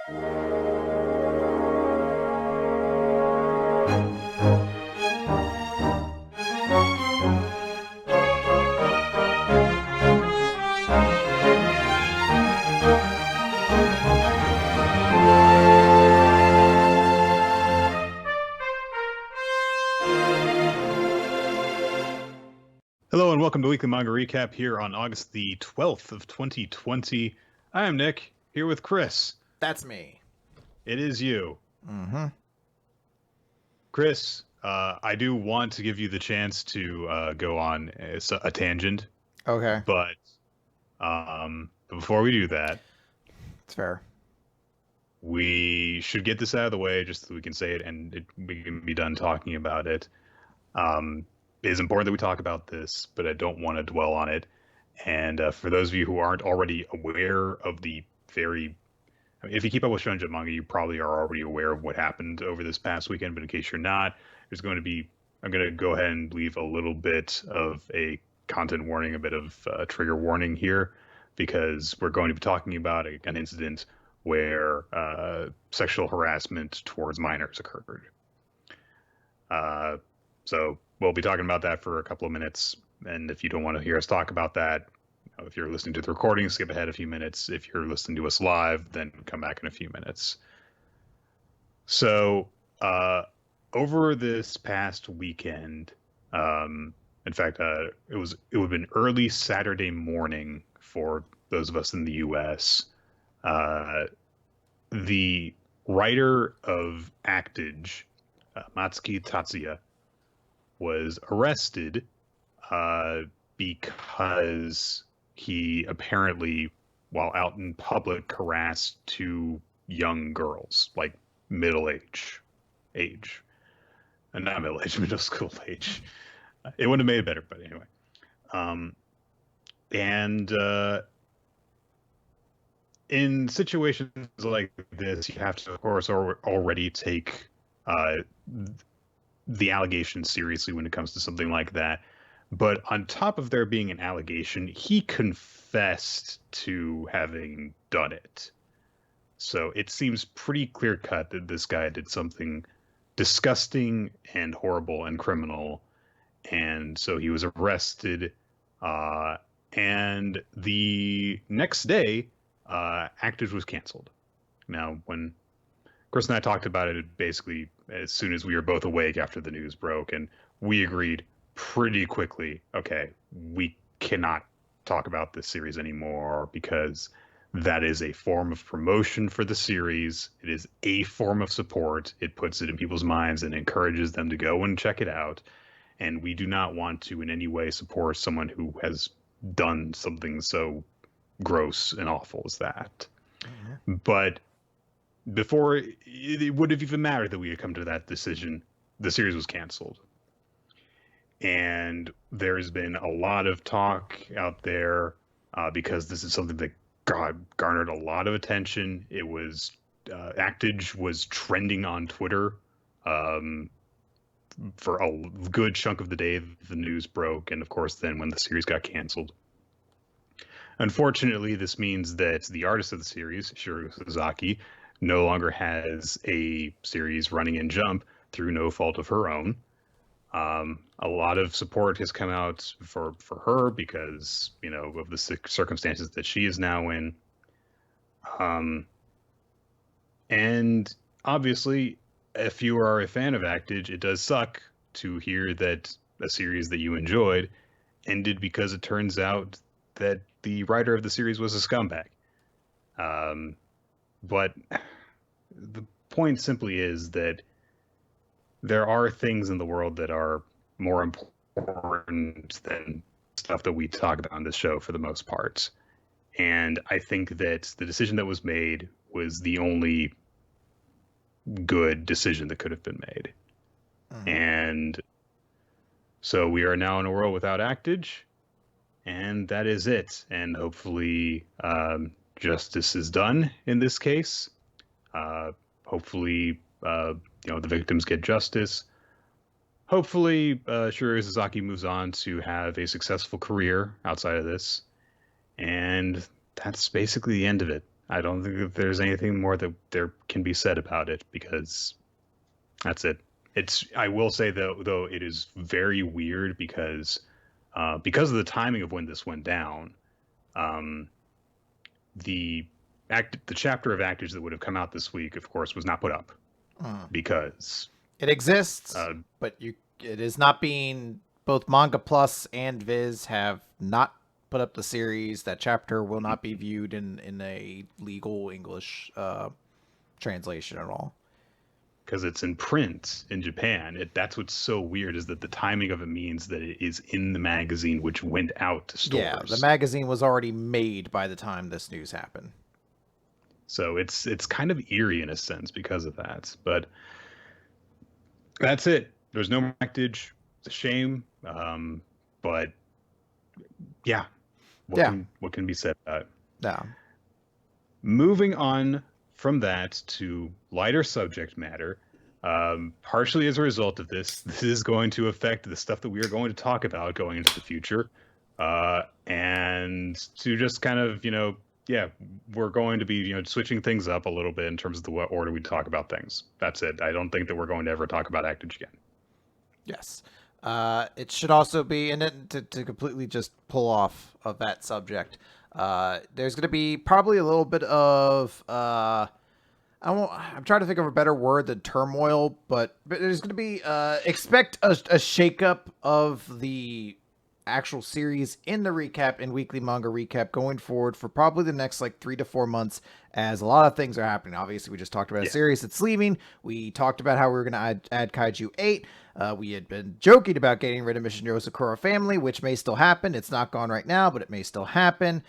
Hello and welcome to Weekly Manga Recap here on August the 12th of 2020. I am Nick, here with Chris. That's me. It is you. Mm-hmm. Chris, I do want to give you the chance to go on a tangent. Okay. But before we do that, It's fair. we should get this out of the way just so we can say it and we can be done talking about it. It is important that we talk about this, but I don't want to dwell on it. And for those of you who aren't already aware of the if you keep up with Shonen Jump manga, you probably are already aware of what happened over this past weekend. But in case you're not, I'm going to go ahead and leave a little bit of a content warning, a bit of a trigger warning here, because we're going to be talking about an incident where sexual harassment towards minors occurred. So we'll be talking about that for a couple of minutes. And if you don't want to hear us talk about that, if you're listening to the recording, skip ahead a few minutes. If you're listening to us live, then come back in a few minutes. So over this past weekend, in fact, it would have been early Saturday morning for those of us in the U.S. The writer of Actage, Matsuki Tatsuya, was arrested because he apparently, while out in public, harassed two young girls, like middle age, and not middle age, middle school age. It wouldn't have made it better, but anyway. In situations like this, you have to, of course, already take the allegation seriously when it comes to something like that. But on top of there being an allegation, he confessed to having done it. So it seems pretty clear-cut that this guy did something disgusting and horrible and criminal. And so he was arrested. And the next day, Actage was canceled. Now, when Chris and I talked about it basically as soon as we were both awake after the news broke, and we agreed pretty quickly, okay, we cannot talk about this series anymore because that is a form of promotion for the series. It is a form of support. It puts it in people's minds and encourages them to go and check it out. And we do not want to in any way support someone who has done something so gross and awful as that. Mm-hmm. But before it would have even mattered that we had come to that decision, the series was canceled. And there's been a lot of talk out there because this is something that garnered a lot of attention. It was Actage was trending on Twitter for a good chunk of the day the news broke, and of course then when the series got canceled. Unfortunately, this means that the artist of the series, Shiro Suzaki, no longer has a series running in Jump through no fault of her own. A lot of support has come out for her because, of the circumstances that she is now in. And obviously, if you are a fan of Actage, it does suck to hear that a series that you enjoyed ended because it turns out that the writer of the series was a scumbag. But the point simply is that there are things in the world that are more important than stuff that we talk about on this show for the most part. And I think that the decision that was made was the only good decision that could have been made. And so we are now in a world without Actage, and that is it. And hopefully justice is done in this case. Hopefully the victims get justice. Hopefully Shiro Suzaki moves on to have a successful career outside of this. And that's basically the end of it. I don't think that there's anything more that there can be said about it because that's it. I will say though it is very weird because of the timing of when this went down. Um, the the chapter of actors that would have come out this week, of course, was not put up because it exists, uh, but it is not being. Both Manga Plus and Viz have not put up the series. That chapter will not be viewed in a legal English translation at all. because it's in print in Japan. That's what's so weird is that the timing of it means that it is in the magazine, which went out to stores. Yeah, the magazine was already made by the time this news happened. So it's kind of eerie in a sense because of that. But that's it. There's no actage. It's a shame. But yeah, what can be said about it? Yeah. Moving on from that to lighter subject matter, partially as a result of this is going to affect the stuff that we are going to talk about going into the future. And to just kind of, we're going to be, switching things up a little bit in terms of the what order we talk about things. That's it. I don't think that we're going to ever talk about actage again. Yes. It should also be, and then to completely just pull off of that subject, there's going to be probably a little bit of, I'm trying to think of a better word than turmoil, but there's going to be, expect a shakeup of the actual series in the recap and weekly manga recap going forward for probably the next like 3 to 4 months, as a lot of things are happening. Obviously, we just talked about a series that's leaving. We talked about how we were going to add Kaiju 8. We had been joking about getting rid of Mission Yozakura family, which may still happen. It's not gone right now, but it may still happen.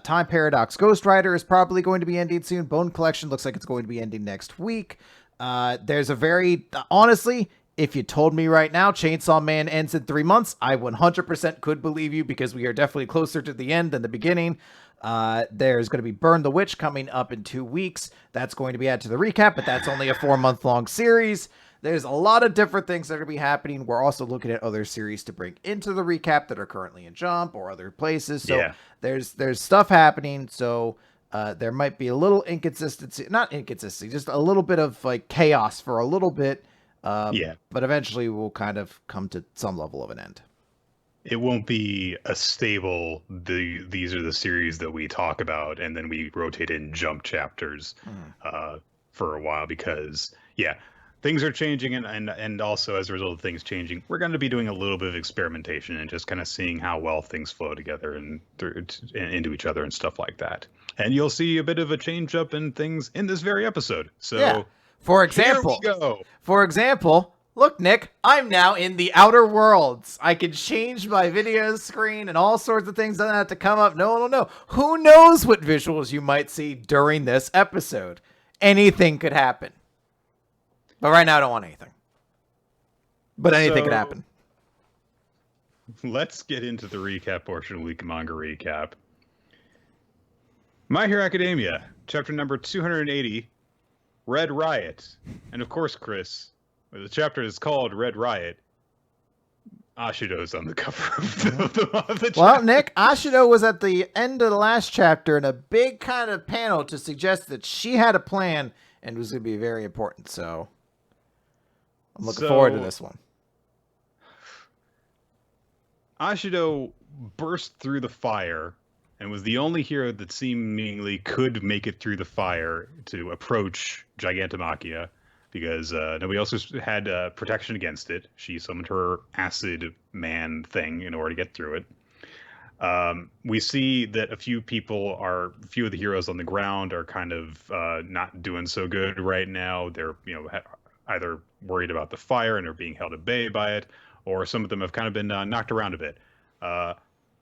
Time Paradox Ghostwriter is probably going to be ending soon. Bone Collection looks like it's going to be ending next week. There's a very, honestly, if you told me right now Chainsaw Man ends in 3 months, I 100% could believe you because we are definitely closer to the end than the beginning. There's going to be Burn the Witch coming up in 2 weeks. That's going to be added to the recap, but that's only a 4-month long series. There's a lot of different things that are going to be happening. We're also looking at other series to bring into the recap that are currently in Jump or other places. So there's stuff happening. So there might be a little inconsistency, not inconsistency, just a little bit of like chaos for a little bit. But eventually we'll kind of come to some level of an end. It won't be a stable, these are the series that we talk about, and then we rotate in Jump chapters for a while because, things are changing, and also as a result of things changing, we're going to be doing a little bit of experimentation and just kind of seeing how well things flow together and into each other and stuff like that. And you'll see a bit of a change up in things in this very episode. So, for example, here we go. For example, look, Nick, I'm now in the Outer Worlds. I can change my video screen and all sorts of things don't have to come up. No. Who knows what visuals you might see during this episode? Anything could happen. But right now, I don't want anything. But anything could happen. Let's get into the recap portion of Week Manga Recap. My Hero Academia, chapter number 280, Red Riot. And of course, Chris, the chapter is called Red Riot. Ashido's on the cover of the chapter. Well, Nick, Ashido was at the end of the last chapter in a big kind of panel to suggest that she had a plan and was going to be very important. So I'm looking forward to this one. Ashido burst through the fire and was the only hero that seemingly could make it through the fire to approach Gigantomachia because nobody else had protection against it. She summoned her acid man thing in order to get through it. We see that a few of the heroes on the ground are kind of not doing so good right now. They're, either worried about the fire and are being held at bay by it, or some of them have kind of been knocked around a bit.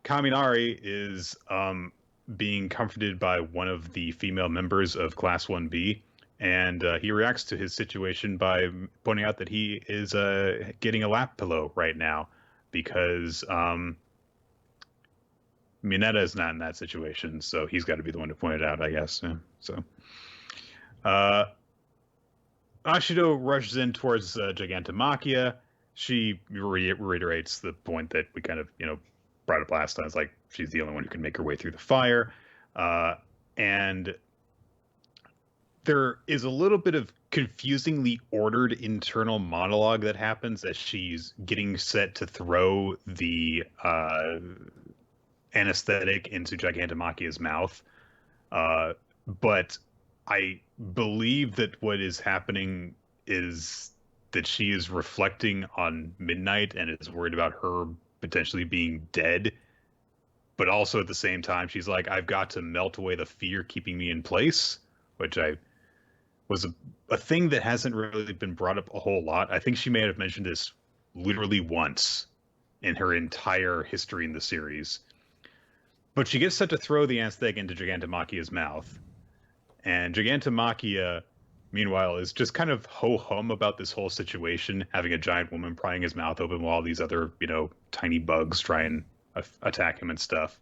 Kaminari is being comforted by one of the female members of Class 1B, and he reacts to his situation by pointing out that he is getting a lap pillow right now because Mineta is not in that situation, so he's got to be the one to point it out, I guess. Yeah, so Ashido rushes in towards Gigantomachia. She reiterates the point that we kind of, brought up last time. It's like she's the only one who can make her way through the fire. And there is a little bit of confusingly ordered internal monologue that happens as she's getting set to throw the anesthetic into Gigantomachia's mouth. But I believe that what is happening is that she is reflecting on Midnight and is worried about her potentially being dead. But also at the same time, she's like, I've got to melt away the fear keeping me in place, which I was a thing that hasn't really been brought up a whole lot. I think she may have mentioned this literally once in her entire history in the series. But she gets set to throw the anesthetic into Gigantomachia's mouth. And Gigantomachia, meanwhile, is just kind of ho-hum about this whole situation, having a giant woman prying his mouth open while these other, tiny bugs try and attack him and stuff.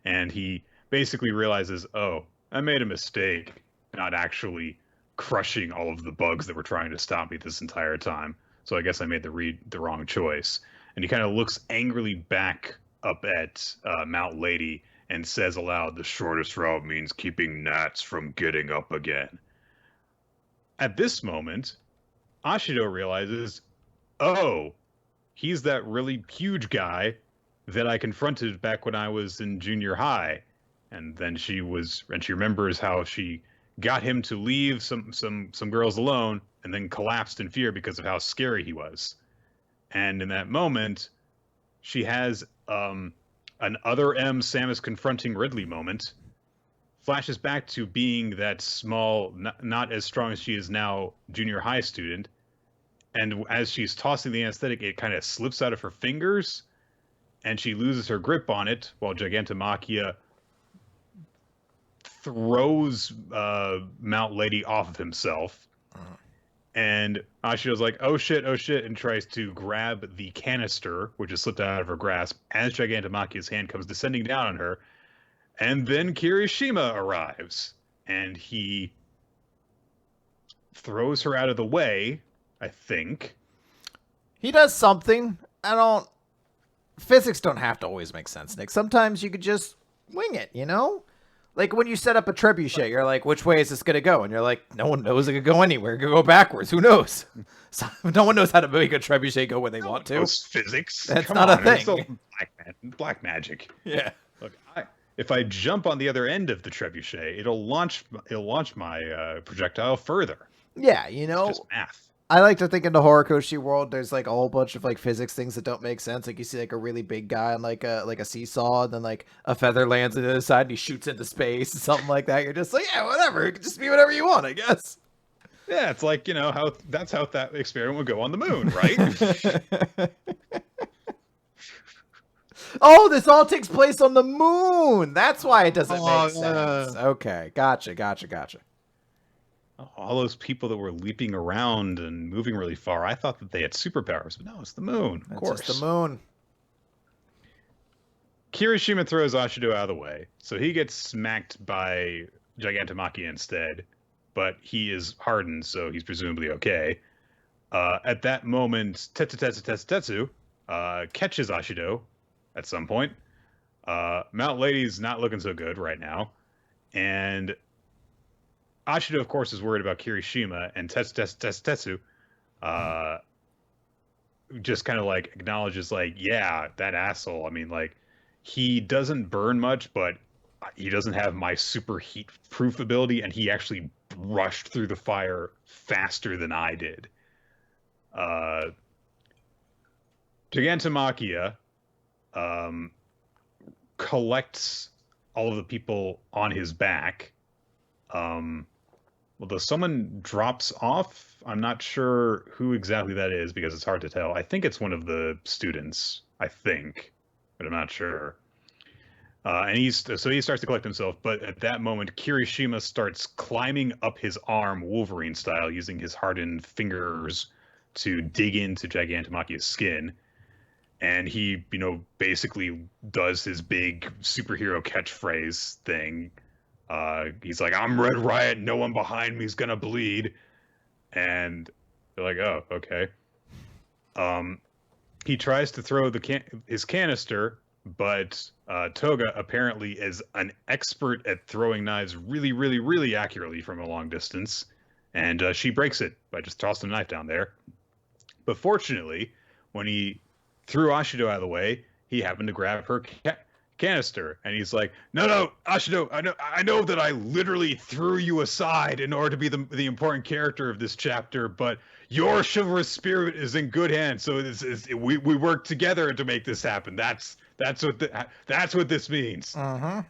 And he basically realizes, oh, I made a mistake, not actually crushing all of the bugs that were trying to stop me this entire time. So I guess I made the wrong choice. And he kind of looks angrily back up at Mount Lady and says aloud, the shortest route means keeping gnats from getting up again. At this moment, Ashido realizes, oh, he's that really huge guy that I confronted back when I was in junior high. And then she remembers how she got him to leave some girls alone and then collapsed in fear because of how scary he was. And in that moment, she has an other M Samus confronting Ridley moment, flashes back to being that small, not as strong as she is now, junior high student. And as she's tossing the anesthetic, it kind of slips out of her fingers, and she loses her grip on it while Gigantomachia throws Mount Lady off of himself. And Ashido's like, oh shit, and tries to grab the canister, which is slipped out of her grasp, as Gigantomachia's hand comes descending down on her. And then Kirishima arrives, and he throws her out of the way, I think. He does something. Physics don't have to always make sense, Nick. Sometimes you could just wing it, Like when you set up a trebuchet, you're like, which way is this going to go? And you're like, no one knows it could go anywhere. It could go backwards. Who knows? So, no one knows how to make a trebuchet go when they want to. It's physics. That's Come not on, a thing. It's still black magic. Yeah. Look, if I jump on the other end of the trebuchet, it'll launch my projectile further. Yeah, It's just math. I like to think in the Horikoshi world, there's like a whole bunch of like physics things that don't make sense. Like you see like a really big guy on like a seesaw, and then like a feather lands on the other side and he shoots into space and something like that. You're just like, yeah, whatever. It could just be whatever you want, I guess. Yeah, it's like, how that's how that experiment would go on the moon, right? Oh, this all takes place on the moon. That's why it doesn't make sense. Okay, gotcha. All those people that were leaping around and moving really far, I thought that they had superpowers, but no, it's the moon, of course. It's just the moon. Kirishima throws Ashido out of the way, so he gets smacked by Gigantomachia instead, but he is hardened, so he's presumably okay. At that moment, Tetsu catches Ashido at some point. Mount Lady's not looking so good right now, and Ashido, of course, is worried about Kirishima, and Tetsu just kind of like acknowledges, like, yeah, that asshole. I mean, like, he doesn't burn much, but he doesn't have my super heat proof ability, and he actually rushed through the fire faster than I did. Gigantomachia collects all of the people on his back. Although someone drops off, I'm not sure who exactly that is because it's hard to tell. I think it's one of the students, but I'm not sure. And he starts to collect himself, but at that moment, Kirishima starts climbing up his arm, Wolverine style, using his hardened fingers to dig into Gigantomachia's skin. And he, basically does his big superhero catchphrase thing. He's like, I'm Red Riot, no one behind me is gonna bleed. And they're like, oh, okay. He tries to throw his canister, but Toga apparently is an expert at throwing knives really, really, really accurately from a long distance, and she breaks it by just tossing a knife down there. But fortunately, when he threw Ashido out of the way, he happened to grab her canister, and he's like, "No, no, Ashido, I know that I literally threw you aside in order to be the important character of this chapter, but your chivalrous spirit is in good hands. So we work together to make this happen. That's what this means." Uh-huh.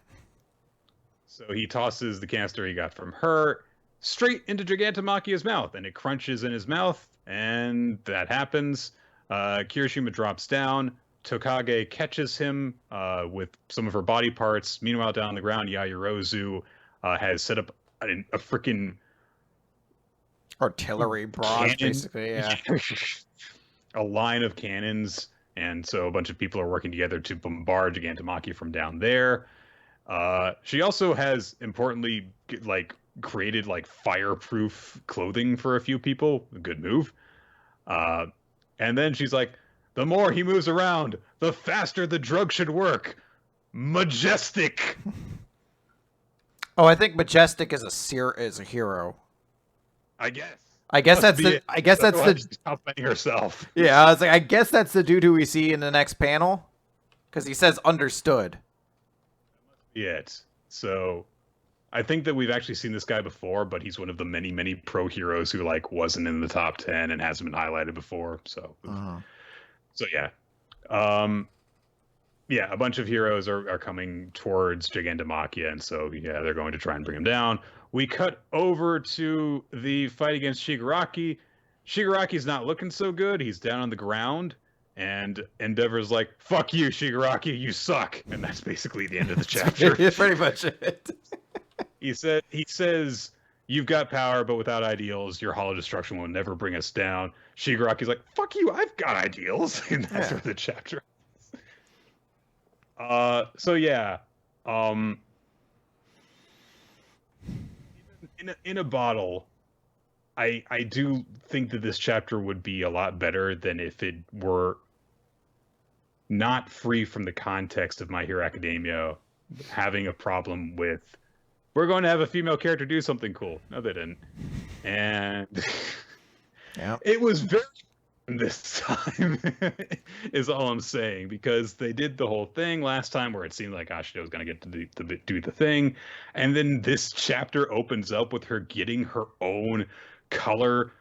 So he tosses the canister he got from her straight into Gigantamakia's mouth, and it crunches in his mouth, and that happens. Kirishima drops down. Tokage catches him with some of her body parts. Meanwhile, down on the ground, Yaoyorozu has set up a freaking Artillery barrage, basically, yeah. a line of cannons, and so a bunch of people are working together to bombard Gigantomachia from down there. She also has, importantly, created fireproof clothing for a few people. A good move. And then she's like, the more he moves around, the faster the drug should work. Majestic. Oh, I think Majestic is a hero. I guess. I guess that's the complimenting herself. Yeah, I was like, I guess that's the dude who we see in the next panel, because he says understood. Yet. So I think that we've actually seen this guy before, but he's one of the many, many pro heroes who wasn't in the top 10 and hasn't been highlighted before. So, so yeah. Yeah, a bunch of heroes are coming towards Gigantomachia, and so yeah, they're going to try and bring him down. We cut over to the fight against Shigaraki. Shigaraki's not looking so good. He's down on the ground, and Endeavor's like, "Fuck you, Shigaraki, you suck." And that's basically the end of the chapter. It's pretty much it. He says, "You've got power, but without ideals, your hollow destruction will never bring us down." Shigaraki's like, "Fuck you, I've got ideals." And that's where the chapter. So yeah, in a bottle, I do think that this chapter would be a lot better than if it were not free from the context of My Hero Academia having a problem with, we're going to have a female character do something cool. No, they didn't. And it was very this time is all I'm saying, because they did the whole thing last time where it seemed like Ashido was going to get to do the thing, and then this chapter opens up with her getting her own color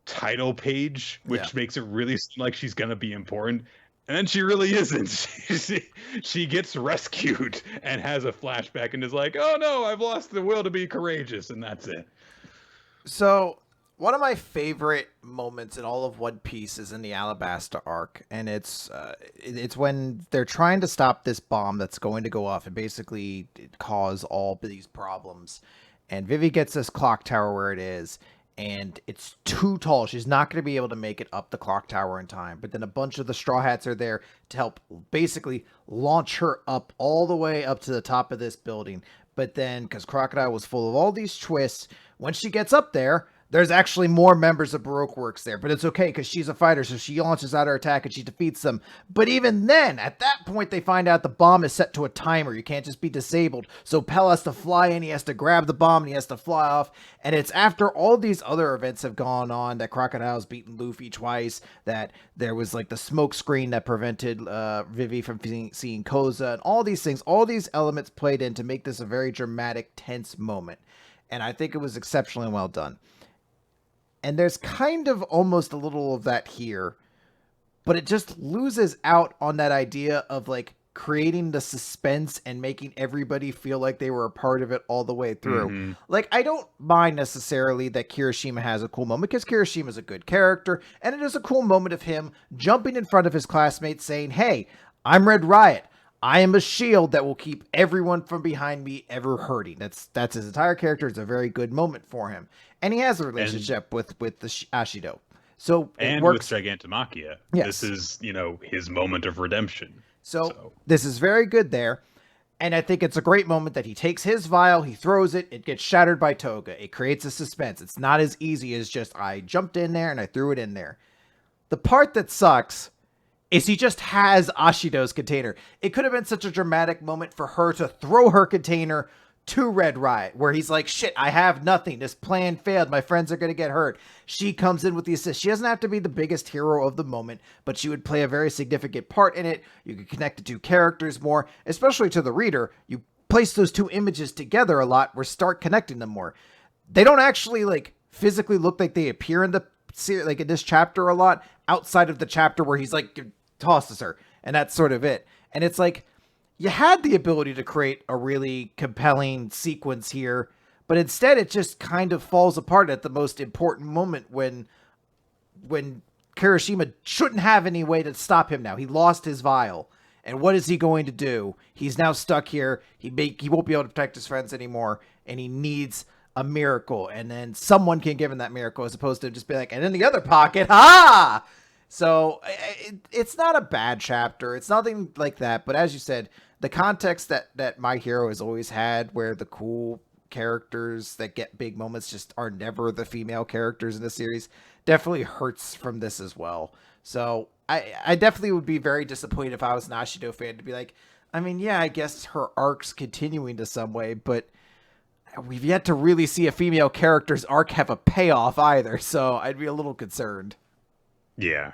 title page, which makes it really seem like she's going to be important, and then she really isn't. She gets rescued and has a flashback and is like, "Oh no, I've lost the will to be courageous," and that's it. So one of my favorite moments in all of One Piece is in the Alabasta arc, and it's when they're trying to stop this bomb that's going to go off and basically cause all these problems. And Vivi gets this clock tower where it is, and it's too tall. She's not going to be able to make it up the clock tower in time. But then a bunch of the Straw Hats are there to help basically launch her up all the way up to the top of this building. But then, because Crocodile was full of all these twists, when she gets up there, there's actually more members of Baroque Works there, but it's okay because she's a fighter, so she launches out her attack and she defeats them. But even then, at that point, they find out the bomb is set to a timer. You can't just be disabled. So Pell has to fly in, he has to grab the bomb, and he has to fly off. And it's after all these other events have gone on, that Crocodile's beaten Luffy twice, that there was the smoke screen that prevented Vivi from seeing Koza, and all these things, all these elements played in to make this a very dramatic, tense moment. And I think it was exceptionally well done. And there's kind of almost a little of that here, but it just loses out on that idea of creating the suspense and making everybody feel like they were a part of it all the way through. Mm-hmm. I don't mind necessarily that Kirishima has a cool moment, because Kirishima is a good character, and it is a cool moment of him jumping in front of his classmates saying, "Hey, I'm Red Riot. I am a shield that will keep everyone from behind me ever hurting." That's his entire character. It's a very good moment for him. And he has a relationship with the Ashido. So and works. With Gigantomachia. Yes. This is, his moment of redemption. So this is very good there. And I think it's a great moment that he takes his vial, he throws it, it gets shattered by Toga. It creates a suspense. It's not as easy as just I jumped in there and I threw it in there. The part that sucks is he just has Ashido's container. It could have been such a dramatic moment for her to throw her container to Red Riot, where he's like, shit, I have nothing. This plan failed. My friends are going to get hurt. She comes in with the assist. She doesn't have to be the biggest hero of the moment, but she would play a very significant part in it. You could connect the two characters more, especially to the reader. You place those two images together a lot, or start connecting them more. They don't actually like physically look like they appear in the like in this chapter a lot, outside of the chapter where he's like tosses her, and that's sort of it. And it's like, you had the ability to create a really compelling sequence here, but instead it just kind of falls apart at the most important moment when Kirishima shouldn't have any way to stop him now. He lost his vial. And what is he going to do? He's now stuck here. He won't be able to protect his friends anymore, and he needs a miracle. And then someone can give him that miracle, as opposed to just be like, and in the other pocket, ha! So it's not a bad chapter. It's nothing like that. But as you said, the context that My Hero has always had, where the cool characters that get big moments just are never the female characters in the series, definitely hurts from this as well. So I definitely would be very disappointed if I was an Ashido fan to be like, I mean, yeah, I guess her arc's continuing to some way, but we've yet to really see a female character's arc have a payoff either. So I'd be a little concerned. Yeah.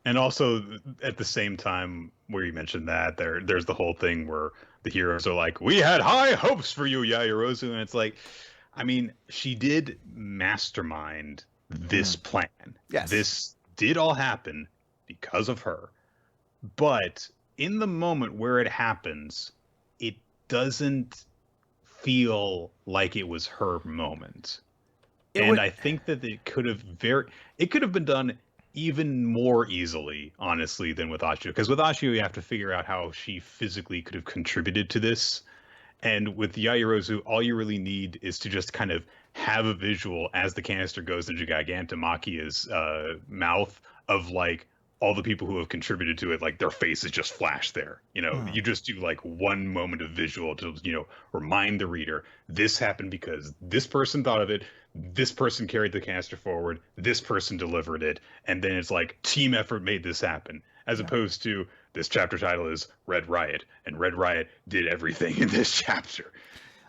And also, at the same time, where you mentioned that, there's the whole thing where the heroes are like, we had high hopes for you, Yaoyorozu. And it's like, I mean, she did mastermind this plan. Yes. This did all happen because of her. But in the moment where it happens, it doesn't feel like it was her moment. I think that it could have been done even more easily, honestly, than with Ashio. Because with Ashio, you have to figure out how she physically could have contributed to this. And with Yaoyorozu, all you really need is to just kind of have a visual as the canister goes into Gigantamachia's mouth of like all the people who have contributed to it, like their faces just flash there. You just do like one moment of visual to, remind the reader, this happened because this person thought of it, this person carried the canister forward, this person delivered it, and then it's like team effort made this happen, as opposed to this chapter title is Red Riot, and Red Riot did everything in this chapter.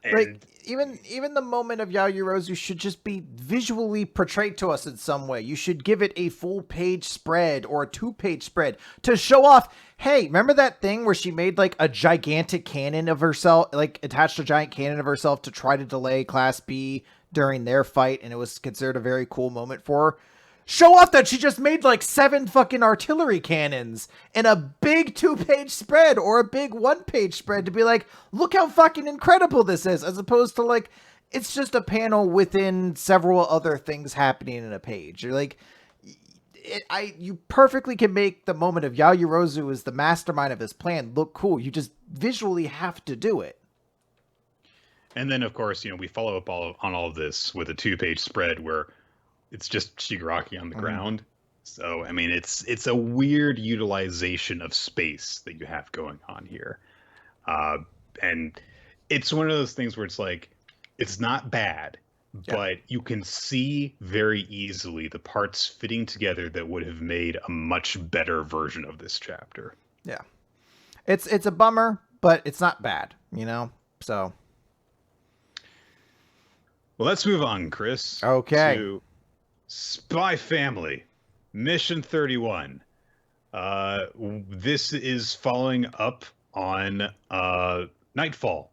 And like even the moment of Yaoyorozu should just be visually portrayed to us in some way. You should give it a full page spread or a 2-page spread to show off, hey, remember that thing where she made like a gigantic cannon of herself, like attached a giant cannon of herself to try to delay Class B during their fight, and it was considered a very cool moment for her? Show off that she just made like 7 fucking artillery cannons in a big 2-page spread or a big 1-page spread to be like, look how fucking incredible this is, as opposed to like, it's just a panel within several other things happening in a page. You're like, you perfectly can make the moment of Yaoyorozu as the mastermind of this plan look cool. You just visually have to do it. And then, of course, we follow up on all of this with a 2-page spread where it's just Shigaraki on the ground. So, I mean, it's a weird utilization of space that you have going on here. And it's one of those things where it's like, it's not bad, but you can see very easily the parts fitting together that would have made a much better version of this chapter. Yeah. It's a bummer, but it's not bad, So. Well, let's move on, Chris. Okay. To Spy Family, Mission 31. This is following up on Nightfall.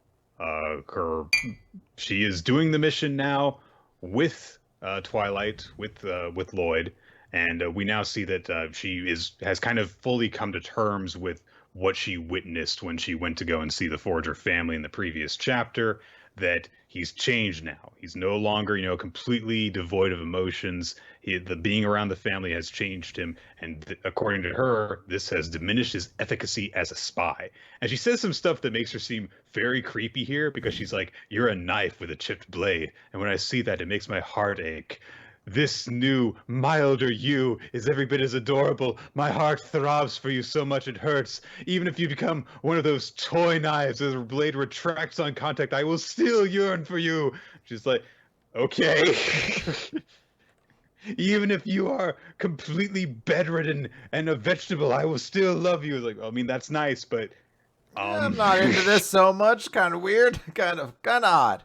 She is doing the mission now with Twilight, with Lloyd, and we now see that she has kind of fully come to terms with what she witnessed when she went to go and see the Forger family in the previous chapter. That he's changed now. He's no longer, completely devoid of emotions. The being around the family has changed him, and according to her, this has diminished his efficacy as a spy. And she says some stuff that makes her seem very creepy here, because she's like, "You're a knife with a chipped blade, and when I see that, it makes my heart ache. This new, milder you is every bit as adorable. My heart throbs for you so much it hurts. Even if you become one of those toy knives as the blade retracts on contact, I will still yearn for you." She's like, okay. Even if you are completely bedridden and a vegetable, I will still love you. Like, I mean, that's nice, but Yeah, I'm not into this so much. Kind of weird. Kind of odd.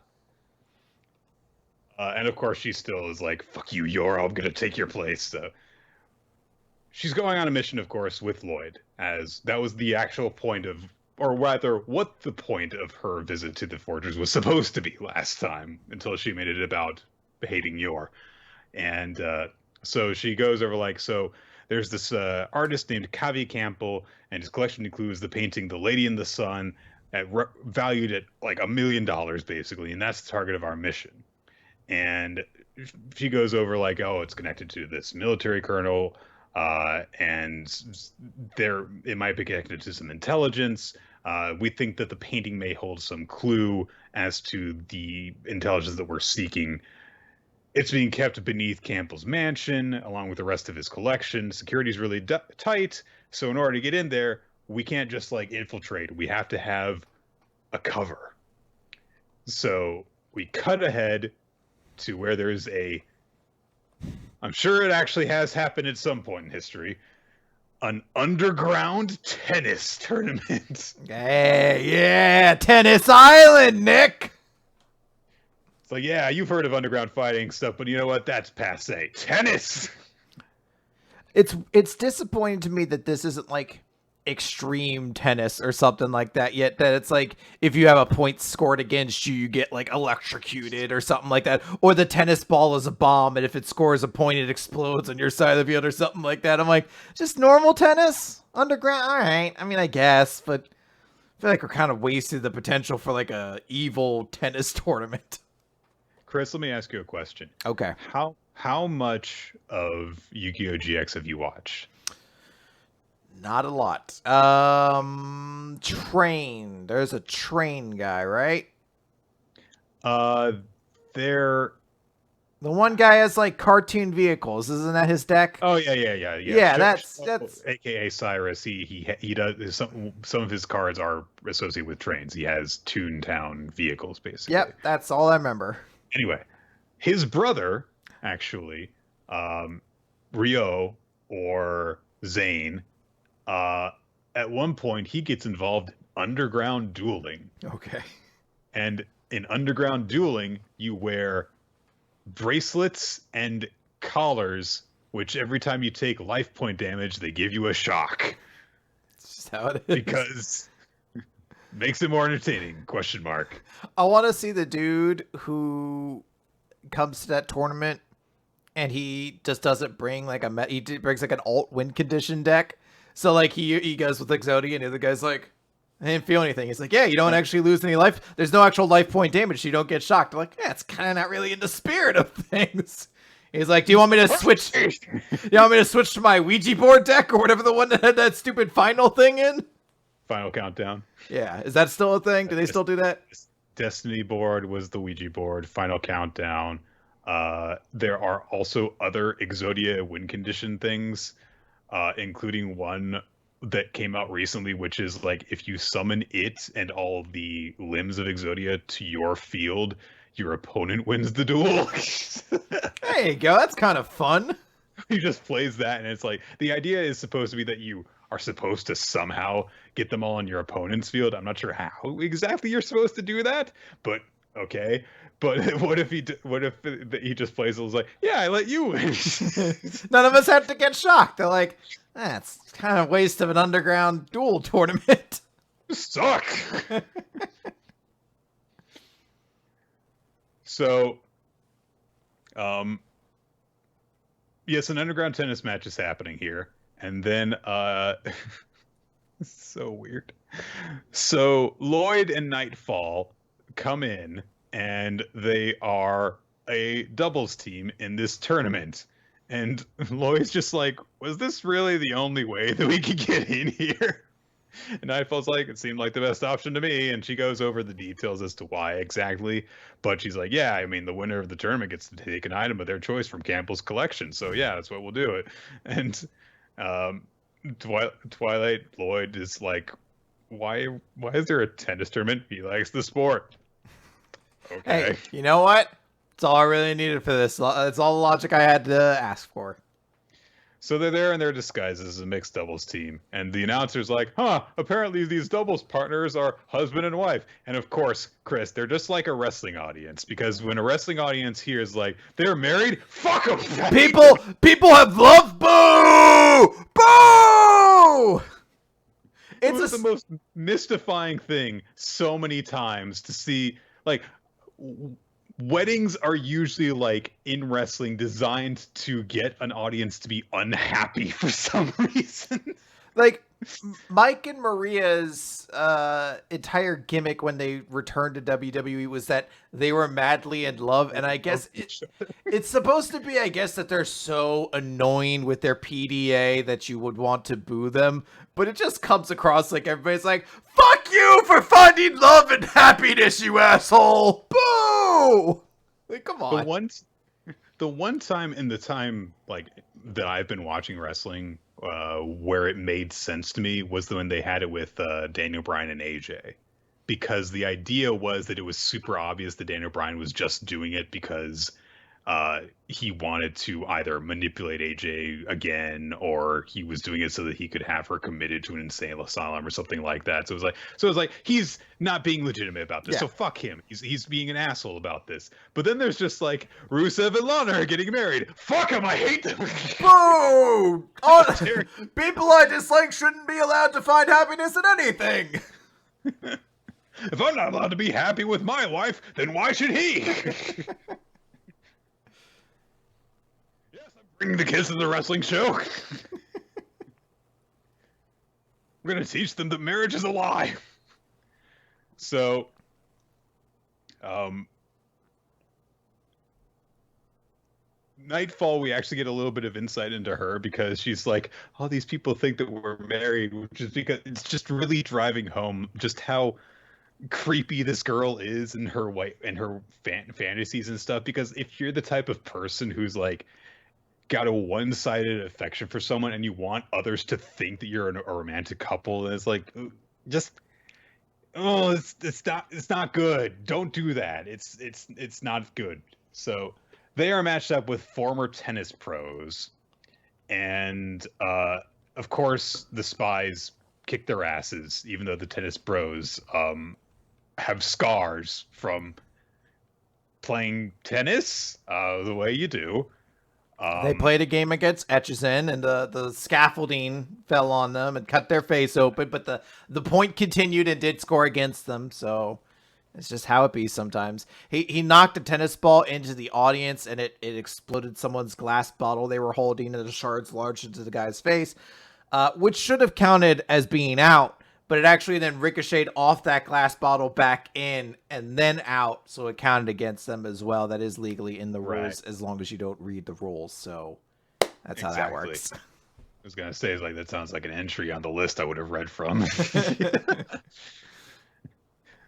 and of course, she still is like, "Fuck you, Yoro. I'm gonna take your place." So she's going on a mission, of course, with Lloyd, as that was the actual point of, or rather, what the point of her visit to the fortress was supposed to be last time, until she made it about hating Yor. And so she goes over like, so there's this artist named Kavi Campbell, and his collection includes the painting "The Lady in the Sun," valued at like $1 million basically, and that's the target of our mission. And she goes over like, oh, it's connected to this military colonel, and there it might be connected to some intelligence. We think that the painting may hold some clue as to the intelligence that we're seeking. It's being kept beneath Campbell's mansion, along with the rest of his collection. Security's really tight, so in order to get in there, we can't just like infiltrate. We have to have a cover. So we cut ahead to where there's a, I'm sure it actually has happened at some point in history, an underground tennis tournament. Hey, yeah, Tennis Island, Nick. It's like, yeah, you've heard of underground fighting stuff, but you know what? That's passe. Tennis. It's disappointing to me that this isn't like extreme tennis or something like that yet, that it's like if you have a point scored against you, you get like electrocuted or something like that, or the tennis ball is a bomb and if it scores a point it explodes on your side of the field or something like that. I'm like, just normal tennis underground, all right, I mean, I guess, but I feel like we're kind of wasted the potential for like a evil tennis tournament. Chris, let me ask you a question. Okay. How much of Yu-Gi-Oh! GX have you watched? Not a lot. Train. There's a train guy, right? There. The one guy has like cartoon vehicles. Isn't that his deck? Oh yeah. Yeah, that's AKA Cyrus. He does some of his cards are associated with trains. He has Toontown vehicles basically. Yep, that's all I remember. Anyway, his brother actually, Ryo or Zane, at one point he gets involved in underground dueling. Okay. And in underground dueling, you wear bracelets and collars, which every time you take life point damage, they give you a shock. That's just how it is. Because makes it more entertaining, question mark. I want to see the dude who comes to that tournament and he just doesn't bring like he brings like an alt win condition deck. So like he goes with Exodia and the other guy's like, I didn't feel anything. He's like, yeah, you don't actually lose any life. There's no actual life point damage, so you don't get shocked. I'm like, yeah, it's kind of not really in the spirit of things. He's like, do you want me to switch? Do you want me to switch to my Ouija board deck or whatever the one that had that stupid final thing in? Final countdown. Yeah, is that still a thing? Do they still do that? Destiny board was the Ouija board. Final countdown. There are also other Exodia win condition things, including one that came out recently, which is like if you summon it and all the limbs of Exodia to your field, your opponent wins the duel. There you go. That's kind of fun. He just plays that, and it's like the idea is supposed to be that you are supposed to somehow get them all on your opponent's field. I'm not sure how exactly you're supposed to do that, but okay. But what if he just plays it was like, yeah, I let you win. None of us have to get shocked. They're like, that's kind of a waste of an underground duel tournament. Suck. So, yes, an underground tennis match is happening here, and then so weird. So Lloyd and Nightfall come in, and they are a doubles team in this tournament. And Lloyd's just like, was this really the only way that we could get in here? And Nightfall's like, it seemed like the best option to me. And she goes over the details as to why exactly. But she's like, yeah, I mean, the winner of the tournament gets to take an item of their choice from Campbell's collection. So yeah, that's what we'll do it. And Twilight Lloyd is like, why is there a tennis tournament? He likes the sport. Okay. Hey, you know what? That's all I really needed for this. That's all the logic I had to ask for. So they're there in their disguises as a mixed doubles team, and the announcer's like, apparently these doubles partners are husband and wife. And of course, Chris, they're just like a wrestling audience, because when a wrestling audience hears like, they're married, fuck them! People have love, boo! Boo! It was the most mystifying thing so many times to see, like, weddings are usually, like, in wrestling designed to get an audience to be unhappy for some reason. Like, Mike and Maria's entire gimmick when they returned to WWE was that they were madly in love, and I guess it's supposed to be, I guess, that they're so annoying with their PDA that you would want to boo them, but it just comes across like everybody's like, fuck you for finding love and happiness, you asshole! Boo! Like, come on. The one time in the time, like, that I've been watching wrestling where it made sense to me was when they had it with Daniel Bryan and AJ. Because the idea was that it was super obvious that Daniel Bryan was just doing it because he wanted to either manipulate AJ again, or he was doing it so that he could have her committed to an insane asylum or something like that. So it was like he's not being legitimate about this. Yeah. So fuck him. He's being an asshole about this. But then there's just like Rusev and Lana are getting married. Fuck him. I hate them. Boo! People I dislike shouldn't be allowed to find happiness in anything. If I'm not allowed to be happy with my wife, then why should he? Bring the kids to the wrestling show. We're going to teach them that marriage is a lie. So, Nightfall, we actually get a little bit of insight into her because she's like, all these people think that we're married, which is because it's just really driving home just how creepy this girl is in her fantasies and stuff. Because if you're the type of person who's like, got a one-sided affection for someone and you want others to think that you're a romantic couple, and it's like, just it's not good. Don't do that. It's not good. So they are matched up with former tennis pros, and of course the spies kick their asses, even though the tennis pros have scars from playing tennis the way you do. They played a game against Etchison, and the scaffolding fell on them and cut their face open, but the point continued and did score against them, so it's just how it be sometimes. He knocked a tennis ball into the audience, and it exploded someone's glass bottle they were holding, and the shards lodged into the guy's face, which should have counted as being out, but it actually then ricocheted off that glass bottle back in and then out, so it counted against them as well. That is legally in the rules, as long as you don't read the rules, so that's how that works. I was going to say, that sounds like an entry on the list I would have read from.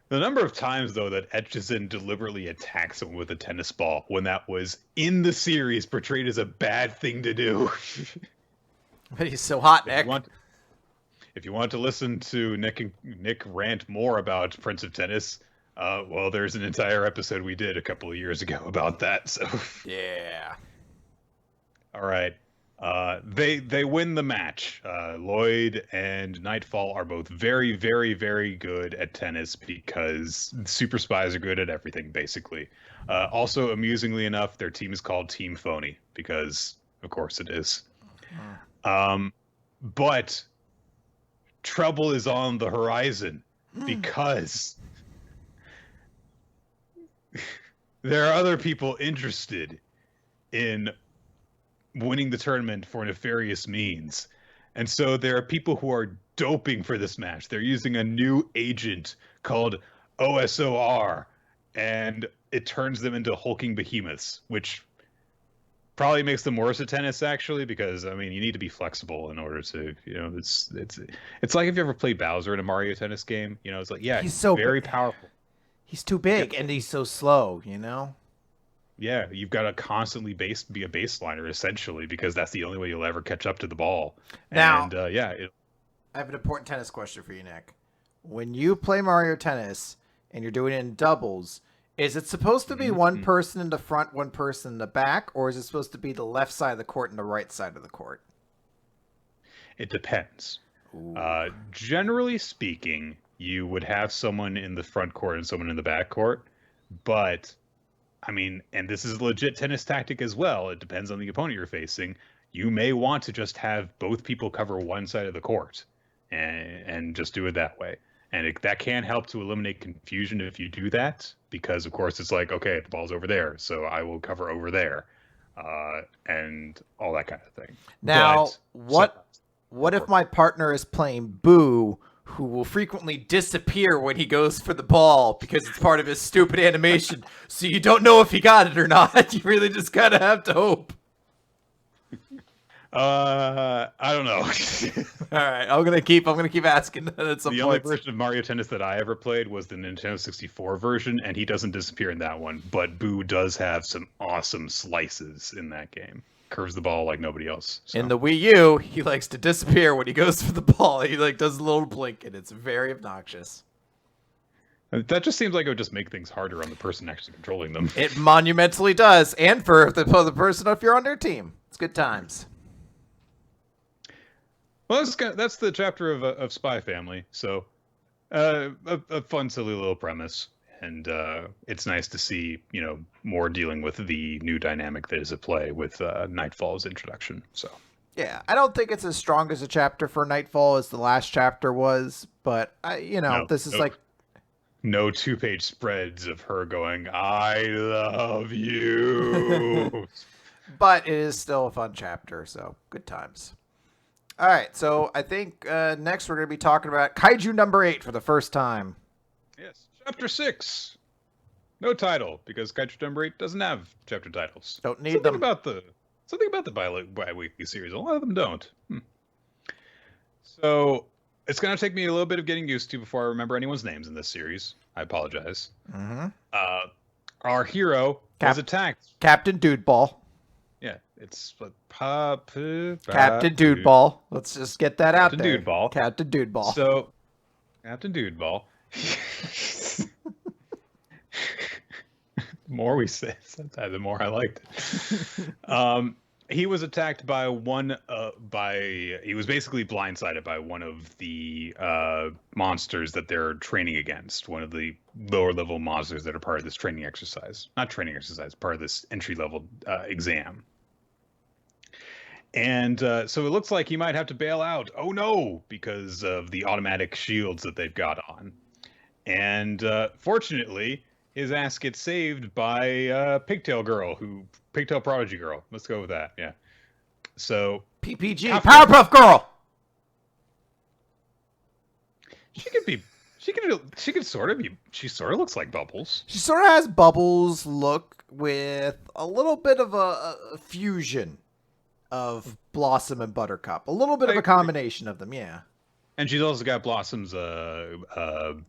The number of times, though, that Etchison deliberately attacks someone with a tennis ball when that was, in the series, portrayed as a bad thing to do. But he's so hot, Nick. If you want to listen to Nick rant more about Prince of Tennis, well, there's an entire episode we did a couple of years ago about that. So yeah. All right. They win the match. Lloyd and Nightfall are both very, very, very good at tennis because super spies are good at everything, basically. Also, amusingly enough, their team is called Team Phony because, of course, it is. But trouble is on the horizon because there are other people interested in winning the tournament for nefarious means. And so there are people who are doping for this match. They're using a new agent called OSOR, and it turns them into hulking behemoths, which probably makes them worse at tennis, actually, because I mean, you need to be flexible in order to, it's like if you ever played Bowser in a Mario Tennis game, it's like, yeah, he's so very powerful. He's too big and he's so slow, Yeah, you've got to constantly be a baseliner essentially, because that's the only way you'll ever catch up to the ball. Now, and I have an important tennis question for you, Nick. When you play Mario Tennis and you're doing it in doubles, Is it supposed to be one person in the front, one person in the back, or is it supposed to be the left side of the court and the right side of the court? It depends. Generally speaking, you would have someone in the front court and someone in the back court, but I mean, and this is a legit tennis tactic as well. It depends on the opponent you're facing. You may want to just have both people cover one side of the court and just do it that way. And that can help to eliminate confusion if you do that, because of course it's like, okay, the ball's over there, so I will cover over there, and all that kind of thing. Now, what if my partner is playing Boo, who will frequently disappear when he goes for the ball because it's part of his stupid animation, so you don't know if he got it or not? You really just kind of have to hope. I don't know. All right, I'm gonna keep asking at some The point. only version of Mario Tennis that I ever played was the Nintendo 64 version, and he doesn't disappear in that one. But Boo does have some awesome slices in that game. Curves the ball like nobody else. So. In the Wii U, he likes to disappear when he goes for the ball. He like does a little blink, and it's very obnoxious. That just seems like it would just make things harder on the person actually controlling them. It monumentally does, and for the person if you're on their team, it's good times. Well, that's the chapter of Spy Family. So, a fun, silly little premise, and it's nice to see more dealing with the new dynamic that is at play with Nightfall's introduction. So, yeah, I don't think it's as strong as a chapter for Nightfall as the last chapter was, but this is like no 2-page spreads of her going, "I love you," but it is still a fun chapter. So, good times. All right, so I think next we're going to be talking about Kaiju number 8 for the first time. Yes, Chapter 6. No title, because Kaiju number 8 doesn't have chapter titles. Don't need them. Something about the bi-weekly series. A lot of them don't. So, it's going to take me a little bit of getting used to before I remember anyone's names in this series. I apologize. Mm-hmm. Our hero was attacked. Captain Dudeball. Yeah, it's Captain Dudeball. Let's just get that out there. Captain Dudeball. So, Captain Dudeball. The more we say sometimes, the more I liked it. He was attacked by he was basically blindsided by one of the monsters that they're training against. One of the lower level monsters that are part of this training exercise. Not training exercise, part of this entry level exam. And so it looks like he might have to bail out. Oh no, because of the automatic shields that they've got on. And fortunately, his ass gets saved by Pigtail Prodigy Girl. Let's go with that. Yeah. So PPG, Powerpuff Girl. She sort of looks like Bubbles. She sort of has Bubbles look with a little bit of a fusion of Blossom and Buttercup. A little bit of a combination of them, yeah. And she's also got Blossom's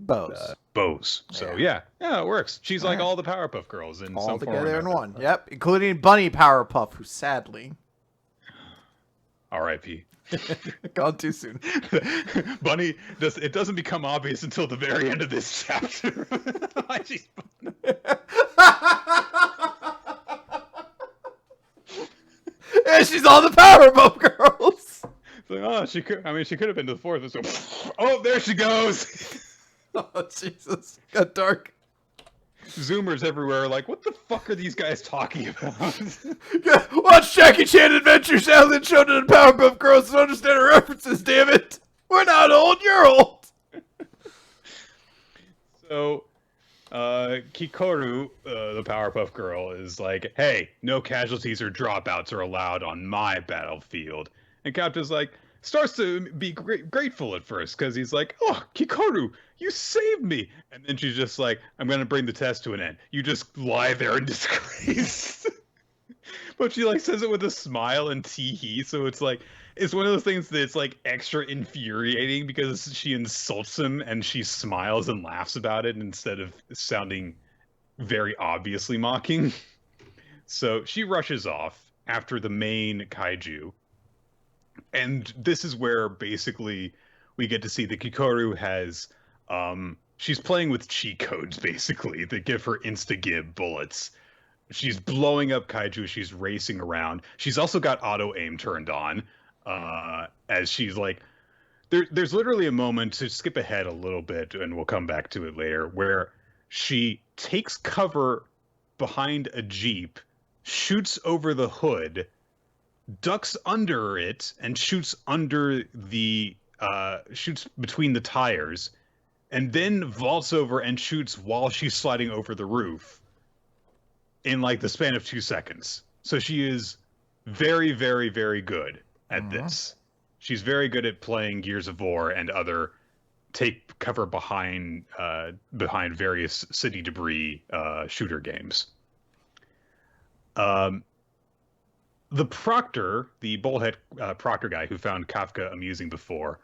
bows. So yeah, it works. She's like all the Powerpuff Girls in all some form. All together in one. Yep, including Bunny Powerpuff, who sadly R.I.P. Gone too soon. Bunny it doesn't become obvious until the very end of this chapter. Why she's and she's all the Powerpuff Girls. Like, oh, she could have been to the fourth. So, oh, there she goes. Oh, Jesus. Got dark. Zoomers everywhere are like, what the fuck are these guys talking about? Watch Jackie Chan Adventures now then show to the Powerpuff Girls to understand her references, damn it. We're not old, you're old. So, Kikoru, the Powerpuff Girl, is like, hey, no casualties or dropouts are allowed on my battlefield. And Captain's like, starts to be grateful at first, because he's like, oh, Kikoru, you saved me. And then she's just like, I'm going to bring the test to an end. You just lie there in disgrace. But she like says it with a smile and tee-hee, so it's like, it's one of those things that's like extra infuriating because she insults him and she smiles and laughs about it instead of sounding very obviously mocking. So she rushes off after the main kaiju. And this is where basically we get to see that Kikoru has she's playing with cheat codes basically that give her insta-gib bullets. She's blowing up kaiju. She's racing around. She's also got auto aim turned on. As she's like, there's literally a moment to skip ahead a little bit, and we'll come back to it later, where she takes cover behind a Jeep, shoots over the hood, ducks under it, and shoots under the shoots between the tires, and then vaults over and shoots while she's sliding over the roof in like the span of 2 seconds. So she is very, very, very good at this. She's very good at playing Gears of War and other take cover behind various city debris shooter games. The proctor, the bullhead proctor guy who found Kafka amusing before,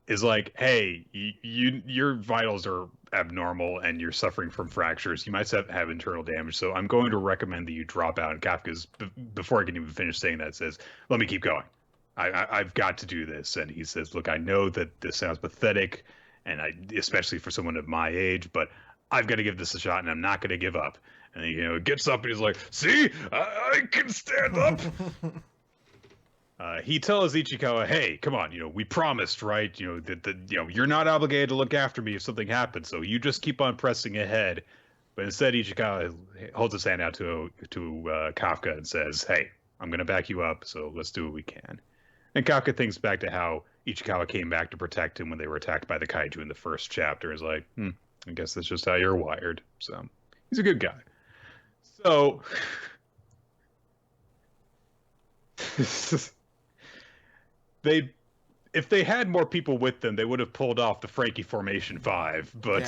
is like, hey, your vitals are abnormal and you're suffering from fractures. You might have internal damage, so I'm going to recommend that you drop out. And Kafka's, before I can even finish saying that, says, let me keep going. I've got to do this. And he says, look, I know that this sounds pathetic, and especially for someone of my age, but I've got to give this a shot, and I'm not going to give up. And he, gets up and he's like, see, I can stand up. He tells Ichikawa, hey, come on, we promised, right? That you're not obligated to look after me if something happens, so you just keep on pressing ahead. But instead, Ichikawa holds his hand out to Kafka and says, hey, I'm going to back you up, so let's do what we can. And Kafka thinks back to how Ichikawa came back to protect him when they were attacked by the kaiju in the first chapter. He's like, I guess that's just how you're wired. So he's a good guy. So if they had more people with them, they would have pulled off the Frankie Formation 5. But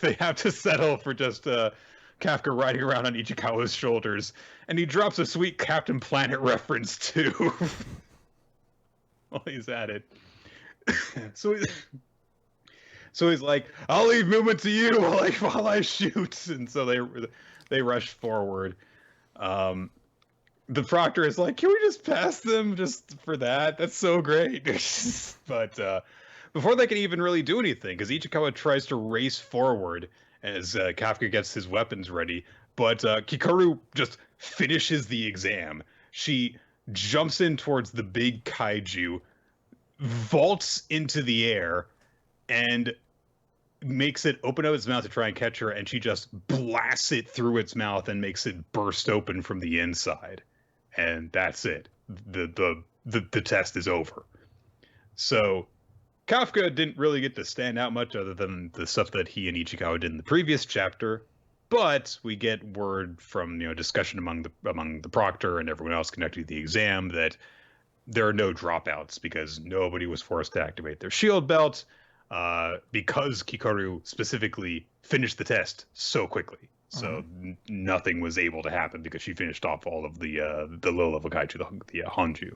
they have to settle for just Kafka riding around on Ichikawa's shoulders, and he drops a sweet Captain Planet reference too. While he's at it. So he's like, I'll leave movement to you while I shoot. And so they rush forward. The proctor is like, can we just pass them just for that? That's so great. But before they can even really do anything, because Ichikawa tries to race forward as Kafka gets his weapons ready, but Kikoru just finishes the exam. She jumps in towards the big kaiju, vaults into the air, and makes it open up its mouth to try and catch her, and she just blasts it through its mouth and makes it burst open from the inside. And that's it. The test is over. So Kafka didn't really get to stand out much other than the stuff that he and Ichikawa did in the previous chapter. But we get word from discussion among the proctor and everyone else connected to the exam that there are no dropouts because nobody was forced to activate their shield belt because Kikoru specifically finished the test so quickly. So nothing was able to happen because she finished off all of the low level kaiju, the Honju.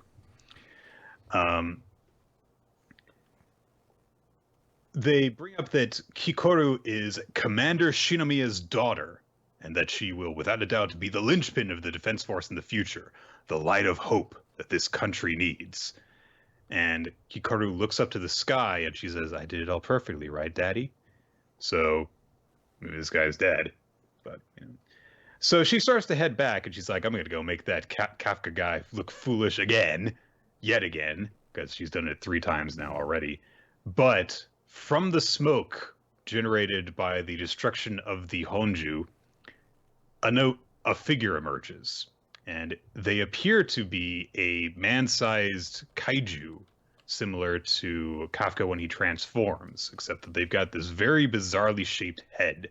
They bring up that Kikoru is Commander Shinomiya's daughter, and that she will, without a doubt, be the linchpin of the defense force in the future, the light of hope that this country needs. And Kikoru looks up to the sky, and she says, I did it all perfectly, right, Daddy? So, maybe this guy's dead. But, So she starts to head back, and she's like, I'm going to go make that Kafka guy look foolish yet again, because she's done it 3 times now already. But from the smoke generated by the destruction of the Honju, a figure emerges, and they appear to be a man-sized kaiju, similar to Kafka when he transforms, except that they've got this very bizarrely shaped head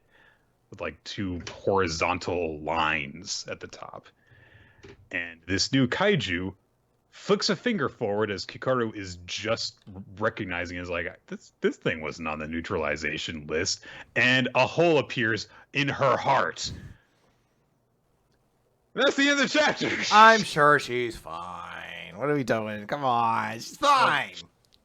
with like 2 horizontal lines at the top. And this new kaiju flicks a finger forward as Kikoru is just recognizing it as like, this thing wasn't on the neutralization list, and a hole appears in her heart. That's the end of the chapter. I'm sure she's fine. What are we doing? Come on, she's fine.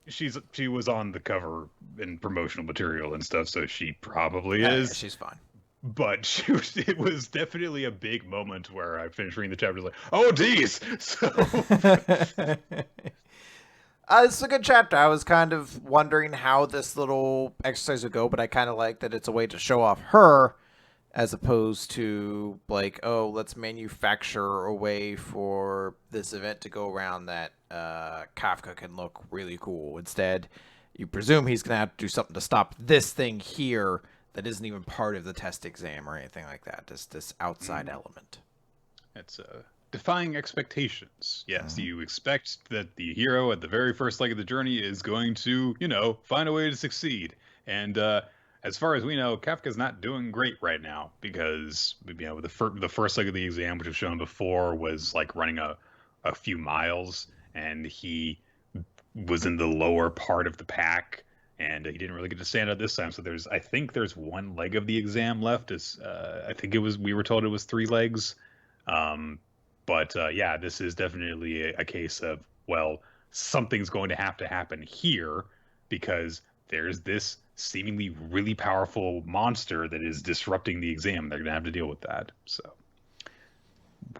She was on the cover in promotional material and stuff, so she probably is. Yeah, she's fine. But it was definitely a big moment where I finished reading the chapter like, oh, geez. So It's a good chapter. I was kind of wondering how this little exercise would go, but I kind of like that it's a way to show off her as opposed to like, oh, let's manufacture a way for this event to go around that Kafka can look really cool. Instead, you presume he's gonna have to do something to stop this thing here that isn't even part of the test exam or anything like that. This outside element. It's defying expectations. Yes, Mhm. you expect that the hero at the very first leg of the journey is going to, find a way to succeed. And as far as we know, Kafka's not doing great right now because, the first leg of the exam, which was shown before, was like running a few miles, and he was in the lower part of the pack. And he didn't really get to stand out this time. So I think there's one leg of the exam left. I think we were told it was 3 legs. Um, but yeah, this is definitely a case of, well, something's going to happen here because there's this seemingly really powerful monster that is disrupting the exam. They're going to have to deal with that. So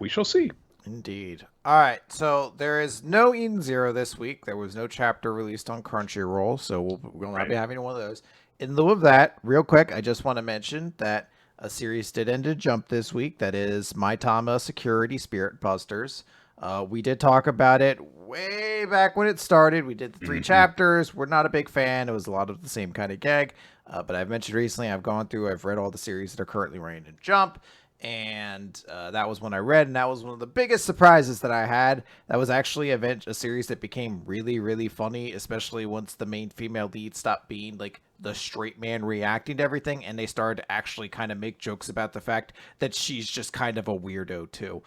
we shall see. Indeed. All right, so there is no Eden Zero this week. There was no chapter released on Crunchyroll, so we'll not be having one of those. In lieu of that, real quick, I just want to mention that a series did end in Jump this week. That is Maitama Security Spirit Busters. We did talk about it way back when it started. We did the 3 chapters. We're not a big fan. It was a lot of the same kind of gag. But I've mentioned recently, I've read all the series that are currently running in Jump. And that was one I read, and that was one of the biggest surprises that I had. That was actually a series that became really, really funny, especially once the main female lead stopped being like the straight man reacting to everything, and they started to actually kind of make jokes about the fact that she's just kind of a weirdo too.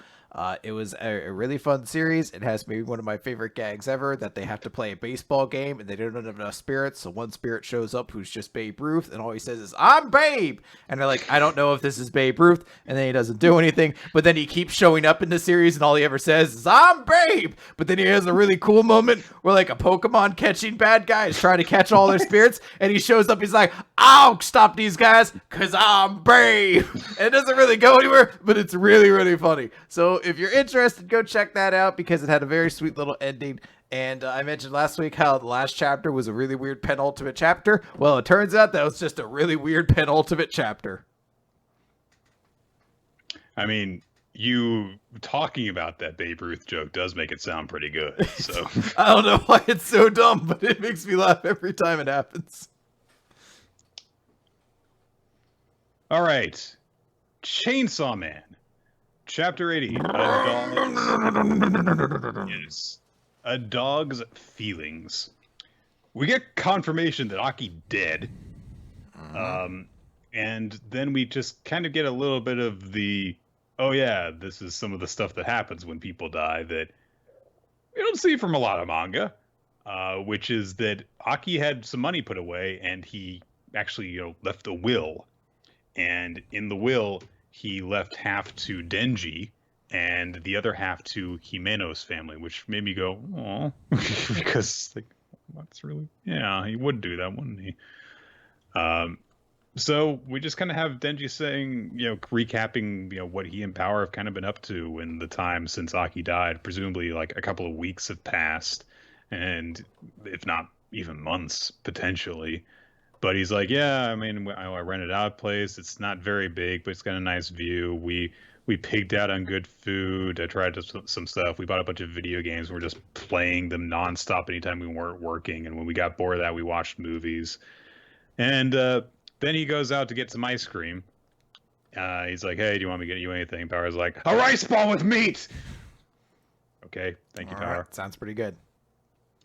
It was a really fun series. It has maybe one of my favorite gags ever, that they have to play a baseball game and they don't have enough spirits. So one spirit shows up who's just Babe Ruth, and all he says is, "I'm Babe." And they're like, "I don't know if this is Babe Ruth." And then he doesn't do anything. But then he keeps showing up in the series, and all he ever says is, "I'm Babe." But then he has a really cool moment where like a Pokemon catching bad guy is trying to catch all their spirits. And he shows up, he's like, "I'll stop these guys because I'm Babe." And it doesn't really go anywhere, but it's really, really funny. So if you're interested, go check that out because it had a very sweet little ending. And I mentioned last week how the last chapter was a really weird penultimate chapter. Well, it turns out that was just a really weird penultimate chapter. I mean, you talking about that Babe Ruth joke does make it sound pretty good. So I don't know why it's so dumb, but it makes me laugh every time it happens. all right, Chainsaw Man. Chapter 80. Yes. A dog's feelings. We get confirmation that Aki's dead. And then we just kind of get a little bit of oh yeah, this is some of the stuff that happens when people die that we don't see from a lot of manga. Which is that Aki had some money put away and he actually, left a will. And in the will, he left half to Denji and the other half to Himeno's family, which made me go, oh, because like, that's really, yeah, he would do that, wouldn't he? So we just kind of have Denji saying, recapping, what he and Power have kind of been up to in the time since Aki died. Presumably, like a couple of weeks have passed, and if not even months potentially. But he's like, yeah, I mean, I rented out a place. It's not very big, but it's got a nice view. We pigged out on good food. I tried some stuff. We bought a bunch of video games. We're just playing them nonstop anytime we weren't working. And when we got bored of that, we watched movies. And then he goes out to get some ice cream. He's like, hey, do you want me to get you anything? Power's like, a rice ball with meat! Okay, thank you, Power. Right, sounds pretty good.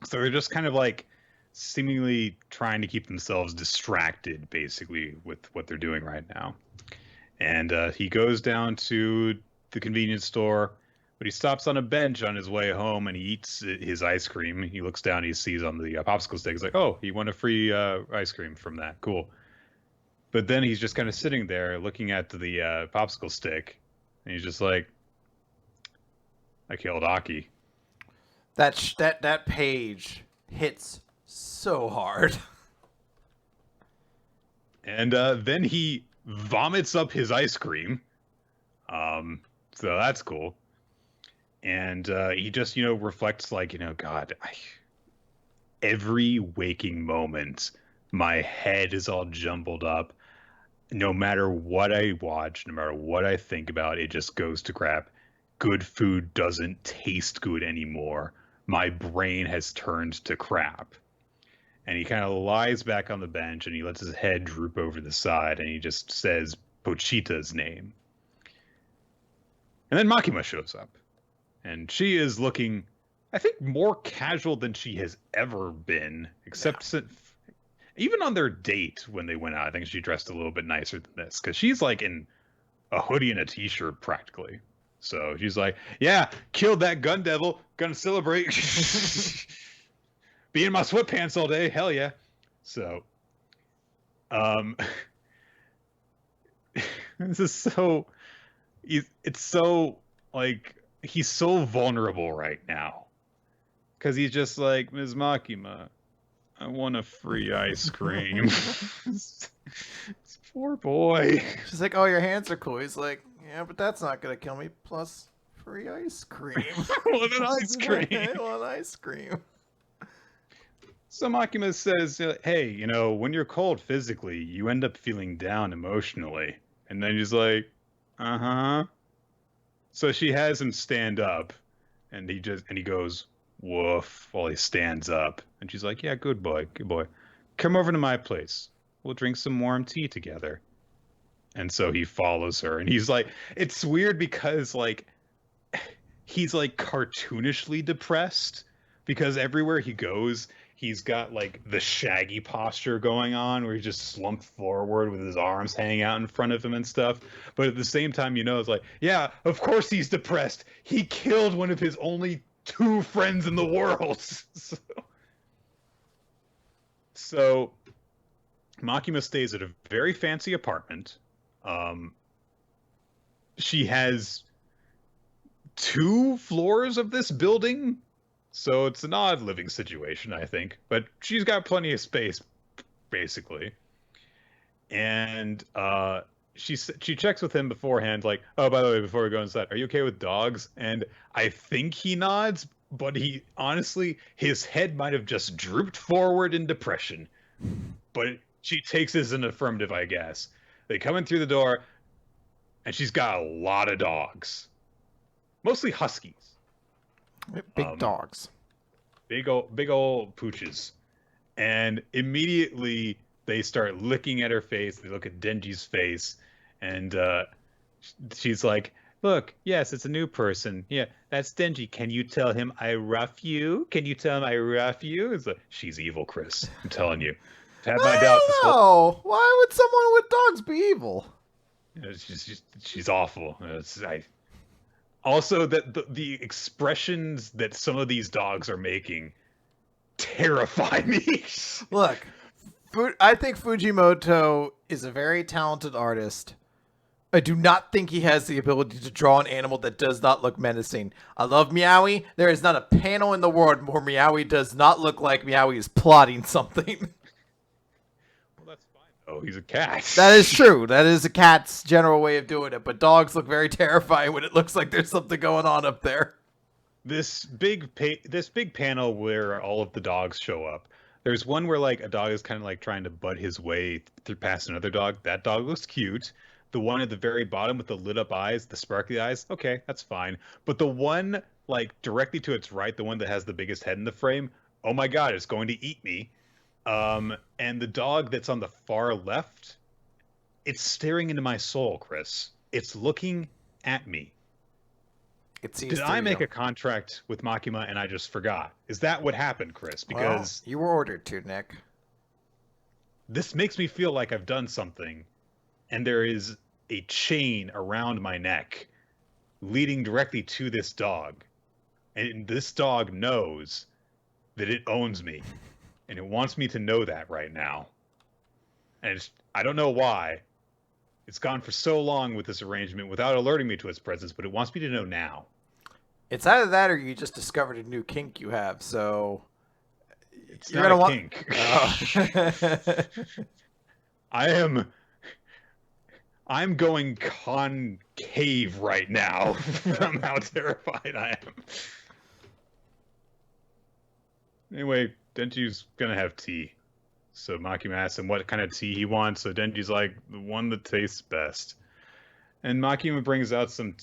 So they're just kind of like seemingly trying to keep themselves distracted, basically, with what they're doing right now. And he goes down to the convenience store, but he stops on a bench on his way home and he eats his ice cream. He looks down, he sees on the popsicle stick. He's like, oh, he won a free ice cream from that. Cool. But then he's just kind of sitting there looking at the popsicle stick, and he's just like, I killed Aki. That page hits so hard. And then he vomits up his ice cream. So that's cool. And he just, reflects like, God, every waking moment, my head is all jumbled up. No matter what I watch, no matter what I think about, it just goes to crap. Good food doesn't taste good anymore. My brain has turned to crap. And he kind of lies back on the bench and he lets his head droop over the side and he just says Pochita's name. And then Makima shows up. And she is looking, I think, more casual than she has ever been, except since, even on their date when they went out, I think she dressed a little bit nicer than this because she's like in a hoodie and a t-shirt practically. So she's like, yeah, killed that gun devil, gonna celebrate. Be in my sweatpants all day, hell yeah. So, this is so, it's so, like, he's so vulnerable right now. Because he's just like, Ms. Makima, I want a free ice cream. This poor boy. She's like, oh, your hands are cool. He's like, yeah, but that's not going to kill me. Plus, free ice cream. I want an ice cream. I want ice cream. So Makima says, hey, you know, when you're cold physically, you end up feeling down emotionally. And then he's like, uh-huh. So she has him stand up, and he goes, woof, while he stands up. And she's like, yeah, good boy, good boy. Come over to my place. We'll drink some warm tea together. And so he follows her, and he's like, it's weird because, like, he's, like, cartoonishly depressed, because everywhere he goes, he's got, like, the shaggy posture going on, where he's just slumped forward with his arms hanging out in front of him and stuff. But at the same time, you know, it's like, yeah, of course he's depressed. He killed one of his only 2 friends in the world. So Makima stays at a very fancy apartment. She has 2 floors of this building, so it's an odd living situation, I think. But she's got plenty of space, basically. And she checks with him beforehand, like, oh, by the way, before we go inside, are you okay with dogs? And I think he nods, but he honestly, his head might have just drooped forward in depression. But she takes it as an affirmative, I guess. They come in through the door, and she's got a lot of dogs. Mostly huskies. Big dogs. Big old pooches. And immediately they start looking at her face. They look at Denji's face. And she's like, look, yes, it's a new person. Yeah, that's Denji. Can you tell him I rough you? Can you tell him I rough you? It's like, she's evil, Chris. I'm telling you. I've had my doubts. No, why would someone with dogs be evil? She's awful. Also, that the expressions that some of these dogs are making terrify me. Look, I think Fujimoto is a very talented artist. I do not think he has the ability to draw an animal that does not look menacing. I love Meowie. There is not a panel in the world where Meowie does not look like Meowie is plotting something. Oh, he's a cat. That is true. That is a cat's general way of doing it. But dogs look very terrifying when it looks like there's something going on up there. This big panel where all of the dogs show up. There's one where like a dog is kind of like trying to butt his way through past another dog. That dog looks cute. The one at the very bottom with the lit up eyes, the sparkly eyes, okay, that's fine. But the one like directly to its right, the one that has the biggest head in the frame, oh my god, it's going to eat me. And the dog that's on the far left, it's staring into my soul, Chris. It's looking at me. Did I make a contract with Makima and I just forgot? Is that what happened, Chris? Because you were ordered to, Nick. This makes me feel like I've done something, and there is a chain around my neck leading directly to this dog. And this dog knows that it owns me. And it wants me to know that right now. And I don't know why. It's gone for so long with this arrangement without alerting me to its presence, but it wants me to know now. It's either that or you just discovered a new kink you have, so... It's not a kink. Oh. I'm going concave right now from how terrified I am. Anyway, Denji's gonna have tea. So Makima asks him what kind of tea he wants. So Denji's like, the one that tastes best. And Makima brings out some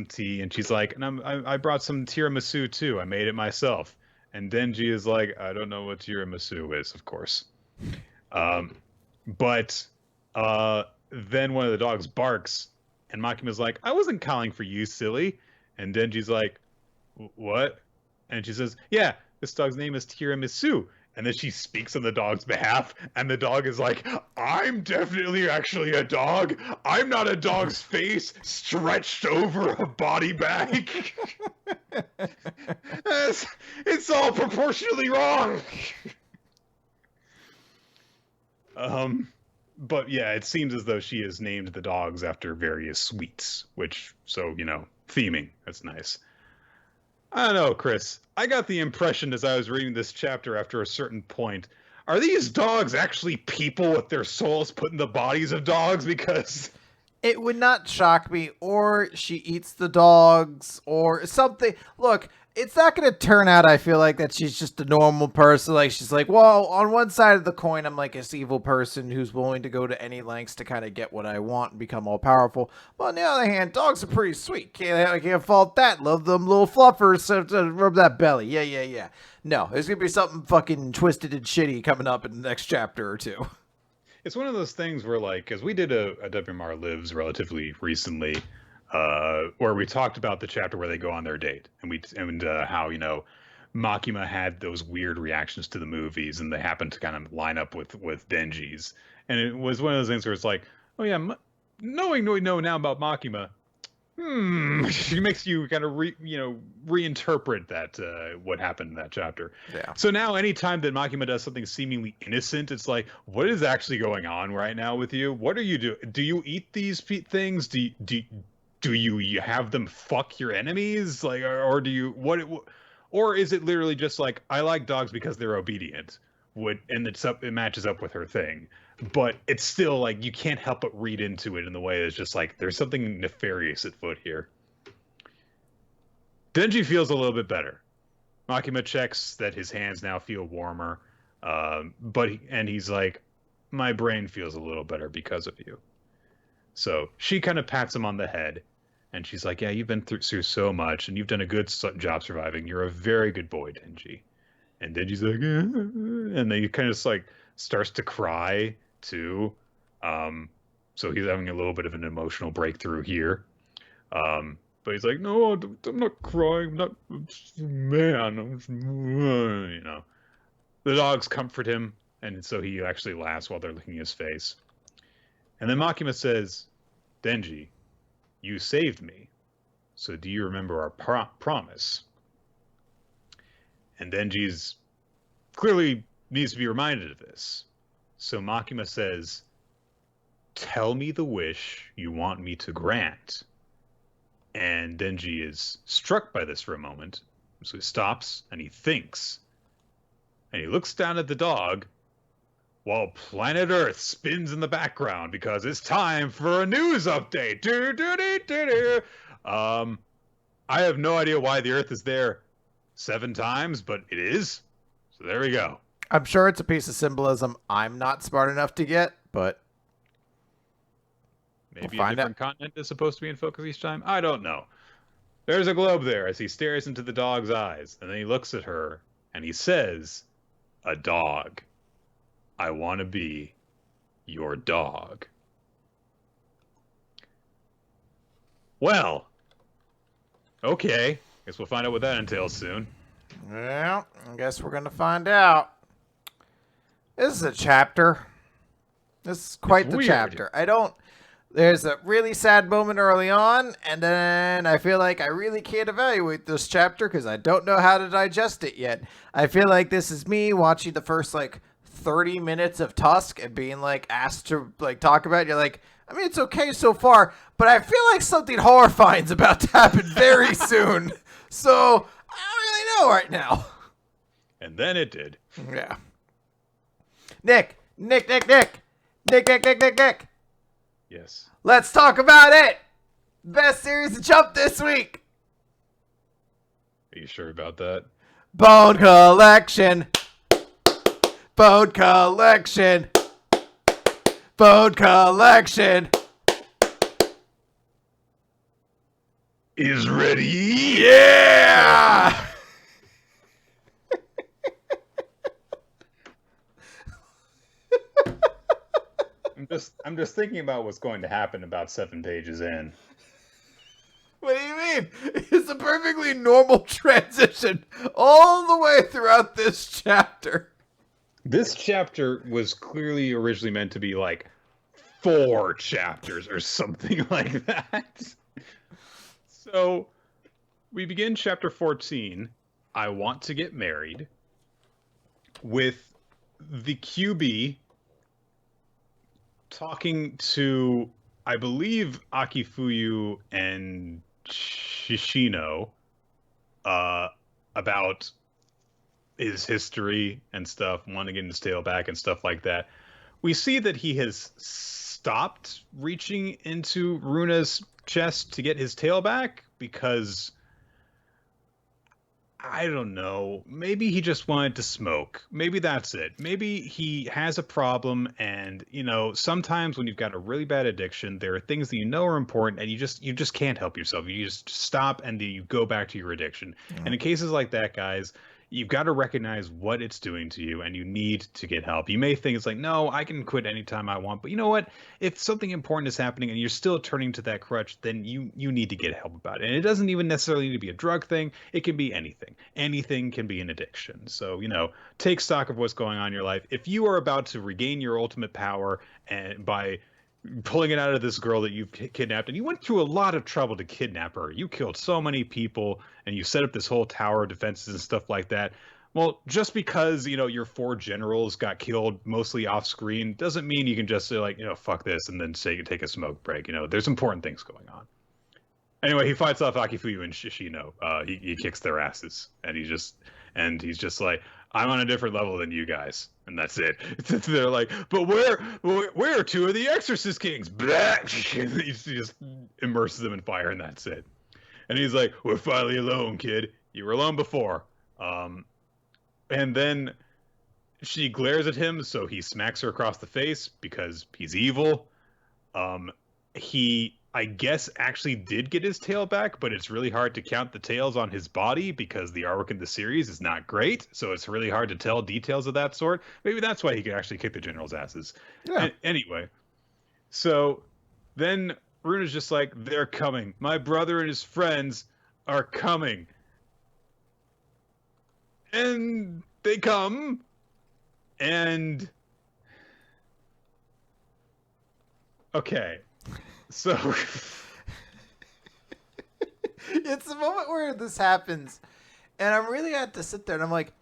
tea, and she's like, and I brought some tiramisu too. I made it myself. And Denji is like, I don't know what tiramisu is, of course. But then one of the dogs barks, and Makima's like, I wasn't calling for you, silly. And Denji's like, what? And she says, yeah, this dog's name is Tiramisu. And then she speaks on the dog's behalf, and the dog is like, I'm definitely actually a dog. I'm not a dog's face stretched over a body bag. It's all proportionally wrong. But yeah, it seems as though she has named the dogs after various sweets, which, so, theming. That's nice. I don't know, Chris. I got the impression as I was reading this chapter after a certain point, are these dogs actually people with their souls put in the bodies of dogs? Because it would not shock me, or she eats the dogs, or something. Look, it's not going to turn out, I feel like, that she's just a normal person. Like, she's like, well, on one side of the coin, I'm like this evil person who's willing to go to any lengths to kind of get what I want and become all powerful. But on the other hand, dogs are pretty sweet. I can't fault that. Love them little fluffers to rub that belly. Yeah. No, there's going to be something fucking twisted and shitty coming up in the next chapter or two. It's one of those things where, like, because we did a WMR Lives relatively recently, where we talked about the chapter where they go on their date, and how Makima had those weird reactions to the movies, and they happened to kind of line up with Denji's, and it was one of those things where it's like, oh yeah, knowing what we know now about Makima, it makes you kind of reinterpret that what happened in that chapter. Yeah. So now, anytime that Makima does something seemingly innocent, it's like, what is actually going on right now with you? What are you doing? Do you eat these things? Do you have them fuck your enemies? Like, or do you or is it literally just like, I like dogs because they're obedient? And it matches up with her thing. But it's still like, you can't help but read into it in the way that's just like, there's something nefarious at foot here. Denji feels a little bit better. Makima checks that his hands now feel warmer. And he's like, my brain feels a little better because of you. So she kind of pats him on the head. And she's like, yeah, you've been through so much, and you've done a good job surviving. You're a very good boy, Denji. And Denji's like, and then he kind of just like starts to cry too. So he's having a little bit of an emotional breakthrough here. But he's like, no, I'm not crying. I'm not, man. The dogs comfort him, and so he actually laughs while they're licking his face. And then Makima says, Denji, you saved me, so do you remember our promise? And Denji's clearly needs to be reminded of this. So Makima says, tell me the wish you want me to grant. And Denji is struck by this for a moment, so he stops and he thinks. And he looks down at the dog, while planet Earth spins in the background because it's time for a news update. I have no idea why the Earth is there 7 times, but it is. So there we go. I'm sure it's a piece of symbolism I'm not smart enough to get, but maybe a different continent is supposed to be in focus each time. I don't know. There's a globe there as he stares into the dog's eyes, and then he looks at her and he says, a dog. I want to be your dog. Well, okay. Guess we'll find out what that entails soon. Well, I guess we're going to find out. This is a chapter. This is quite the chapter. There's a really sad moment early on, and then I feel like I really can't evaluate this chapter because I don't know how to digest it yet. I feel like this is me watching the first, 30 minutes of Tusk and being asked to talk about it. You're like, I mean, it's okay so far, but I feel like something horrifying is about to happen very soon. So I don't really know right now. And then it did. Yeah. Nick. Yes. Let's talk about it. Best series to Jump this week. Are you sure about that? Bone Collection. Bone collection. Bone collection. Is ready. Yeah! I'm just thinking about what's going to happen about 7 pages in. What do you mean? It's a perfectly normal transition all the way throughout this chapter. This chapter was clearly originally meant to be like 4 chapters or something like that. So we begin chapter 14, I Want to Get Married, with the QB talking to, I believe, Akifuyu and Shishino about his history and stuff, wanting to get his tail back and stuff like that. We see that he has stopped reaching into Runa's chest to get his tail back because, I don't know, maybe he just wanted to smoke. Maybe that's it. Maybe he has a problem, and sometimes when you've got a really bad addiction, there are things that you know are important and you just can't help yourself. You just stop and then you go back to your addiction. And in cases like that, guys, you've got to recognize what it's doing to you, and you need to get help. You may think it's like, no, I can quit anytime I want, but you know what? If something important is happening and you're still turning to that crutch, then you need to get help about it. And it doesn't even necessarily need to be a drug thing. It can be anything. Anything can be an addiction. So, take stock of what's going on in your life. If you are about to regain your ultimate power and by pulling it out of this girl that you've kidnapped, and you went through a lot of trouble to kidnap her. You killed so many people, and you set up this whole tower of defenses and stuff like that. Well, just because, your 4 generals got killed mostly off screen doesn't mean you can just say, like, fuck this, and then say take a smoke break. There's important things going on. Anyway, he fights off Akifuyu and Shishino. He kicks their asses, and he's just like, I'm on a different level than you guys, and that's it. They're like, but where are 2 of the Exorcist Kings? He just immerses them in fire, and that's it. And he's like, we're finally alone, kid. You were alone before. And then she glares at him, so he smacks her across the face because he's evil. He, I guess, actually did get his tail back, but it's really hard to count the tails on his body because the artwork in the series is not great, so it's really hard to tell details of that sort. Maybe that's why he could actually kick the general's asses. Yeah. Anyway, so then Runa's just like, they're coming. My brother and his friends are coming. And they come, and... Okay. So it's the moment where this happens, and I'm really had to sit there and I'm like,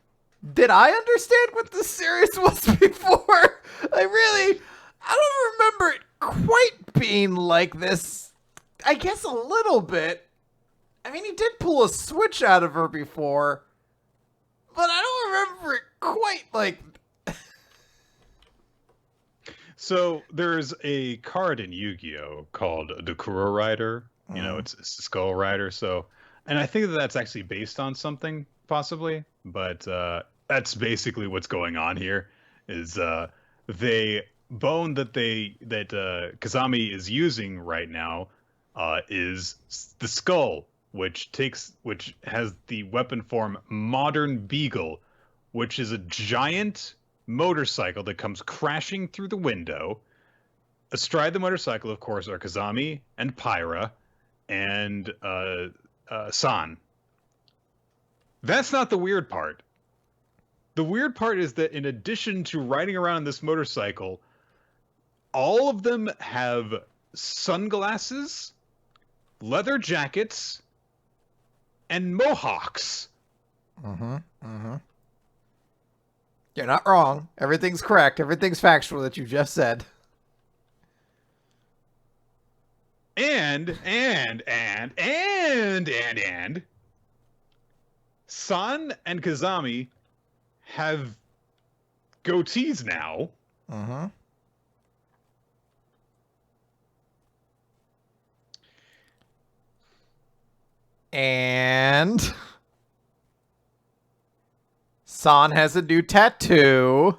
did I understand what this series was before? I don't remember it quite being like this. I guess a little bit. I mean, he did pull a switch out of her before, but I don't remember it quite like. So there's a card in Yu-Gi-Oh called the Kuro Rider. It's a Skull Rider. So, and I think that's actually based on something possibly, but that's basically what's going on here. Is they bone that Kazami is using right now is the skull, which has the weapon form Modern Beagle, which is a giant motorcycle that comes crashing through the window. Astride the motorcycle, of course, are Kazami and Pyra and San. That's not the weird part. The weird part is that in addition to riding around on this motorcycle, all of them have sunglasses, leather jackets, and mohawks. You're not wrong. Everything's correct. Everything's factual that you just said. And San and Kazami have goatees now. And San has a new tattoo.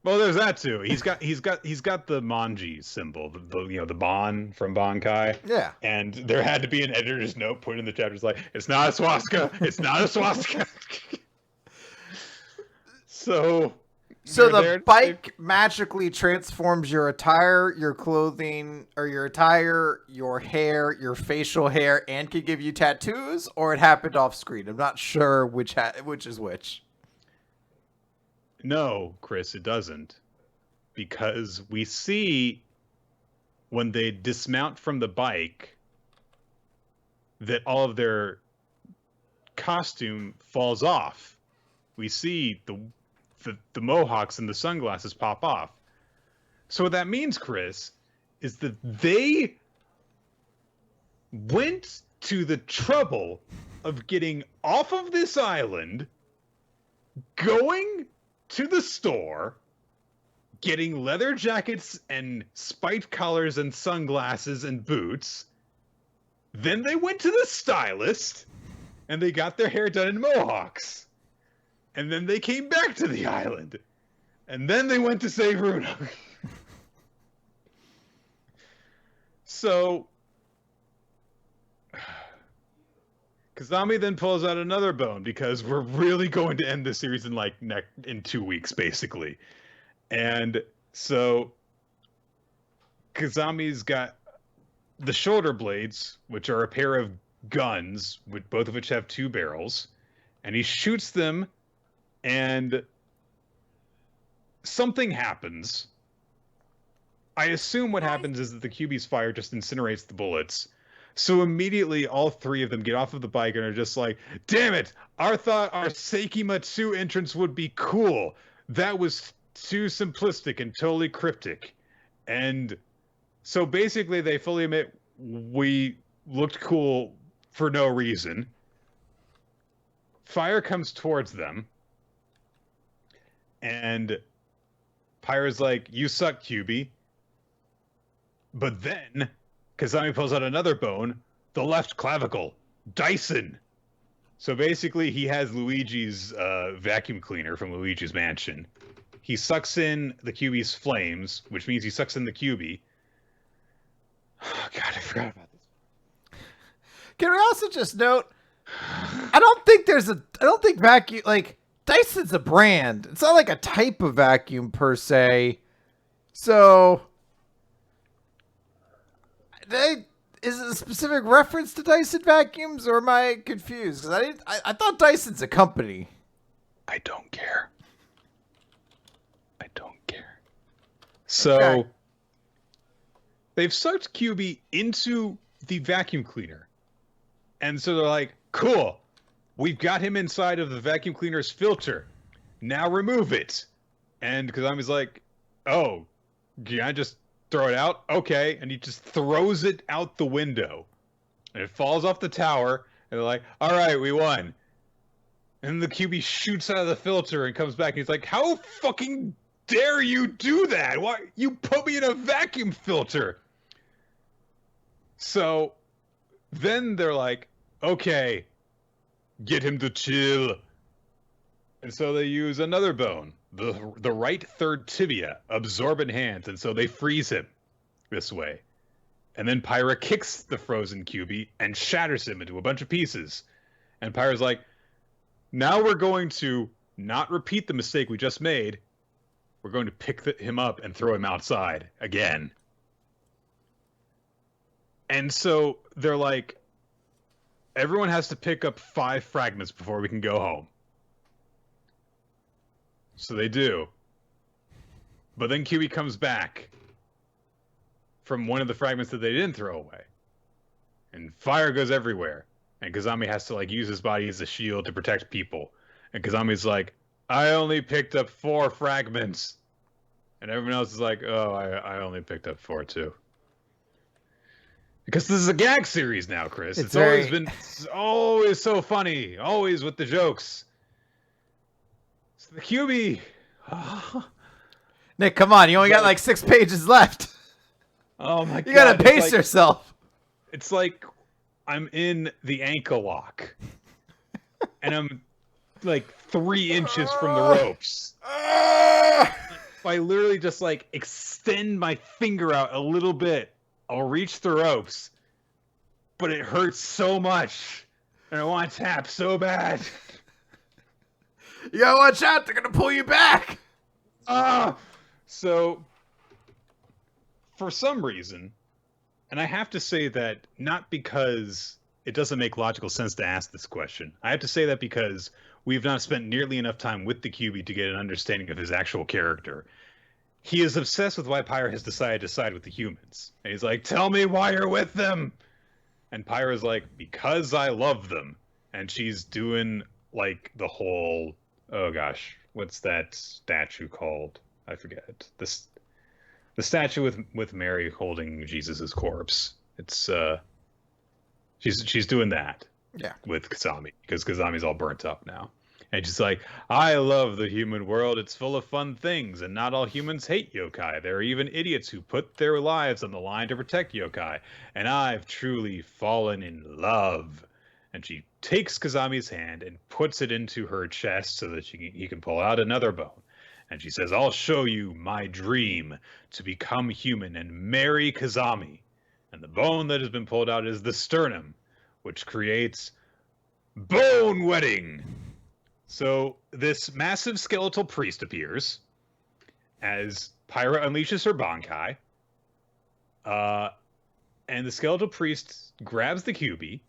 Well, there's that too. He's got the Manji symbol, the Bon from Bankai. Yeah. And there had to be an editor's note put in the chapters like, it's not a swastika. It's not a swastika. So the bike magically transforms your attire, your clothing, or your attire, your hair, your facial hair, and can give you tattoos, or it happened off screen. I'm not sure which is which. No, Chris, it doesn't. Because we see when they dismount from the bike that all of their costume falls off. We see the mohawks and the sunglasses pop off. So what that means, Chris, is that they went to the trouble of getting off of this island, going to the store, getting leather jackets and spiked collars and sunglasses and boots. Then they went to the stylist and they got their hair done in mohawks. And then they came back to the island. And then they went to save Runo. So Kazami then pulls out another bone because we're really going to end this series in 2 weeks, basically. And so Kazami's got the shoulder blades, which are a pair of guns, both of which have 2 barrels, and he shoots them, and something happens. I assume what happens is that the QB's fire just incinerates the bullets. So immediately, all 3 of them get off of the bike and are just like, damn it! I thought our Seikimatsu entrance would be cool. That was too simplistic and totally cryptic. And so basically, they fully admit we looked cool for no reason. Fire comes towards them. And Pyra's like, you suck, QB. But then Kazami pulls out another bone, the left clavicle, Dyson. So basically, he has Luigi's vacuum cleaner from Luigi's Mansion. He sucks in the QB's flames, which means he sucks in the QB. Oh, God, I forgot about this. Can we also just note, I don't think vacuum, like, Dyson's a brand. It's not like a type of vacuum per se. So, is it a specific reference to Dyson vacuums, or am I confused? Because I thought Dyson's a company. I don't care. So, okay. They've sucked QB into the vacuum cleaner. And so they're like, cool. We've got him inside of the vacuum cleaner's filter. Now remove it. And Kazami's like, oh, can I just throw it out? Okay. And he just throws it out the window. And it falls off the tower. And they're like, all right, we won. And the QB shoots out of the filter and comes back. And he's like, how fucking dare you do that? Why? You put me in a vacuum filter. So then they're like, okay, get him to chill. And so they use another bone, the right third tibia, absorbent hands, and so they freeze him this way. And then Pyra kicks the frozen QB and shatters him into a bunch of pieces. And Pyra's like, now we're going to not repeat the mistake we just made. We're going to pick him up and throw him outside again. And so they're like, everyone has to pick up 5 fragments before we can go home. So they do. But then QB comes back from one of the fragments that they didn't throw away. And fire goes everywhere. And Kazami has to use his body as a shield to protect people. And Kazami's like, I only picked up 4 fragments. And everyone else is like, oh, I only picked up 4 too. Because this is a gag series now, Chris. It's always so funny. Always with the jokes. It's the QB. Oh. Nick, come on. You only got 6 pages left. Oh my God. You gotta pace yourself. It's like I'm in the ankle lock. And I'm 3 inches from the ropes. if I literally just like extend my finger out a little bit, I'll reach the ropes, but it hurts so much, and I want to tap so bad. You gotta watch out, they're gonna pull you back. So for some reason, and I have to say that not because it doesn't make logical sense to ask this question. I have to say that because we've not spent nearly enough time with the QB to get an understanding of his actual character. He is obsessed with why Pyra has decided to side with the humans. And he's like, tell me why you're with them. And Pyra's like, because I love them. And she's doing like the whole, oh gosh, what's that statue called? I forget. The statue with Mary holding Jesus's corpse. It's she's doing that. Yeah. With Kazami, because Kazami's all burnt up now. And she's like, I love the human world. It's full of fun things, and not all humans hate yokai. There are even idiots who put their lives on the line to protect yokai. And I've truly fallen in love. And she takes Kazami's hand and puts it into her chest so that he can pull out another bone. And she says, I'll show you my dream to become human and marry Kazami. And the bone that has been pulled out is the sternum, which creates bone wedding. So this massive skeletal priest appears as Pyra unleashes her Bankai. And the skeletal priest grabs the QB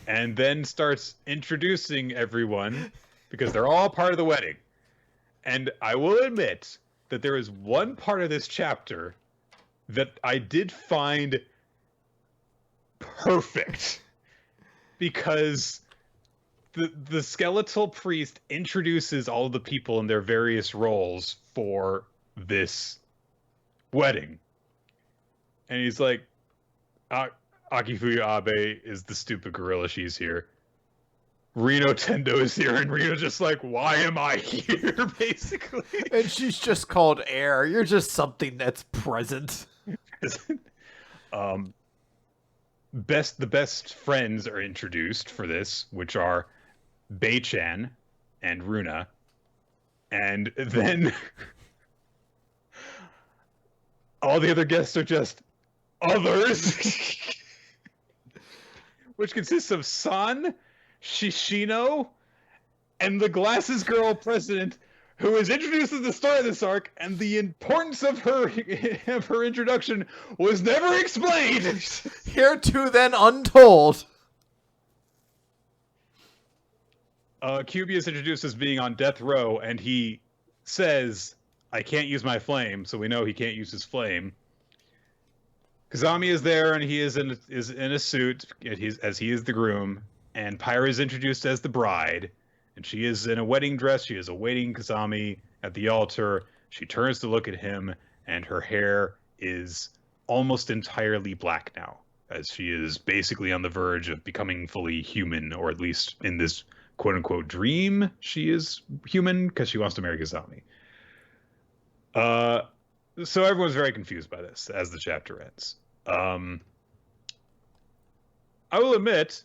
and then starts introducing everyone because they're all part of the wedding. And I will admit that there is one part of this chapter that I did find perfect because the skeletal priest introduces all of the people in their various roles for this wedding. And he's like, Akifuya Abe is the stupid gorilla, she's here. Reno Tendo is here, and Reno's just like, why am I here, basically? And she's just called air. You're just something that's present. The best friends are introduced for this, which are Bei-chan and Runa. And then all the other guests are just others, which consists of San, Shishino, and the Glasses Girl president, who is introduced at the start of this arc, and the importance of her introduction was never explained. Hereto then untold. QB is introduced as being on death row, and he says, I can't use my flame, so we know he can't use his flame. Kazami is there, and he is in a suit, as he is the groom, and Pyra is introduced as the bride, and she is in a wedding dress. She is awaiting Kazami at the altar. She turns to look at him, and her hair is almost entirely black now, as she is basically on the verge of becoming fully human, or at least in this quote-unquote dream, she is human, because she wants to marry Kazami. So everyone's very confused by this, as the chapter ends. I will admit,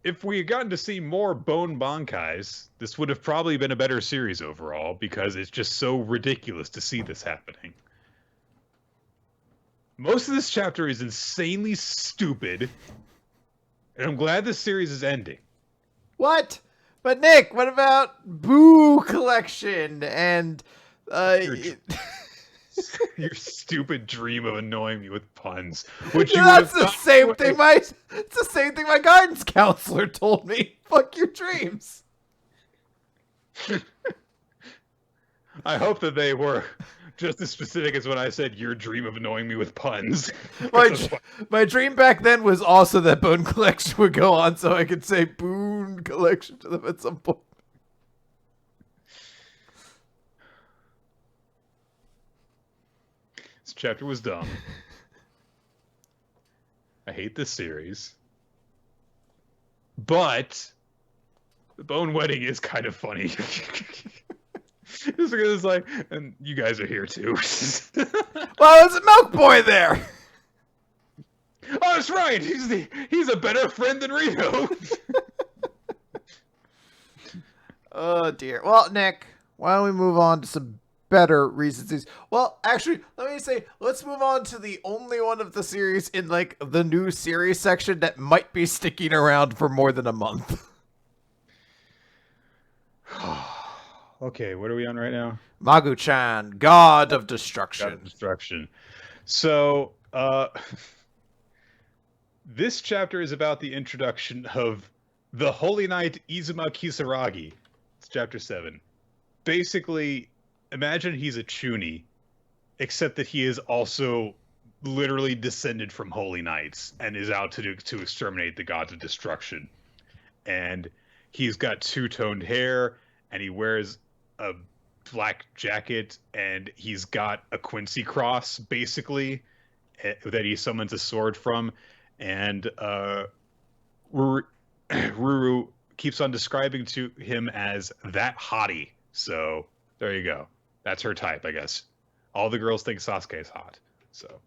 if we had gotten to see more Bone Bankais, this would have probably been a better series overall, because it's just so ridiculous to see this happening. Most of this chapter is insanely stupid, and I'm glad this series is ending. What? But Nick, what about Boo Collection and your stupid dream of annoying me with puns? Which you that's the same thing it's the same thing my guidance counselor told me. Fuck your dreams. I hope that they were just as specific as when I said your dream of annoying me with puns. My dream back then was also that Bone Collection would go on so I could say Boon Collection to them at some point. This chapter was dumb. I hate this series. But the Bone Wedding is kind of funny. It's like, and you guys are here too. Well, there's a Milk Boy there. Oh, that's right. He's a better friend than Rito. Oh dear. Well, Nick, why don't we move on to some better recent series. Well, actually, let me say, let's move on to the only one of the series in like the new series section that might be sticking around for more than a month. Okay, what are we on right now? Magu-chan, God of God of Destruction. Destruction. So, this chapter is about the introduction of the Holy Knight Izuma Kisaragi. It's chapter 7. Basically, imagine he's a Chunin, except that he is also literally descended from Holy Knights and is out to exterminate the gods of destruction. And he's got two-toned hair, and he wears a black jacket, and he's got a Quincy cross, basically, that he summons a sword from. And Ruru keeps on describing to him as that hottie. So there you go. That's her type, I guess. All the girls think Sasuke is hot. So,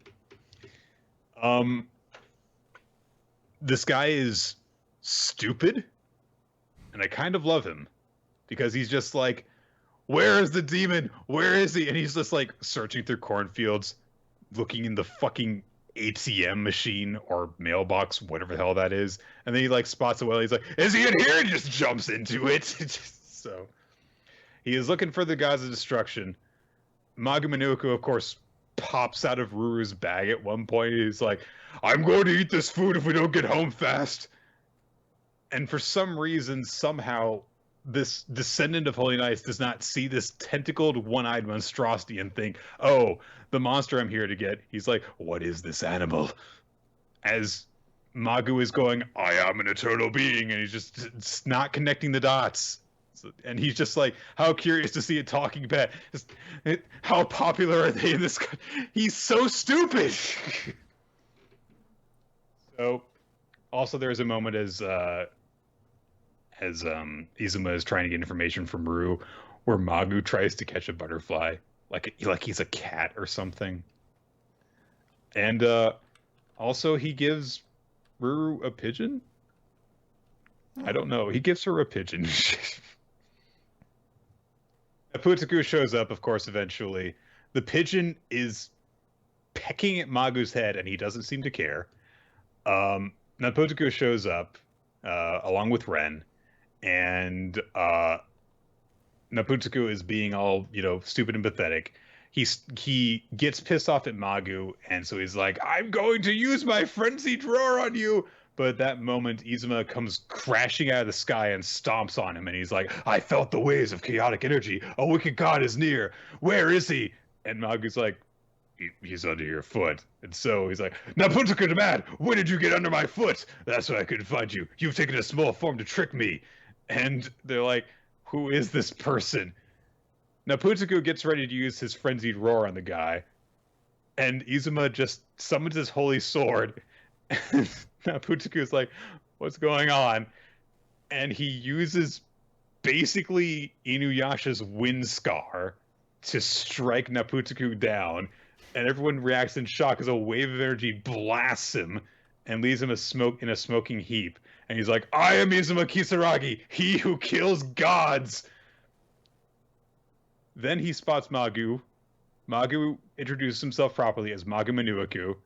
um, this guy is stupid, and I kind of love him because he's just like, where is the demon? Where is he? And he's just like searching through cornfields, looking in the fucking ATM machine or mailbox, whatever the hell that is. And then he like spots a well. He's like, is he in here? And just jumps into it. So he is looking for the gods of destruction. Magu-chan, of course, pops out of Ruru's bag at one point. He's like, I'm going to eat this food if we don't get home fast. And for some reason, somehow, this descendant of Holy Knights does not see this tentacled, one-eyed monstrosity and think, oh, the monster I'm here to get. He's like, what is this animal? As Magu is going, I am an eternal being, and he's just not connecting the dots. And he's just like, how curious to see it talking back. How popular are they in this? He's so stupid. So, also there's a moment as Izuma is trying to get information from Rue, where Magu tries to catch a butterfly, like he's a cat or something. And also he gives Ruru a pigeon. I don't know. He gives her a pigeon. Naputaku shows up, of course, eventually. The pigeon is pecking at Magu's head, and he doesn't seem to care. Naputaku shows up, along with Ren, and Naputaku is being all, stupid and pathetic. He gets pissed off at Magu, and so he's like, I'm going to use my frenzied roar on you! But at that moment, Izuma comes crashing out of the sky and stomps on him, and he's like, I felt the waves of chaotic energy. A wicked god is near. Where is he? And Magu's like, he's under your foot. And so he's like, Naputaku demand, when did you get under my foot? That's why I couldn't find you. You've taken a small form to trick me. And they're like, who is this person? Naputaku gets ready to use his frenzied roar on the guy. And Izuma just summons his holy sword. And Naputaku's like, what's going on? And he uses basically Inuyasha's wind scar to strike Naputaku down. And everyone reacts in shock as a wave of energy blasts him and leaves him in a smoking heap. And he's like, I am Izuma Kisaragi, he who kills gods. Then he spots Magu. Magu introduces himself properly as Magu-chan.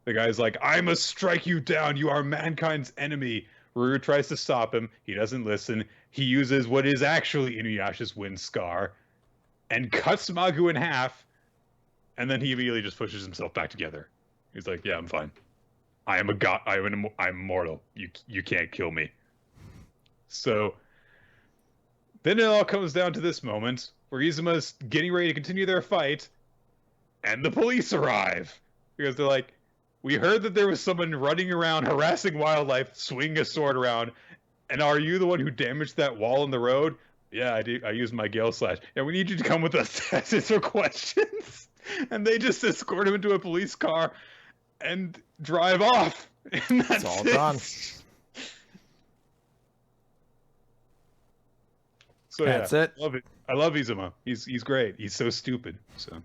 The guy's like, I must strike you down. You are mankind's enemy. Ruru tries to stop him. He doesn't listen. He uses what is actually Inuyasha's wind scar and cuts Magu in half. And then he immediately just pushes himself back together. He's like, yeah, I'm fine. I am a god. I'm immortal. You can't kill me. So then it all comes down to this moment where Izuma's getting ready to continue their fight, and the police arrive because they're like, we heard that there was someone running around harassing wildlife, swinging a sword around, and are you the one who damaged that wall in the road? Yeah, I do. I used my Gale Slash. Yeah, we need you to come with us to answer questions. And they just escort him into a police car and drive off. And that's It's all it. done. So That's yeah, it. Love it. I love Izuma. He's great. He's so stupid. So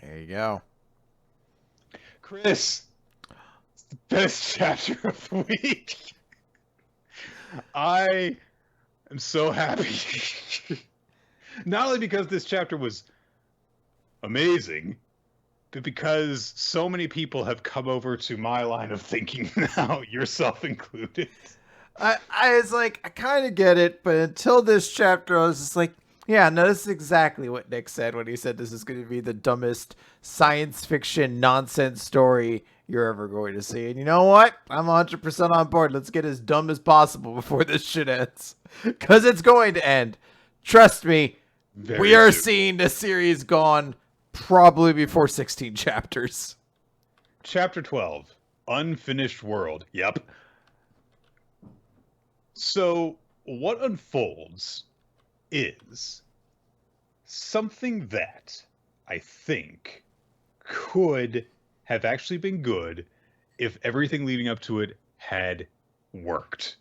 There you go. Chris, it's the best chapter of the week. I am so happy. Not only because this chapter was amazing, but because so many people have come over to my line of thinking now, yourself included. I was like, I kind of get it, but until this chapter, I was just like, yeah, no, this is exactly what Nick said when he said this is going to be the dumbest science fiction nonsense story you're ever going to see. And you know what? I'm 100% on board. Let's get as dumb as possible before this shit ends. Because it's going to end. Trust me, we are seeing the series gone probably before 16 chapters. Chapter 12, Unfinished World. Yep. So, what unfolds is something that I think could have actually been good if everything leading up to it had worked.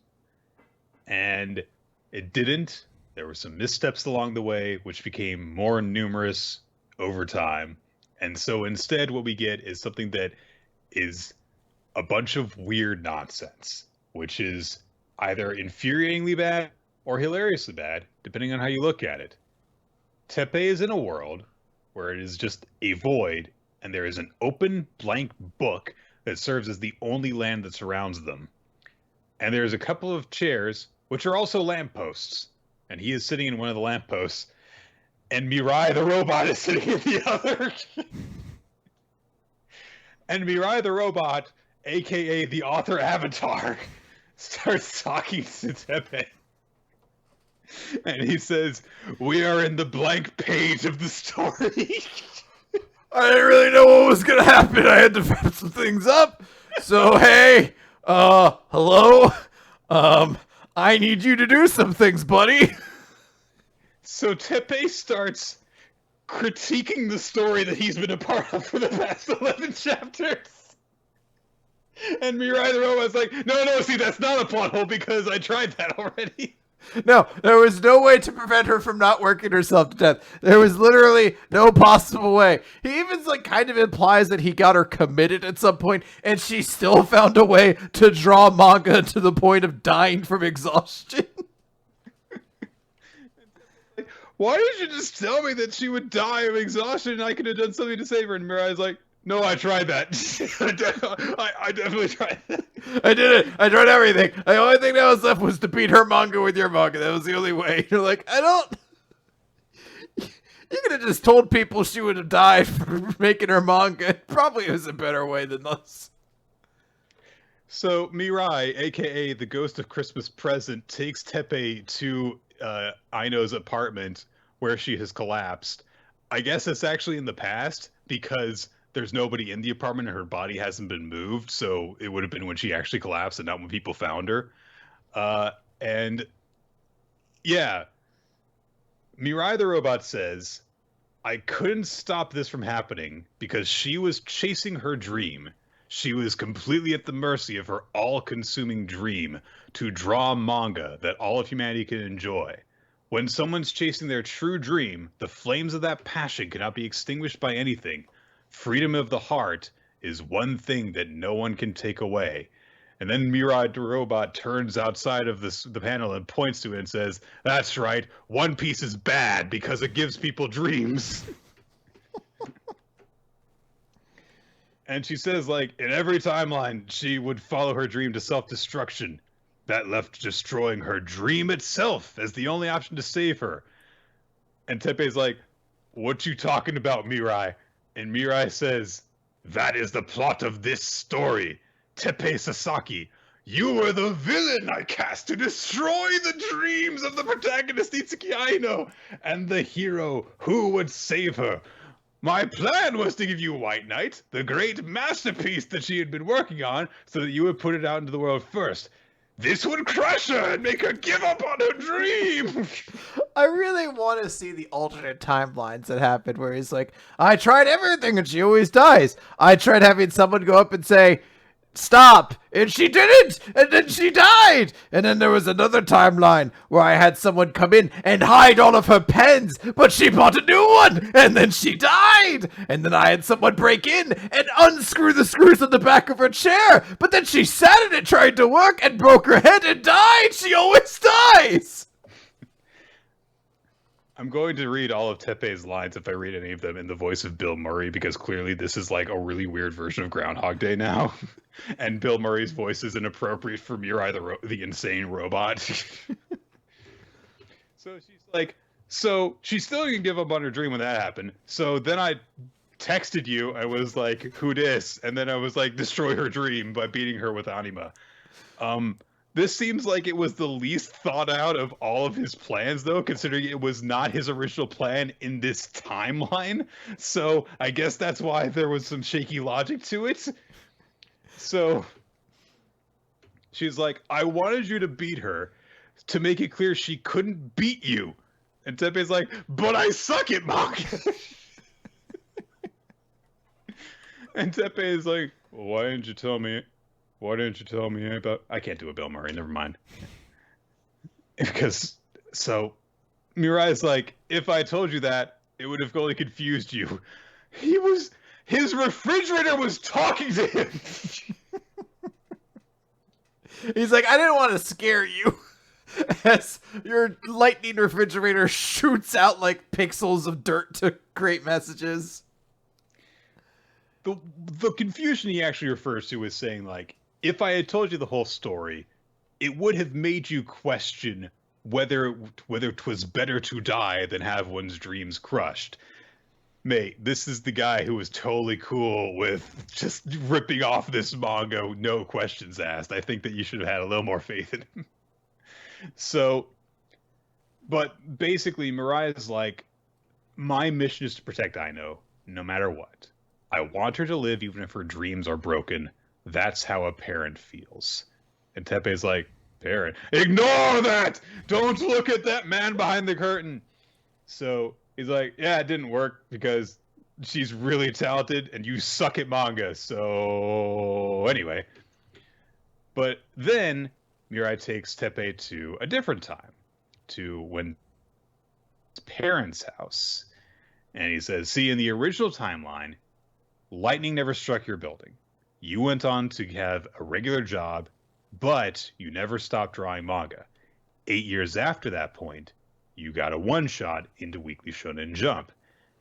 And it didn't. There were some missteps along the way, which became more numerous over time. And so instead, what we get is something that is a bunch of weird nonsense, which is either infuriatingly bad or hilariously bad, depending on how you look at it. Teppei is in a world where it is just a void, and there is an open, blank book that serves as the only land that surrounds them. And there's a couple of chairs, which are also lampposts, and he is sitting in one of the lampposts, and Mirai the robot is sitting in the other. And Mirai the robot, aka the author Avatar, starts talking to Teppei. And he says, "We are in the blank page of the story." I didn't really know what was going to happen. I had to wrap some things up. So, hey, hello? I need you to do some things, buddy. So Teppei starts critiquing the story that he's been a part of for the past 11 chapters. And Mirai the robot's like, no, see, that's not a plot hole because I tried that already. No, there was no way to prevent her from not working herself to death. There was literally no possible way. He even kind of implies that he got her committed at some point, and she still found a way to draw manga to the point of dying from exhaustion. Why did you just tell me that she would die of exhaustion and I could have done something to save her? And Mirai's like, no, I tried that. I definitely tried that. I did it. I tried everything. The only thing that was left was to beat her manga with your manga. That was the only way. You're like, I don't... You could have just told people she would have died for making her manga. It probably was a better way than this. So Mirai, aka the Ghost of Christmas Present, takes Teppei to Aino's apartment where she has collapsed. I guess it's actually in the past because there's nobody in the apartment and her body hasn't been moved, so it would have been when she actually collapsed and not when people found her. And yeah, Mirai the robot says, I couldn't stop this from happening because she was chasing her dream. She was completely at the mercy of her all-consuming dream to draw manga that all of humanity can enjoy. When someone's chasing their true dream, the flames of that passion cannot be extinguished by anything. Freedom of the heart is one thing that no one can take away. And then Mirai the robot turns outside of the panel and points to it and says, that's right, One Piece is bad because it gives people dreams. And she says, in every timeline, she would follow her dream to self-destruction. That left destroying her dream itself as the only option to save her. And Teppei's like, what you talking about, Mirai? And Mirai says, that is the plot of this story. Teppei Sasaki, you were the villain I cast to destroy the dreams of the protagonist Itsuki Aino and the hero who would save her. My plan was to give you White Knight, the great masterpiece that she had been working on, so that you would put it out into the world first. This would crush her and make her give up on her dream. I really want to see the alternate timelines that happen where he's like, I tried everything and she always dies. I tried having someone go up and say, stop, and she didn't, and then she died. And then there was another timeline where I had someone come in and hide all of her pens, but she bought a new one, and then she died. And then I had someone break in and unscrew the screws on the back of her chair, but then she sat in it trying to work and broke her head and died. She always dies. I'm going to read all of Teppei's lines if I read any of them in the voice of Bill Murray, because clearly this is like a really weird version of Groundhog Day now. And Bill Murray's voice is inappropriate for Mirai the insane robot. So she's like, so she still didn't give up on her dream when that happened. So then I texted you. I was like, who dis? And then I was like, destroy her dream by beating her with anima. This seems like it was the least thought out of all of his plans, though, considering it was not his original plan in this timeline. So I guess that's why there was some shaky logic to it. So she's like, I wanted you to beat her to make it clear she couldn't beat you. And Teppei's like, but I suck at manga. And Teppei is like, well, why didn't you tell me? Why didn't you tell me about... I can't do a Bill Murray, never mind. Because, so, Mirai's like, if I told you that, it would have only confused you. His refrigerator was talking to him! He's like, I didn't want to scare you. As your lightning refrigerator shoots out like pixels of dirt to create messages. The confusion he actually refers to is saying, like, if I had told you the whole story, it would have made you question whether it was better to die than have one's dreams crushed. Mate, this is the guy who was totally cool with just ripping off this manga, no questions asked. I think that you should have had a little more faith in him. So, but basically, Mariah's like, my mission is to protect Aino, no matter what. I want her to live even if her dreams are broken. That's how a parent feels. And Teppei's like, parent? Ignore that! Don't look at that man behind the curtain! So he's like, yeah, it didn't work because she's really talented and you suck at manga. So anyway. But then Mirai takes Teppei to a different time. To when his parents' house. And he says, see, in the original timeline, lightning never struck your building. You went on to have a regular job, but you never stopped drawing manga. 8 years after that point, you got a one-shot into Weekly Shonen Jump.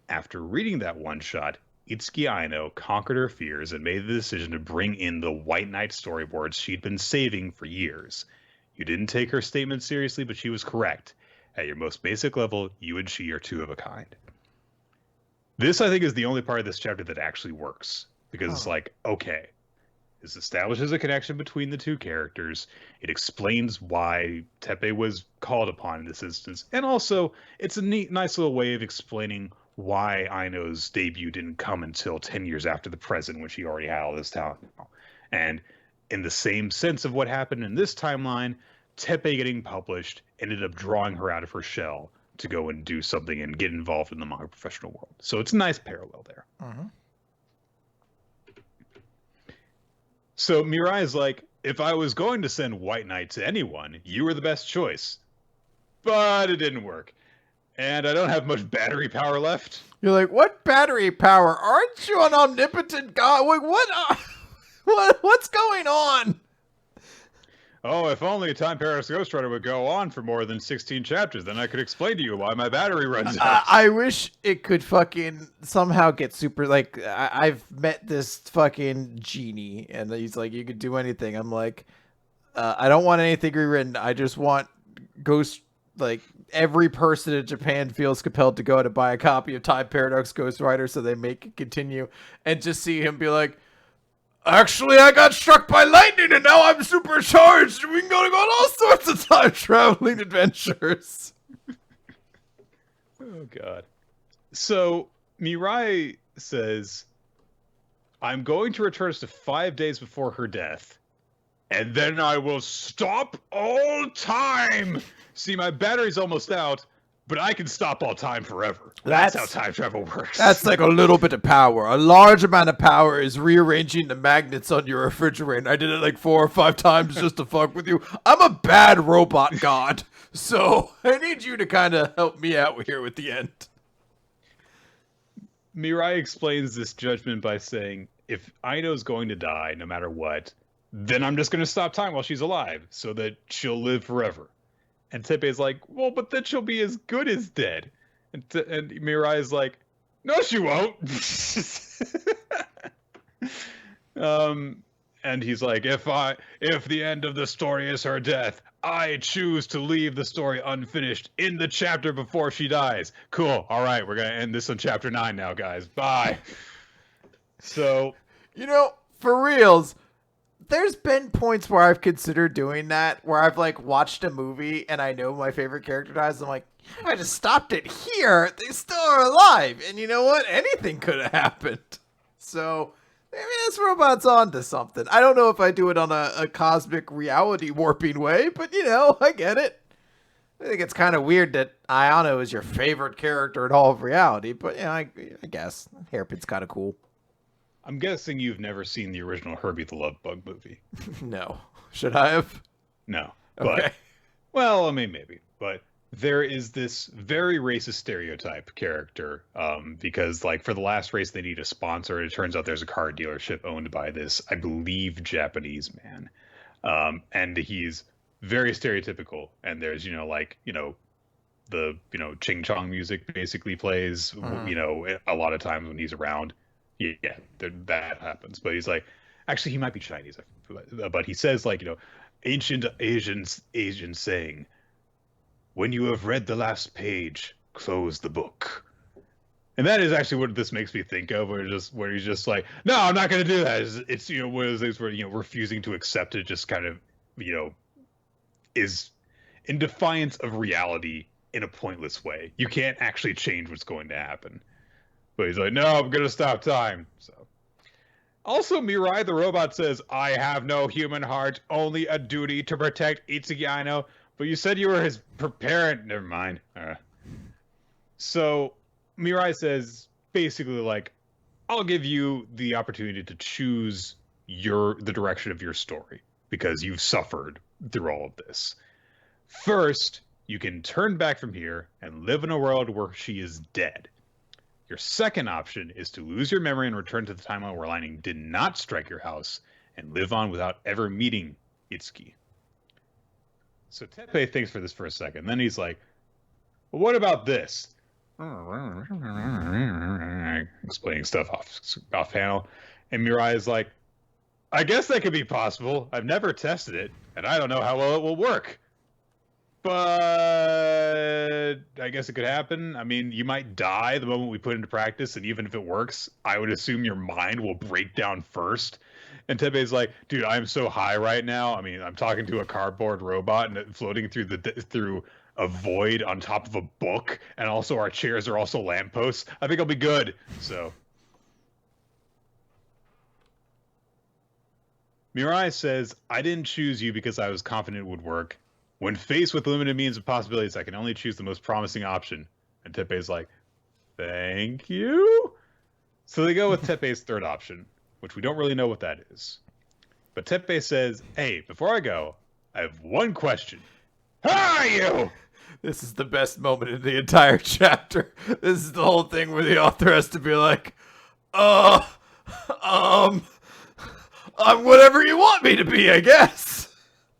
After reading that one-shot, Itsuki Aino conquered her fears and made the decision to bring in the White Knight storyboards she'd been saving for years. You didn't take her statement seriously, but she was correct. At your most basic level, you and she are two of a kind. This, I think, is the only part of this chapter that actually works. Because it's like, okay, this establishes a connection between the two characters. It explains why Teppei was called upon in this instance. And also, it's a nice little way of explaining why Aino's debut didn't come until 10 years after the present, when she already had all this talent. And in the same sense of what happened in this timeline, Teppei getting published ended up drawing her out of her shell to go and do something and get involved in the manga professional world. So it's a nice parallel there. Uh-huh. So Mirai is like, if I was going to send White Knight to anyone, you were the best choice. But it didn't work. And I don't have much battery power left. You're like, what battery power? Aren't you an omnipotent god? Wait, what's going on? Oh, if only Time Paradox Ghostwriter would go on for more than 16 chapters, then I could explain to you why my battery runs out. I wish it could fucking somehow get super, like, I've met this fucking genie, and he's like, you could do anything. I'm like, I don't want anything rewritten. I just want every person in Japan feels compelled to go out and buy a copy of Time Paradox Ghostwriter so they make it continue, and just see him be like, actually, I got struck by lightning and now I'm supercharged. We can go on all sorts of time traveling adventures. Oh, God. So, Mirai says, I'm going to return us to 5 days before her death, and then I will stop all time. See, my battery's almost out, but I can stop all time forever. That's how time travel works. That's like a little bit of power. A large amount of power is rearranging the magnets on your refrigerator. I did it like 4 or 5 times just to fuck with you. I'm a bad robot god, so I need you to kind of help me out here with the end. Mirai explains this judgment by saying, if Aino's going to die no matter what, then I'm just going to stop time while she's alive so that she'll live forever. And Teppei's like, well, but then she'll be as good as dead. And Mirai's like, no, she won't. And he's like, if the end of the story is her death, I choose to leave the story unfinished in the chapter before she dies. Cool. All right, we're gonna end this on chapter 9 now, guys. Bye. So, for reals, there's been points where I've considered doing that, where I've like watched a movie and I know my favorite character dies. I'm like, if I just stopped it here, they still are alive. And you know what? Anything could have happened. So maybe this robot's on to something. I don't know if I do it on a cosmic reality warping way, but I get it. I think it's kind of weird that Ayano is your favorite character in all of reality, but I guess Hairpin's kind of cool. I'm guessing you've never seen the original Herbie the Love Bug movie. No. Should I have? No. Okay. But, well, I mean, maybe. But there is this very racist stereotype character, because, like, for the last race, they need a sponsor. It turns out there's a car dealership owned by this, I believe, Japanese man. And he's very stereotypical. And there's, the, Ching Chong music basically plays, a lot of times when he's around. Yeah, that happens. But he's like, actually, he might be Chinese. But he says, like, ancient Asian saying, when you have read the last page, close the book. And that is actually what this makes me think of, where he's just like, no, I'm not going to do that. It's one of those things where, refusing to accept it just kind of, is in defiance of reality in a pointless way. You can't actually change what's going to happen. But he's like, no, I'm going to stop time. So, also, Mirai the robot says, I have no human heart, only a duty to protect Itsuki Aino. But you said you were his parent. Never mind. So, Mirai says, basically, like, I'll give you the opportunity to choose the direction of your story, because you've suffered through all of this. First, you can turn back from here and live in a world where she is dead. Your second option is to lose your memory and return to the timeline where lightning did not strike your house and live on without ever meeting Itsuki. So Teppei thinks for this for a second. Then he's like, well, what about this? Explaining stuff off panel. And Mirai is like, I guess that could be possible. I've never tested it, and I don't know how well it will work. But I guess it could happen. I mean, you might die the moment we put into practice, and even if it works, I would assume your mind will break down first. And Teppei's like, dude, I'm so high right now. I mean, I'm talking to a cardboard robot and floating through a void on top of a book, and also our chairs are also lampposts. I think I'll be good. So Mirai says, I didn't choose you because I was confident it would work. When faced with limited means of possibilities, I can only choose the most promising option. And Teppei's like, thank you? So they go with Teppei's third option, which we don't really know what that is. But Teppei says, hey, before I go, I have one question. Who are you? This is the best moment in the entire chapter. This is the whole thing where the author has to be like, I'm whatever you want me to be, I guess.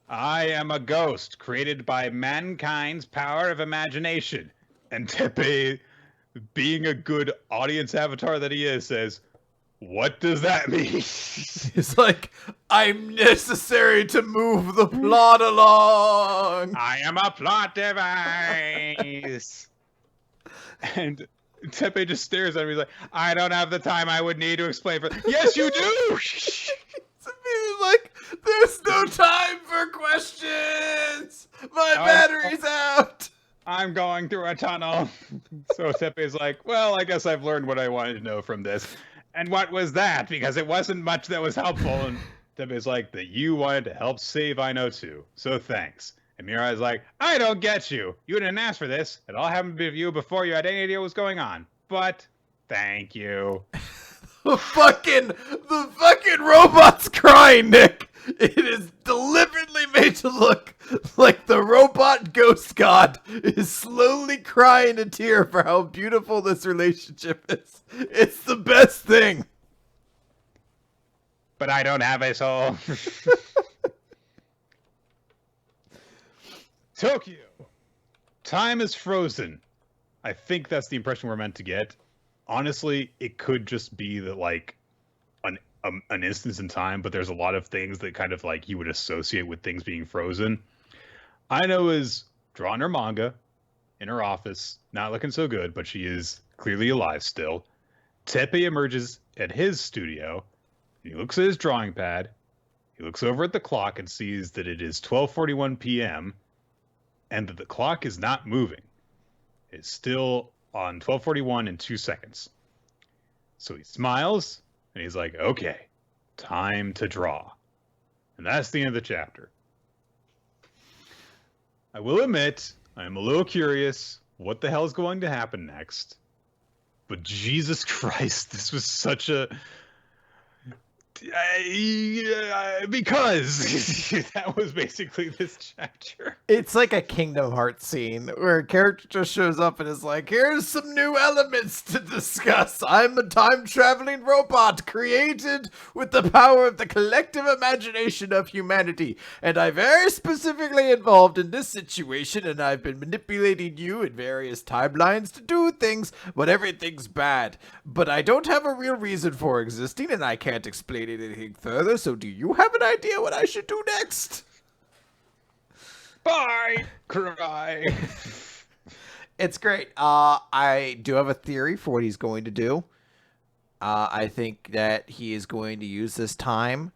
I am a ghost created by mankind's power of imagination. And Teppei, being a good audience avatar that he is, says, what does that mean? He's like, I'm necessary to move the plot along. I am a plot device. And Teppei just stares at me. He's like, I don't have the time I would need to explain for. Yes, you do. Like, there's no time for questions. My battery's out. I'm going through a tunnel. So Teppei's like, well, I guess I've learned what I wanted to know from this. And what was that? Because it wasn't much that was helpful. And Teppei's like, that you wanted to help save Aino too. So thanks. And Mirai's like, I don't get you. You didn't ask for this. It all happened to you before you had any idea what was going on. But thank you. The fucking robot's crying, Nick. It is deliberately made to look like the robot ghost god is slowly crying a tear for how beautiful this relationship is. It's the best thing. But I don't have a soul. Tokyo. Time is frozen. I think that's the impression we're meant to get. Honestly, it could just be that like an instance in time, but there's a lot of things that kind of like you would associate with things being frozen. Aino is drawing her manga in her office, not looking so good, but she is clearly alive still. Teppei emerges at his studio. He looks at his drawing pad. He looks over at the clock and sees that it is 12:41 p.m. and that the clock is not moving. It's still on 12:41 and 2 seconds. So he smiles and he's like, "Okay, time to draw." And that's the end of the chapter. I will admit, I'm a little curious what the hell is going to happen next. But Jesus Christ, this was such a... because that was basically this chapter. It's like a Kingdom Hearts scene where a character just shows up and is like, here's some new elements to discuss. I'm a time-traveling robot created with the power of the collective imagination of humanity. And I'm very specifically involved in this situation, and I've been manipulating you in various timelines to do things, but everything's bad. But I don't have a real reason for existing, and I can't explain anything further, so do you have an idea what I should do next? Bye! Cry! It's great. I do have a theory for what he's going to do. I think that he is going to use this time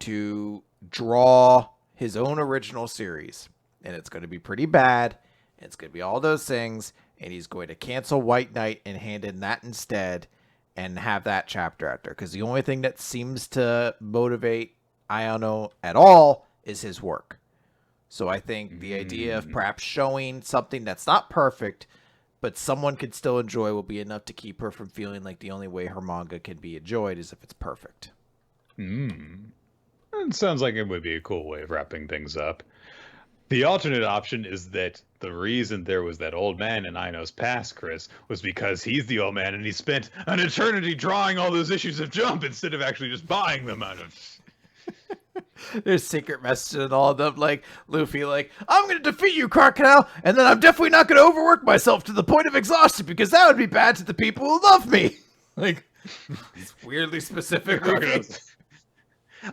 to draw his own original series. And it's going to be pretty bad. It's going to be all those things. And he's going to cancel White Knight and hand in that instead. And have that chapter out there. Because the only thing that seems to motivate Ayano at all is his work. So I think the idea of perhaps showing something that's not perfect, but someone could still enjoy will be enough to keep her from feeling like the only way her manga can be enjoyed is if it's perfect. It sounds like it would be a cool way of wrapping things up. The alternate option is that the reason there was that old man in Aino's past, Chris, was because he's the old man and he spent an eternity drawing all those issues of Jump instead of actually just buying them out of... There's secret messages and all of them, like Luffy, like, I'm going to defeat you, Crocodile, and then I'm definitely not going to overwork myself to the point of exhaustion because that would be bad to the people who love me. Like, it's weirdly specific.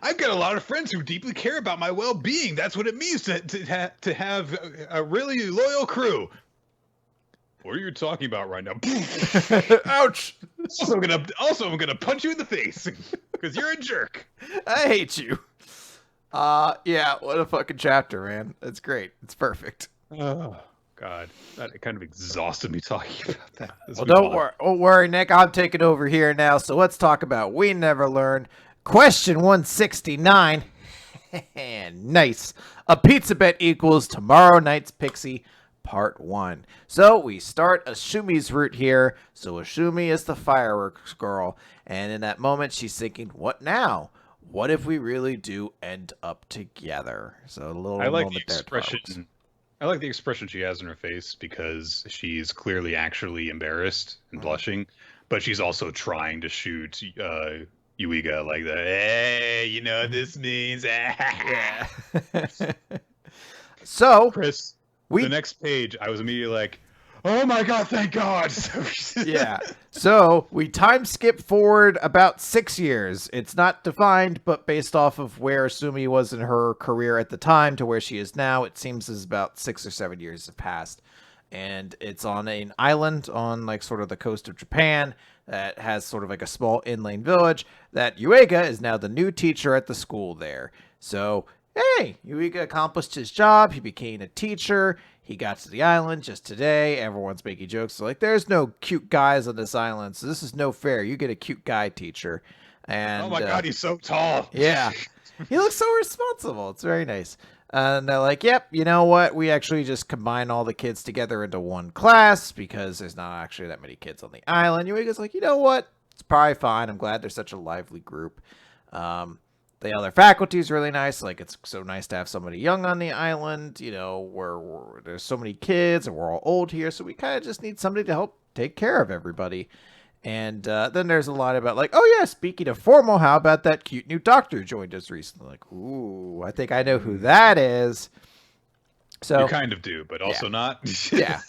I've got a lot of friends who deeply care about my well-being. That's what it means to have a really loyal crew. What are you talking about right now? Ouch! Also, I'm gonna punch you in the face because you're a jerk. I hate you. Yeah, what a fucking chapter, man. That's great. It's perfect. Oh God, that kind of exhausted me talking about that. Well, don't worry, Nick. I'm taking over here now. So let's talk about We Never Learn. Question 169. Nice. A pizza bet equals Tomorrow Night's Pixie Part 1. So we start Ashumi's route here. So Ashumi is the fireworks girl. And in that moment, she's thinking, what now? What if we really do end up together? So a little moment there. I like the expression she has in her face because she's clearly actually embarrassed and blushing, but she's also trying to shoot Yuiga like that. Hey, you know what this means? Yeah. So, Chris, the next page, I was immediately like, oh my God, thank God. Yeah. So we time skip forward about 6 years. It's not defined, but based off of where Asumi was in her career at the time to where she is now, it seems as about 6 or 7 years have passed. And it's on an island on like sort of the coast of Japan that has sort of like a small inland village that Yuiga is now the new teacher at the school there. So, hey, Yuiga accomplished his job. He became a teacher. He got to the island just today. Everyone's making jokes like, there's no cute guys on this island, so this is no fair. You get a cute guy teacher. And oh my God, he's so tall. Yeah. He looks so responsible. It's very nice. And they're like, yep, you know what? We actually just combine all the kids together into one class because there's not actually that many kids on the island. Yuiga's like, you know what? It's probably fine. I'm glad they're such a lively group. The other faculty is really nice. Like, it's so nice to have somebody young on the island, you know, where there's so many kids and we're all old here. So we kind of just need somebody to help take care of everybody. And then there's a line about like, oh yeah, speaking of formal, how about that cute new doctor who joined us recently? Like, ooh, I think I know who that is. So you kind of do, but also not. Yeah.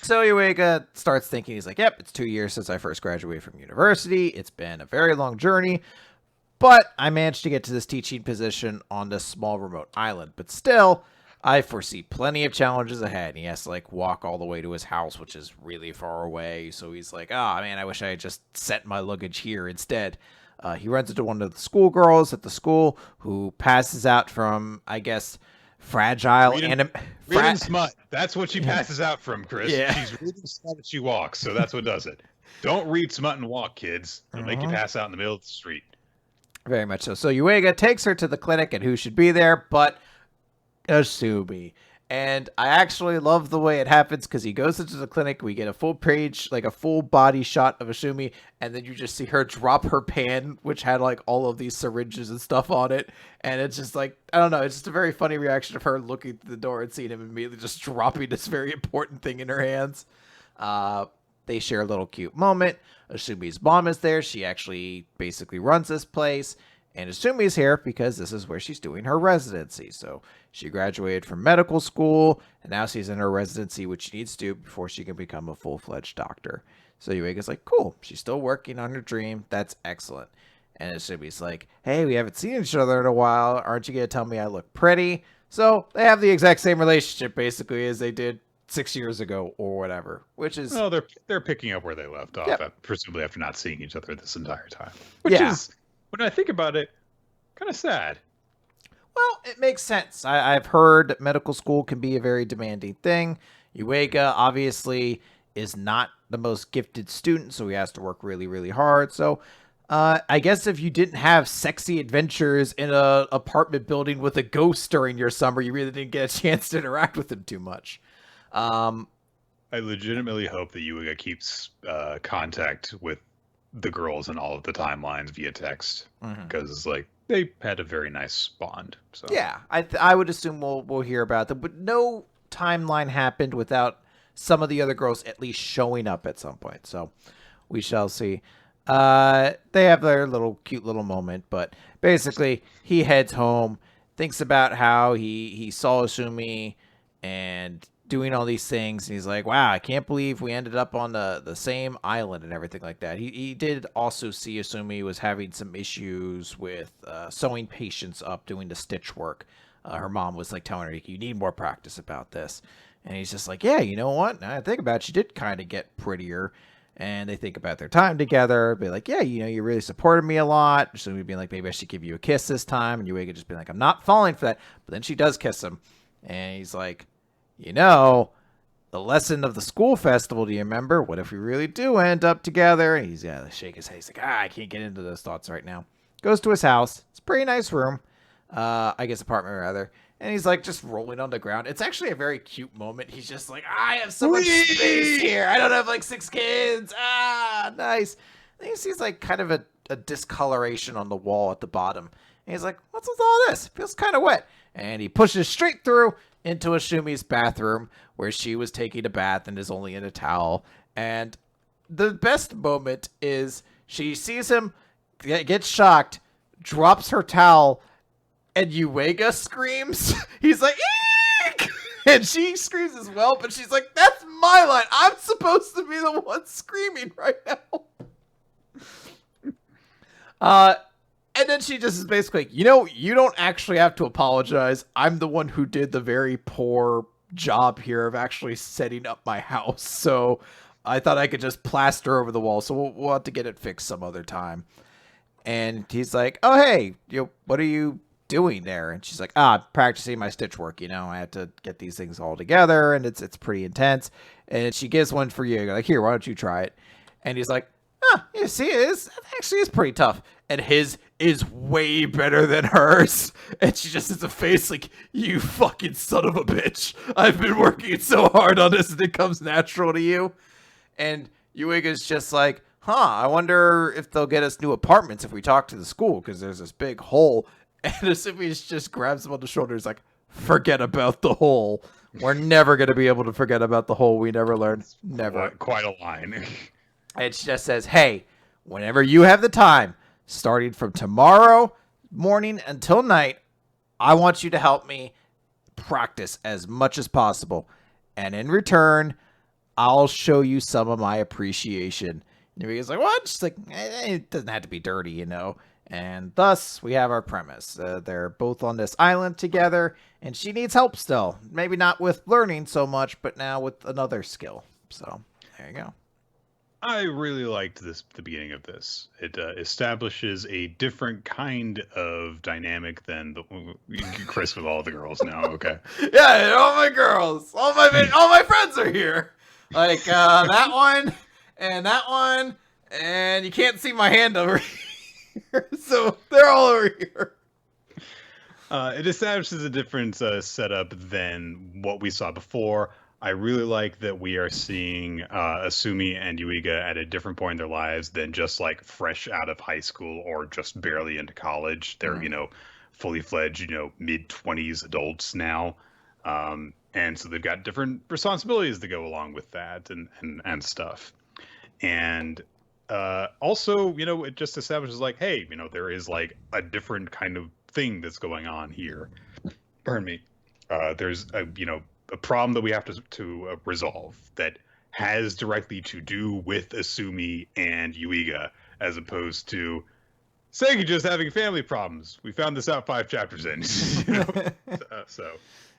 So Yuiga starts thinking, he's like, yep, it's 2 years since I first graduated from university. It's been a very long journey, but I managed to get to this teaching position on this small remote island. But still, I foresee plenty of challenges ahead. And he has to like walk all the way to his house, which is really far away. So he's like, oh man, I wish I had just sent my luggage here instead. He runs into one of the schoolgirls at the school who passes out from, I guess, fragile reading smut. That's what she passes out from, Chris. Yeah. She's reading smut as she walks, so that's what does it. Don't read smut and walk, kids. It'll make you pass out in the middle of the street. Very much so. So Yuiga takes her to the clinic, and who should be there but Asumi. And I actually love the way it happens because he goes into the clinic. We get a full page, like a full body shot of Asumi, and then you just see her drop her pan, which had like all of these syringes and stuff on it. And it's just like, I don't know, it's just a very funny reaction of her looking through the door and seeing him immediately just dropping this very important thing in her hands. They share a little cute moment. Asumi's mom is there. She actually basically runs this place. And Asumi's here because this is where she's doing her residency. So she graduated from medical school, and now she's in her residency, which she needs to do before she can become a full-fledged doctor. So Yuiga's like, cool, she's still working on her dream. That's excellent. And Asumi's like, hey, we haven't seen each other in a while. Aren't you going to tell me I look pretty? So they have the exact same relationship, basically, as they did 6 years ago or whatever, which is... Well, they're picking up where they left off, Yep. presumably after not seeing each other this entire time. Which is... When I think about it, kind of sad. Well, it makes sense. I've heard medical school can be a very demanding thing. Yuiga obviously is not the most gifted student, so he has to work really, really hard. So I guess if you didn't have sexy adventures in a apartment building with a ghost during your summer, you really didn't get a chance to interact with him too much. I legitimately hope that Yuiga keeps contact with the girls in all of the timelines via text, because like they had a very nice bond. So yeah, I would assume we'll hear about them, but no timeline happened without some of the other girls at least showing up at some point. So we shall see. They have their little cute little moment, but basically he heads home, thinks about how he saw Asumi and doing all these things, and he's like, wow, I can't believe we ended up on the same island and everything like that. He did also see Asumi was having some issues with sewing patients up, doing the stitch work. Her mom was like telling her, you need more practice about this. And he's just like, yeah, you know what? Now I think about it, she did kind of get prettier. And they think about their time together, be like, yeah, you know, you really supported me a lot. So we'd be like, maybe I should give you a kiss this time. And Yuiga just be like, I'm not falling for that. But then she does kiss him. And he's like, you know, the lesson of the school festival, do you remember? What if we really do end up together? And he's got to shake his head. He's like, I can't get into those thoughts right now. Goes to his house. It's a pretty nice room. I guess apartment, rather. And he's like just rolling on the ground. It's actually a very cute moment. He's just like, I have so much space here. I don't have like 6 kids. Ah, nice. And he sees like kind of a discoloration on the wall at the bottom. And he's like, what's with all this? It feels kind of wet. And he pushes straight through into Ashumi's bathroom where she was taking a bath and is only in a towel. And the best moment is she sees him, gets shocked, drops her towel, and Yuiga screams. He's like, eek! And she screams as well, but she's like, that's my line. I'm supposed to be the one screaming right now. And then she just is basically like, you know, you don't actually have to apologize. I'm the one who did the very poor job here of actually setting up my house. So I thought I could just plaster over the wall. So we'll have to get it fixed some other time. And he's like, oh, hey, what are you doing there? And she's like, practicing my stitch work. You know, I have to get these things all together, and it's pretty intense. And she gives one for you. Like, here, why don't you try it? And he's like, you see, it actually is pretty tough. And his is way better than hers. And she just has a face like, you fucking son of a bitch. I've been working so hard on this and it comes natural to you. And Yuiga's just like, I wonder if they'll get us new apartments if we talk to the school, because there's this big hole. And Asumi just grabs him on the shoulder. He's like, forget about the hole. We're never going to be able to forget about the hole we never learned. Never. Quite a line. And she just says, hey, whenever you have the time, starting from tomorrow morning until night, I want you to help me practice as much as possible. And in return, I'll show you some of my appreciation. And Yuiga's like, what? She's like, it doesn't have to be dirty, you know? And thus, we have our premise. They're both on this island together, and she needs help still. Maybe not with learning so much, but now with another skill. So, there you go. I really liked the beginning of this. It establishes a different kind of dynamic than the Chris with all the girls now. Okay. Yeah, all my girls, all my friends are here. Like that one, and you can't see my hand over here, so they're all over here. It establishes a different setup than what we saw before. I really like that we are seeing Asumi and Yuiga at a different point in their lives than just like fresh out of high school or just barely into college. They're, fully fledged, mid-20s adults now. And so they've got different responsibilities to go along with that and stuff. And also, it just establishes like, hey, there is like a different kind of thing that's going on here. Pardon me. There's a problem that we have to resolve that has directly to do with Asumi and Yuiga, as opposed to Segi just having family problems. We found this out 5 chapters in. So.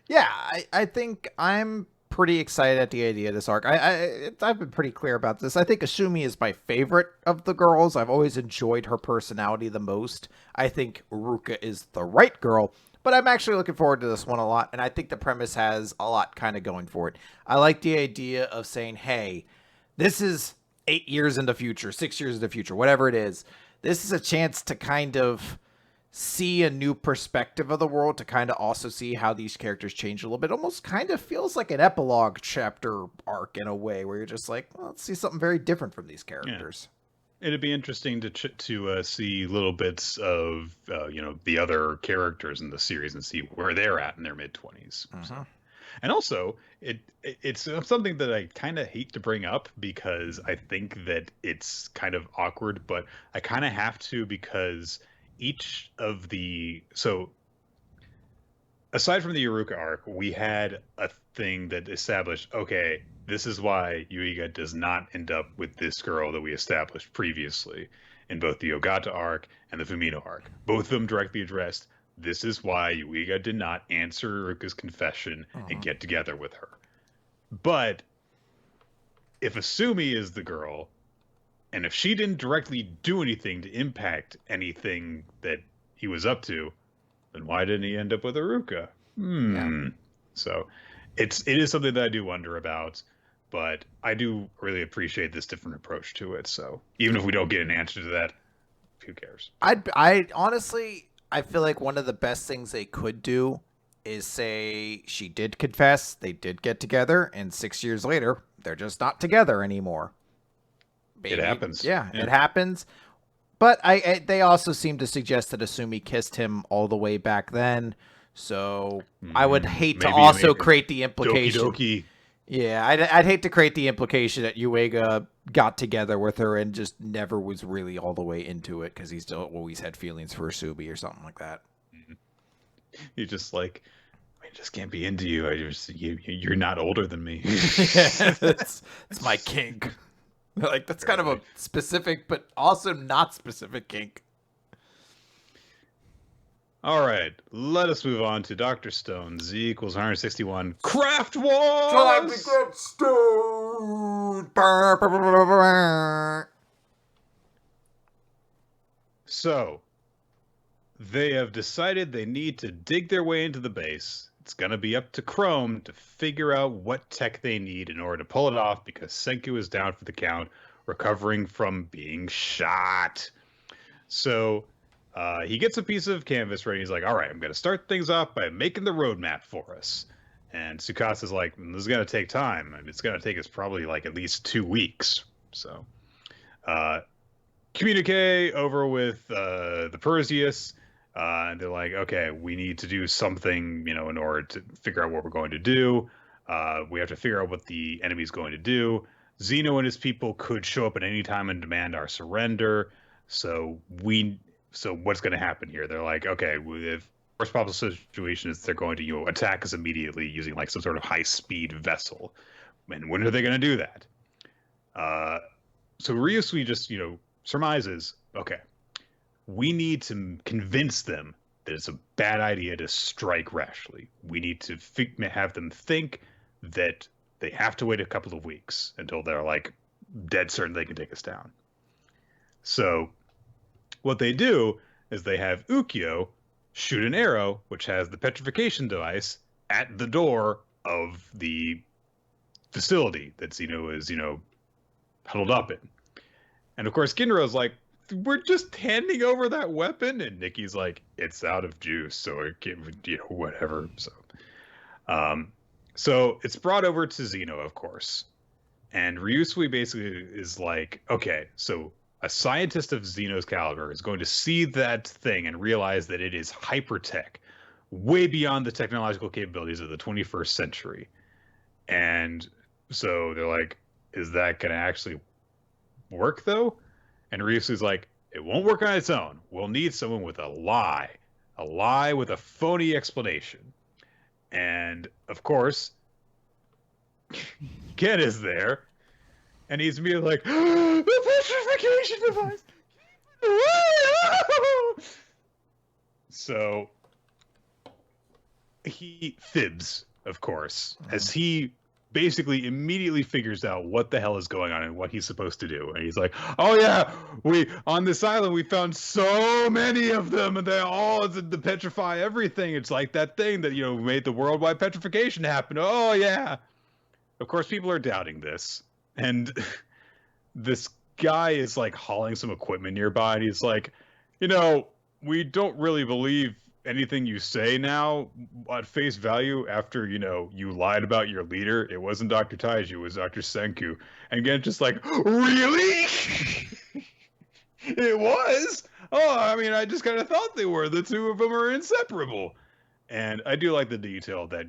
Yeah, I think I'm pretty excited at the idea of this arc. I've been pretty clear about this. I think Asumi is my favorite of the girls. I've always enjoyed her personality the most. I think Uruka is the right girl. But I'm actually looking forward to this one a lot, and I think the premise has a lot kind of going for it. I like the idea of saying, hey, this is 8 years in the future, 6 years in the future, whatever it is. This is a chance to kind of see a new perspective of the world, to kind of also see how these characters change a little bit. Almost kind of feels like an epilogue chapter arc in a way, where you're just like, well, let's see something very different from these characters. Yeah. It'd be interesting to see little bits of the other characters in the series and see where they're at in their mid-20s. So. And also, it's something that I kind of hate to bring up because I think that it's kind of awkward, but I kind of have to because each of aside from the Uruka arc, we had a thing that established, okay, this is why Yuiga does not end up with this girl that we established previously in both the Ogata arc and the Fumino arc. Both of them directly addressed, this is why Yuiga did not answer Uruka's confession and get together with her. But if Asumi is the girl, and if she didn't directly do anything to impact anything that he was up to, then why didn't he end up with Uruka? Yeah. So it is something that I do wonder about, but I do really appreciate this different approach to it. So even if we don't get an answer to that, who cares? I honestly, I feel like one of the best things they could do is say she did confess, they did get together, and 6 years later, they're just not together anymore. Maybe. It happens. Yeah, it happens. But they also seem to suggest that Asumi kissed him all the way back then. So I would hate to also create the implication. Doki. Yeah, I'd hate to create the implication that Yuiga got together with her and just never was really all the way into it because he still always had feelings for Asumi or something like that. You just like, I just can't be into you. You're not older than me. Yeah, that's my kink. Like, that's kind of a specific, but also not specific kink. All right, let us move on to Dr. Stone. Z equals 161. Craft Wars! Time to get stoned! So, they have decided they need to dig their way into the base. It's going to be up to Chrome to figure out what tech they need in order to pull it off because Senku is down for the count, recovering from being shot. So he gets a piece of canvas ready. He's like, all right, I'm going to start things off by making the roadmap for us. And Tsukasa's like, this is going to take time. I mean, it's going to take us probably like at least 2 weeks. So communique over with the Perseus. And they're like, okay, we need to do something, in order to figure out what we're going to do. We have to figure out what the enemy's going to do. Zeno and his people could show up at any time and demand our surrender. So what's going to happen here? They're like, okay, if worst possible situation is they're going to attack us immediately using like some sort of high-speed vessel. And when are they going to do that? So Ryusui just surmises, okay, we need to convince them that it's a bad idea to strike rashly. We need to have them think that they have to wait a couple of weeks until they're like dead certain they can take us down. So what they do is they have Ukyo shoot an arrow, which has the petrification device, at the door of the facility that Zeno is, huddled up in. And of course, Ginro's like, we're just handing over that weapon, and Nikki's like, it's out of juice, so it can't, whatever. So it's brought over to Zeno, of course, and Ryusui basically is like, okay, so a scientist of Zeno's caliber is going to see that thing and realize that it is hypertech, way beyond the technological capabilities of the 21st century. And so they're like, is that going to actually work, though? And Ryusui's like, it won't work on its own. We'll need someone with a lie with a phony explanation. And, of course, Ken is there, and he's immediately like, the petrification device! So, he fibs, of course, as he basically immediately figures out what the hell is going on and what he's supposed to do. And he's like, oh yeah, on this island we found so many of them, and they all to petrify everything. It's like that thing that made the worldwide petrification happen. Oh yeah. Of course people are doubting this, and this guy is like hauling some equipment nearby, and he's like, we don't really believe anything you say now at face value after, you lied about your leader. It wasn't Dr. Taiji, it was Dr. Senku. And again, just like, really? It was? Oh, I mean, I just kind of thought they were. The two of them are inseparable. And I do like the detail that,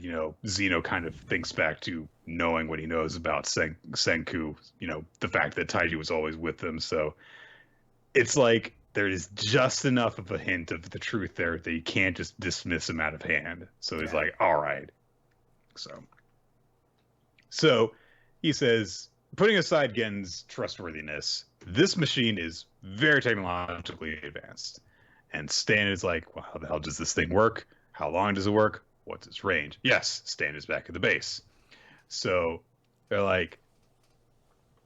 Zeno kind of thinks back to knowing what he knows about Senku, the fact that Taiji was always with them. So it's like, there is just enough of a hint of the truth there that you can't just dismiss him out of hand. So he's like, all right. So he says, putting aside Gen's trustworthiness, this machine is very technologically advanced. And Stan is like, well, how the hell does this thing work? How long does it work? What's its range? Yes, Stan is back at the base. So they're like,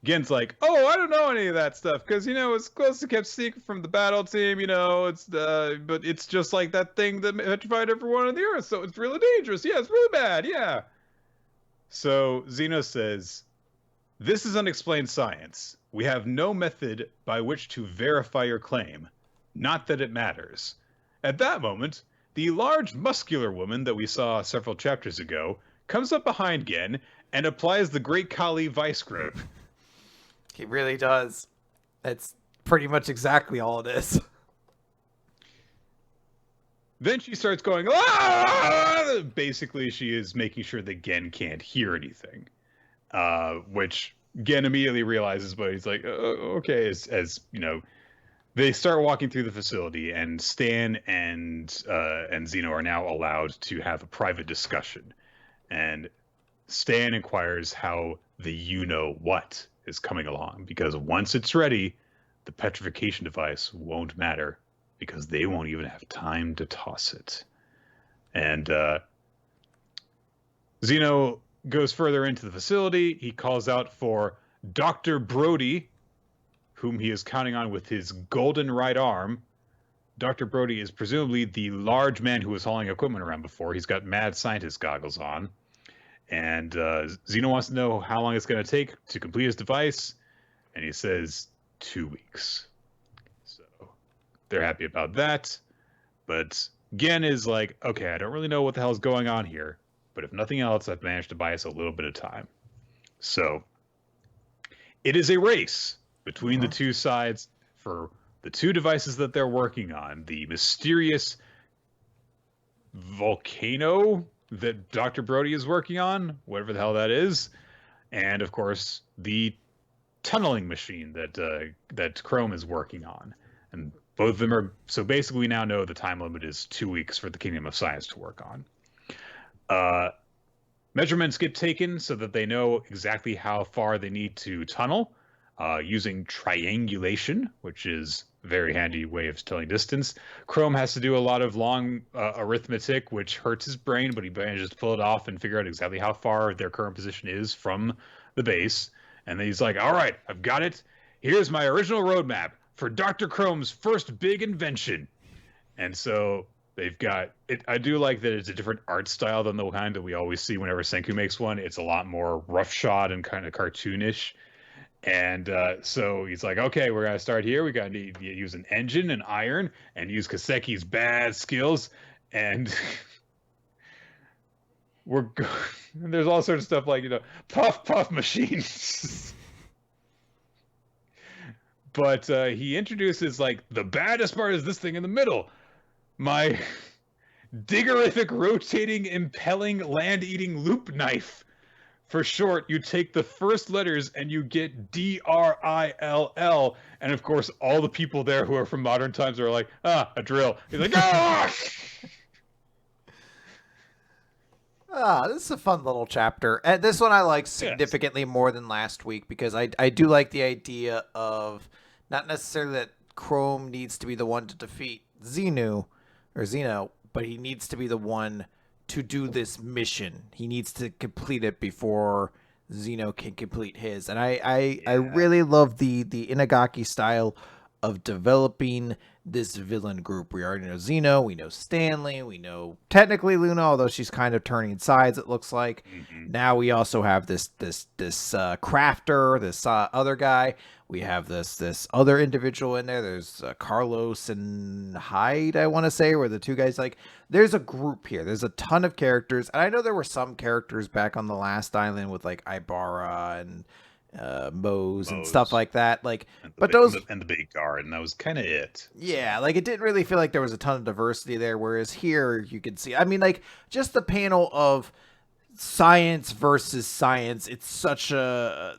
Gen's like, oh, I don't know any of that stuff because it's close to kept secret from the battle team. But it's just like that thing that petrified everyone on the Earth, so it's really dangerous. Yeah, it's really bad. Yeah. So Zeno says, this is unexplained science. We have no method by which to verify your claim. Not that it matters. At that moment, the large muscular woman that we saw several chapters ago comes up behind Gen and applies the Great Kali vice grip. He really does. It's pretty much exactly all it is. Then she starts going, ah! Basically, she is making sure that Gen can't hear anything. Which Gen immediately realizes, but he's like, okay, as they start walking through the facility, and Stan and Zeno are now allowed to have a private discussion. And Stan inquires how the you-know-what is coming along, because once it's ready, the petrification device won't matter, because they won't even have time to toss it. And Zeno goes further into the facility. He calls out for Dr. Brody, whom he is counting on with his golden right arm. Dr. Brody is presumably the large man who was hauling equipment around before. He's got mad scientist goggles on. And Zeno wants to know how long it's going to take to complete his device. And he says 2 weeks. So they're happy about that. But Gen is like, okay, I don't really know what the hell is going on here. But if nothing else, I've managed to buy us a little bit of time. So it is a race between the two sides for the two devices that they're working on. The mysterious volcano that Dr. Brody is working on, whatever the hell that is, and of course the tunneling machine that Chrome is working on. And both of them are. So basically, we now know the time limit is 2 weeks for the Kingdom of Science to work on. Measurements get taken so that they know exactly how far they need to tunnel, using triangulation, which is a very handy way of telling distance. Chrome has to do a lot of long arithmetic, which hurts his brain, but he manages to pull it off and figure out exactly how far their current position is from the base. And then he's like, all right, I've got it. Here's my original roadmap for Dr. Chrome's first big invention. And so they've got it. I do like that it's a different art style than the kind that we always see whenever Senku makes one. It's a lot more roughshod and kind of cartoonish. And so he's like, okay, we're going to start here. We got to use an engine and iron and use Kaseki's bad skills. And there's all sorts of stuff like, puff machines. But he introduces, like, the baddest part is this thing in the middle. My diggerific rotating impelling land-eating loop knife. For short, you take the first letters and you get DRILL. And of course, all the people there who are from modern times are like, a drill. He's like, ah! This is a fun little chapter. And this one I like significantly more than last week because I do like the idea of not necessarily that Chrome needs to be the one to defeat Zeno, but he needs to be the one to do this mission. He needs to complete it before Zeno can complete his. And I really love the Inagaki style of developing this villain group. We already know Zeno, we know Stanley, we know technically Luna, although she's kind of turning sides, it looks like. Mm-hmm. Now we also have this crafter, this other guy. We have this other individual in there. There's Carlos and Hyde, I want to say, where the two guys, like, there's a group here. There's a ton of characters. And I know there were some characters back on the last island with, like, Ibarra and Mose and stuff like that. Like, but those and the big guard, and that was kind of it. Yeah, like, it didn't really feel like there was a ton of diversity there. Whereas here you could see, I mean, like, just the panel of science versus science. It's such an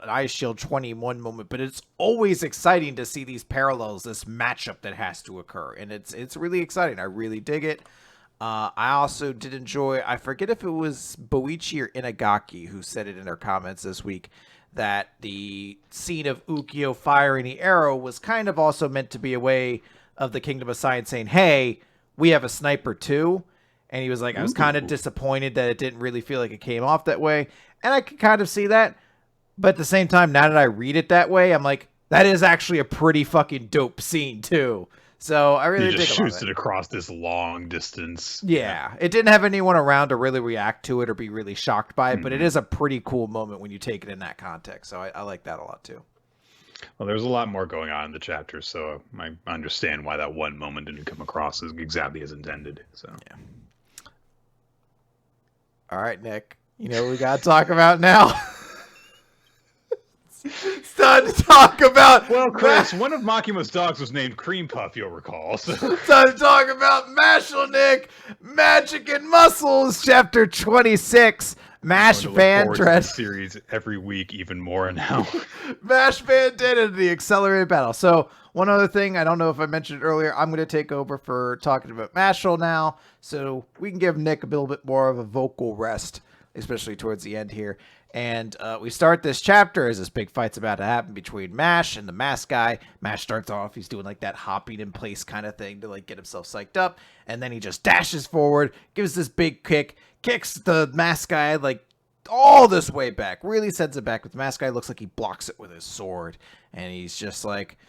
Ice Shield 21 moment, but it's always exciting to see these parallels, this matchup that has to occur, and it's really exciting. I really dig it. I also did enjoy, I forget if it was Boichi or Inagaki who said it in their comments this week, that the scene of Ukyo firing the arrow was kind of also meant to be a way of the Kingdom of Science saying, hey, we have a sniper too. And he was like, I was kind of disappointed that it didn't really feel like it came off that way. And I could kind of see that. But at the same time, now that I read it that way, I'm like, that is actually a pretty fucking dope scene too. So I really dig it. He just shoots it across this long distance. Yeah. It didn't have anyone around to really react to it or be really shocked by it. But it is a pretty cool moment when you take it in that context. So I like that a lot too. Well, there's a lot more going on in the chapter, so I understand why that one moment didn't come across as exactly as intended. So yeah. All right, Nick. You know what we got to talk about now? It's time to talk about... Well, Chris, one of Makima's dogs was named Cream Puff, you'll recall. So. It's time to talk about Mashle, Nick. Magic and Muscles, Chapter 26. Mash Vandred. Series every week, even more now. Mash Vandred and the accelerated battle. So, one other thing, I don't know if I mentioned it earlier, I'm going to take over for talking about Mashle now, so we can give Nick a little bit more of a vocal rest, especially towards the end here. And we start this chapter as this big fight's about to happen between Mash and the mask guy. Mash starts off, he's doing like that hopping in place kind of thing to like get himself psyched up, and then he just dashes forward, gives this big kick, kicks the mask guy like all this way back, really sends it back. But the mask guy looks like he blocks it with his sword, and he's just like,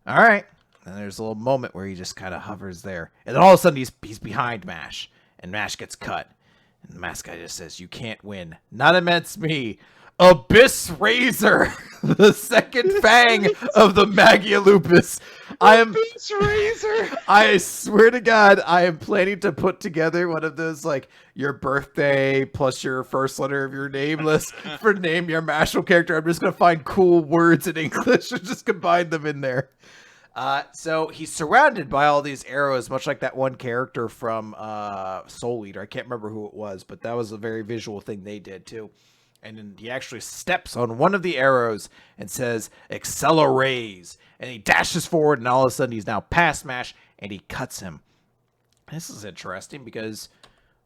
all right. And there's a little moment where he just kind of hovers there, and then all of a sudden he's behind Mash, and Mash gets cut. And the mask guy just says, you can't win. Not against me. Abyss Razor, the second fang of the Magialupus. Abyss Razor. I swear to God, I am planning to put together one of those, like, your birthday plus your first letter of your name list for name your Mashle character. I'm just going to find cool words in English and just combine them in there. So he's surrounded by all these arrows, much like that one character from Soul Eater. I can't remember who it was, but that was a very visual thing they did too. And then he actually steps on one of the arrows and says, "Accelerate." And he dashes forward, and all of a sudden he's now past Mash, and he cuts him. This is interesting because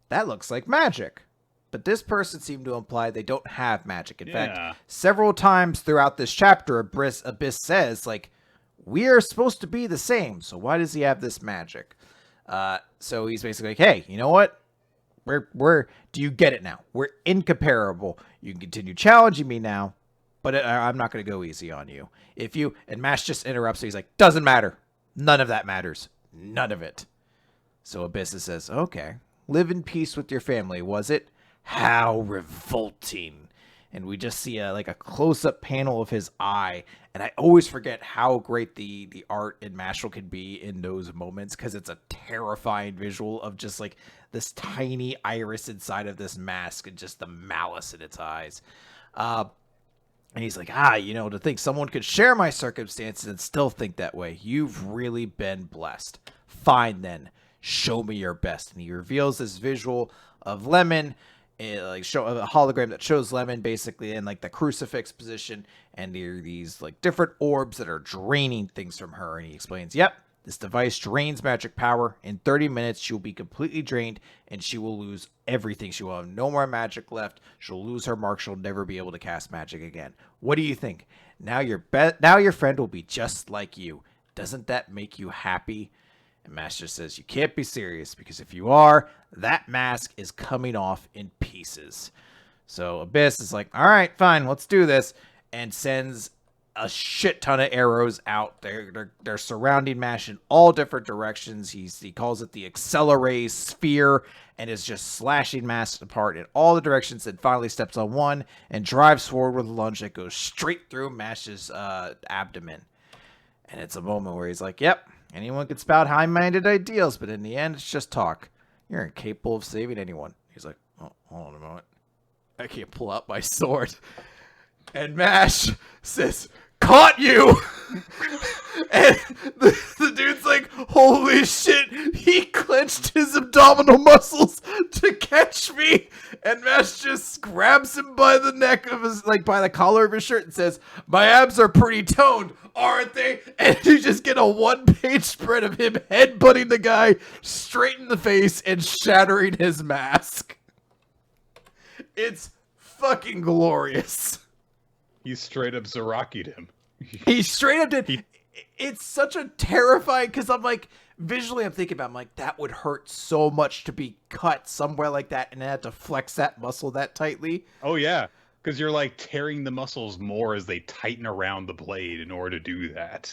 that looks like magic. But this person seemed to imply they don't have magic. In fact, several times throughout this chapter, Abyss says, like, we are supposed to be the same, so why does he have this magic? So he's basically like, hey, you know what? Do you get it now? We're incomparable. You can continue challenging me now, but I'm not going to go easy on you. And Mash just interrupts, so he's like, doesn't matter. None of that matters. None of it. So Abyss says, okay, live in peace with your family, was it? How revolting. And we just see a close-up panel of his eye. And I always forget how great the art in Mashle can be in those moments, because it's a terrifying visual of just like this tiny iris inside of this mask and just the malice in its eyes. And he's like, to think someone could share my circumstances and still think that way. You've really been blessed. Fine then. Show me your best. And he reveals this visual of Lemon, show a hologram that shows Lemon basically in like the crucifix position, and there are these like different orbs that are draining things from her. And he explains, yep, this device drains magic power. In 30 minutes, she'll be completely drained, and she will lose everything. She will have no more magic left. She'll lose her mark. She'll never be able to cast magic again. What do you think? Now your friend will be just like you. Doesn't that make you happy? And Master says, you can't be serious, because if you are, that mask is coming off in pieces. So Abyss is like, all right, fine, let's do this, and sends a shit ton of arrows out. They're surrounding Mash in all different directions. He calls it the Accelerate Sphere, and is just slashing Mash apart in all the directions, and finally steps on one and drives forward with a lunge that goes straight through Mash's abdomen. And it's a moment where he's like, yep, anyone can spout high-minded ideals, but in the end, it's just talk. You're incapable of saving anyone. He's like, oh, hold on a moment. I can't pull out my sword. And Mash says, caught you! And the dude's like, holy shit, he clenched his abdominal muscles to catch me. And Mash just grabs him by the neck of his, by the collar of his shirt and says, my abs are pretty toned, aren't they? And you just get a one-page spread of him headbutting the guy straight in the face and shattering his mask. It's fucking glorious. He straight up Zaraki'd him. He straight up did. It's such a terrifying, because I'm like, visually I'm thinking about, I'm like, that would hurt so much to be cut somewhere like that and then have to flex that muscle that tightly. Oh yeah, because you're like tearing the muscles more as they tighten around the blade in order to do that.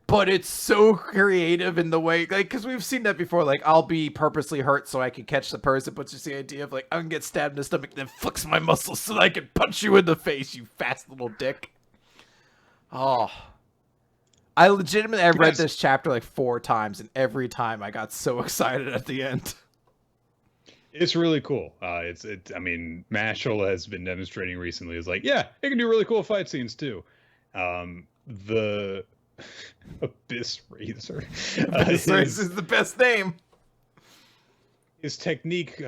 But it's so creative in the way, because we've seen that before, I'll be purposely hurt so I can catch the person, but just the idea of, I can get stabbed in the stomach and then flex my muscles so that I can punch you in the face, you fast little dick. Oh. I read this chapter 4 times, and every time I got so excited at the end. It's really cool. I mean, Mashle has been demonstrating recently is it can do really cool fight scenes too. The Abyss Razor. Abyss Razor is the best name. His technique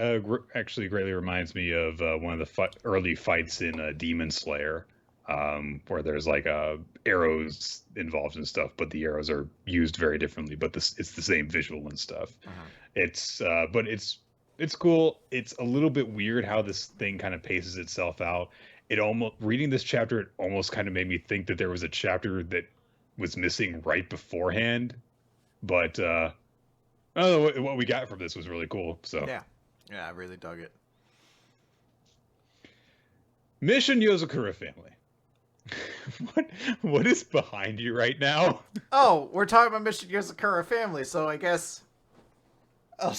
actually greatly reminds me of one of the early fights in Demon Slayer. Where there's arrows involved and stuff, but the arrows are used very differently. But it's the same visual and stuff. But it's cool. It's a little bit weird how this thing kind of paces itself out. Reading this chapter, it almost kind of made me think that there was a chapter that was missing right beforehand. But I don't know, what we got from this was really cool. So yeah, I really dug it. Mission Yozakura family. What is behind you right now? Oh, we're talking about Mission Yozakura family, so I guess. Oh.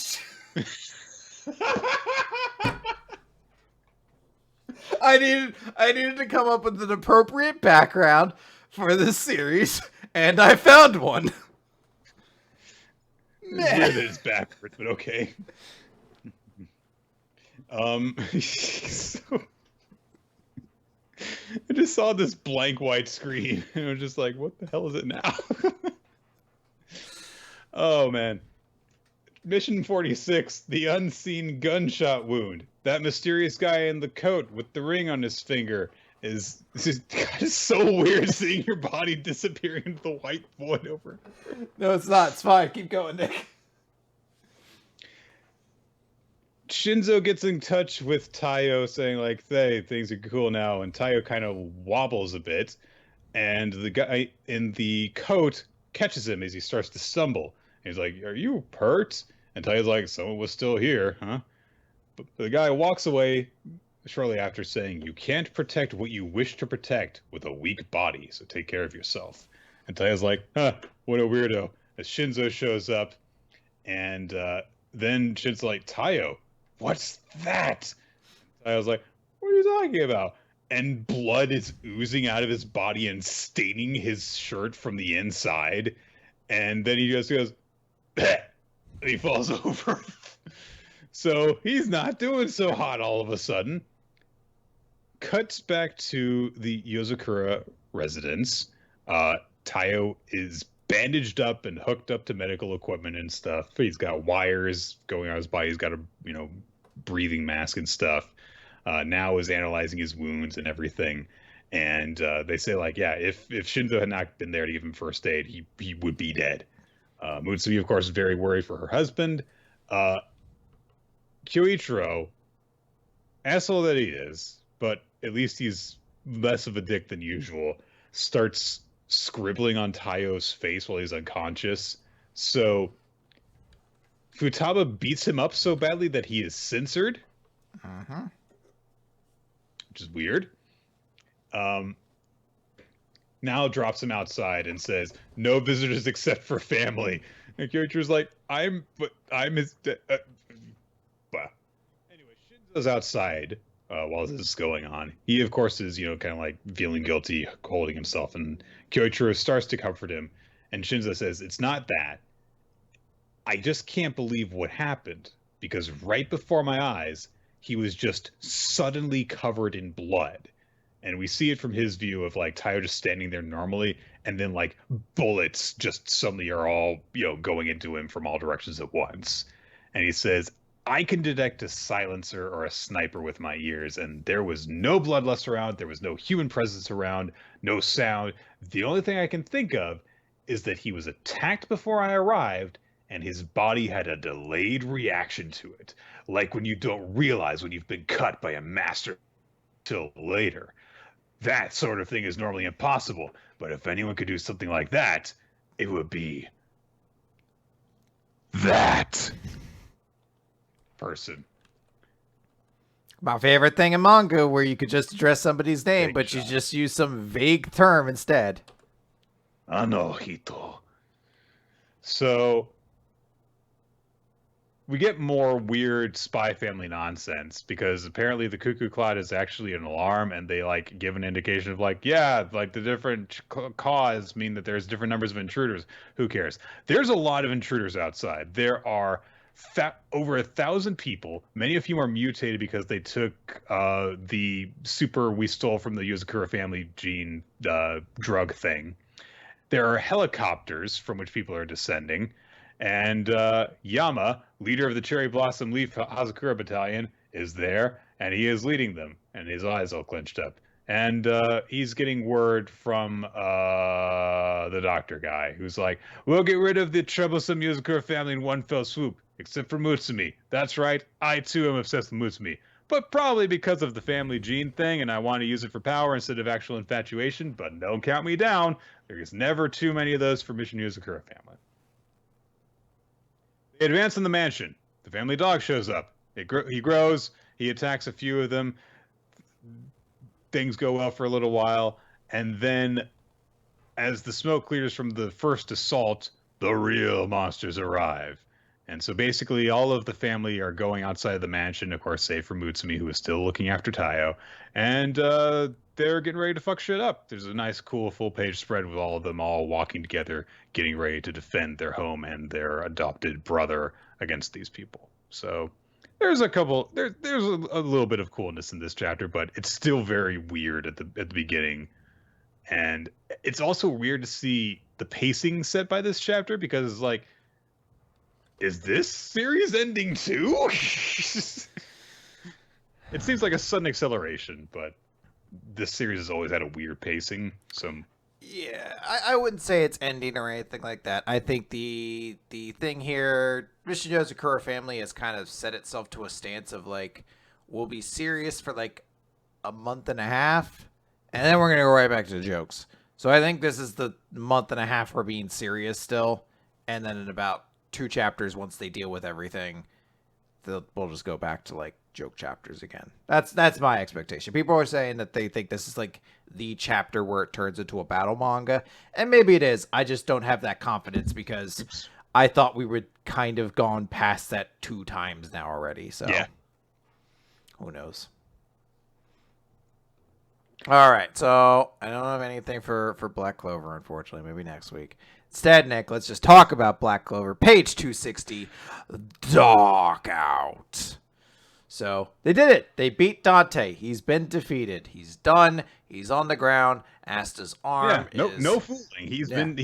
I needed to come up with an appropriate background for this series, and I found one. It's weird that it's backwards, but okay. So I just saw this blank white screen, and I was just like, what the hell is it now? Oh, man. Mission 46, the unseen gunshot wound. that mysterious guy in the coat with the ring on his finger is it's so weird seeing your body disappearing into the white void over. No, it's not. It's fine. Keep going, Nick. Shinzo gets in touch with Taiyo saying like, hey, things are cool now, and Taiyo kind of wobbles a bit, and the guy in the coat catches him as he starts to stumble. He's like, are you hurt? And Taiyo's like, someone was still here, huh? But the guy walks away shortly after saying, you can't protect what you wish to protect with a weak body, so take care of yourself. And Taiyo's like, huh, what a weirdo. As Shinzo shows up, and then Shinzo's like, Taiyo, what's that? I was like, what are you talking about? And blood is oozing out of his body and staining his shirt from the inside. And then he just goes, bleh, and he falls over. So he's not doing so hot all of a sudden. Cuts back to the Yozakura residence. Taiyo is bandaged up and hooked up to medical equipment and stuff. He's got wires going on his body. He's got a, breathing mask and stuff. Now is analyzing his wounds and everything. And they say like, yeah, if Shinzo had not been there to give him first aid, he would be dead. Mutsumi, of course, is very worried for her husband. Kyoichiro, asshole that he is, but at least he's less of a dick than usual, starts scribbling on Taiyo's face while he's unconscious. So Futaba beats him up so badly that he is censored. Which is weird. Now drops him outside and says, no visitors except for family. And Kyoichiro's like, I'm his... Anyway, Shinzo's outside while this is going on. He, of course, is, kind of like feeling guilty, holding himself, and Kyoichiro starts to comfort him, and Shinzo says, it's not that. I just can't believe what happened, because right before my eyes, he was just suddenly covered in blood. And we see it from his view of like Taiyo just standing there normally, and then like bullets just suddenly are all, going into him from all directions at once. And he says, I can detect a silencer or a sniper with my ears, and there was no bloodlust around, there was no human presence around, no sound. The only thing I can think of is that he was attacked before I arrived, and his body had a delayed reaction to it, like when you don't realize when you've been cut by a master till later. That sort of thing is normally impossible, but if anyone could do something like that, it would be that person. My favorite thing in manga, where you could just address somebody's name, but you just use some vague term instead. Ano hito. So we get more weird spy family nonsense, because apparently the cuckoo cloud is actually an alarm, and they like give an indication of like, yeah, like the different cause mean that there's different numbers of intruders. Who cares? There's a lot of intruders outside. There are over 1,000 people. Many of whom are mutated because they took the super we stole from the Yozakura family gene drug thing. There are helicopters from which people are descending. And Yama, leader of the Cherry Blossom Leaf Hazakura Battalion, is there, and he is leading them, and his eyes all clenched up. And he's getting word from the doctor guy, who's like, we'll get rid of the troublesome Yozakura family in one fell swoop, except for Mutsumi. That's right, I too am obsessed with Mutsumi. But probably because of the family gene thing, and I want to use it for power instead of actual infatuation, but don't count me down. There's never too many of those for Mission Yozakura family. They advance in the mansion. The family dog shows up. He grows. He attacks a few of them. Things go well for a little while. And then, as the smoke clears from the first assault, the real monsters arrive. And so basically all of the family are going outside of the mansion, of course, save for Mutsumi, who is still looking after Taiyo. And they're getting ready to fuck shit up. There's a nice, cool, full-page spread with all of them all walking together, getting ready to defend their home and their adopted brother against these people. So there's a couple, there's a little bit of coolness in this chapter, but it's still very weird at the beginning. And it's also weird to see the pacing set by this chapter, because it's like, is this series ending too? It seems like a sudden acceleration, but this series has always had a weird pacing. So Yeah, I wouldn't say it's ending or anything like that. I think the thing here, Mission Yozakura family has kind of set itself to a stance of like, we'll be serious for like a month and a half, and then we're gonna go right back to the jokes. So I think this is the month and a half we're being serious still, and then in about 2 chapters, once they deal with everything, we'll just go back to like joke chapters again. That's my expectation. People are saying that they think this is like the chapter where it turns into a battle manga, and maybe it is. I just don't have that confidence because I thought we would kind of gone past that 2 times now already. So yeah, who knows? All right, so I don't have anything for Black Clover, unfortunately. Maybe next week. Instead, Nick, let's just talk about Black Clover. Page 260, Dark Out. So they did it. They beat Dante. He's been defeated. He's done. He's on the ground. Asta's arm no fooling. He's been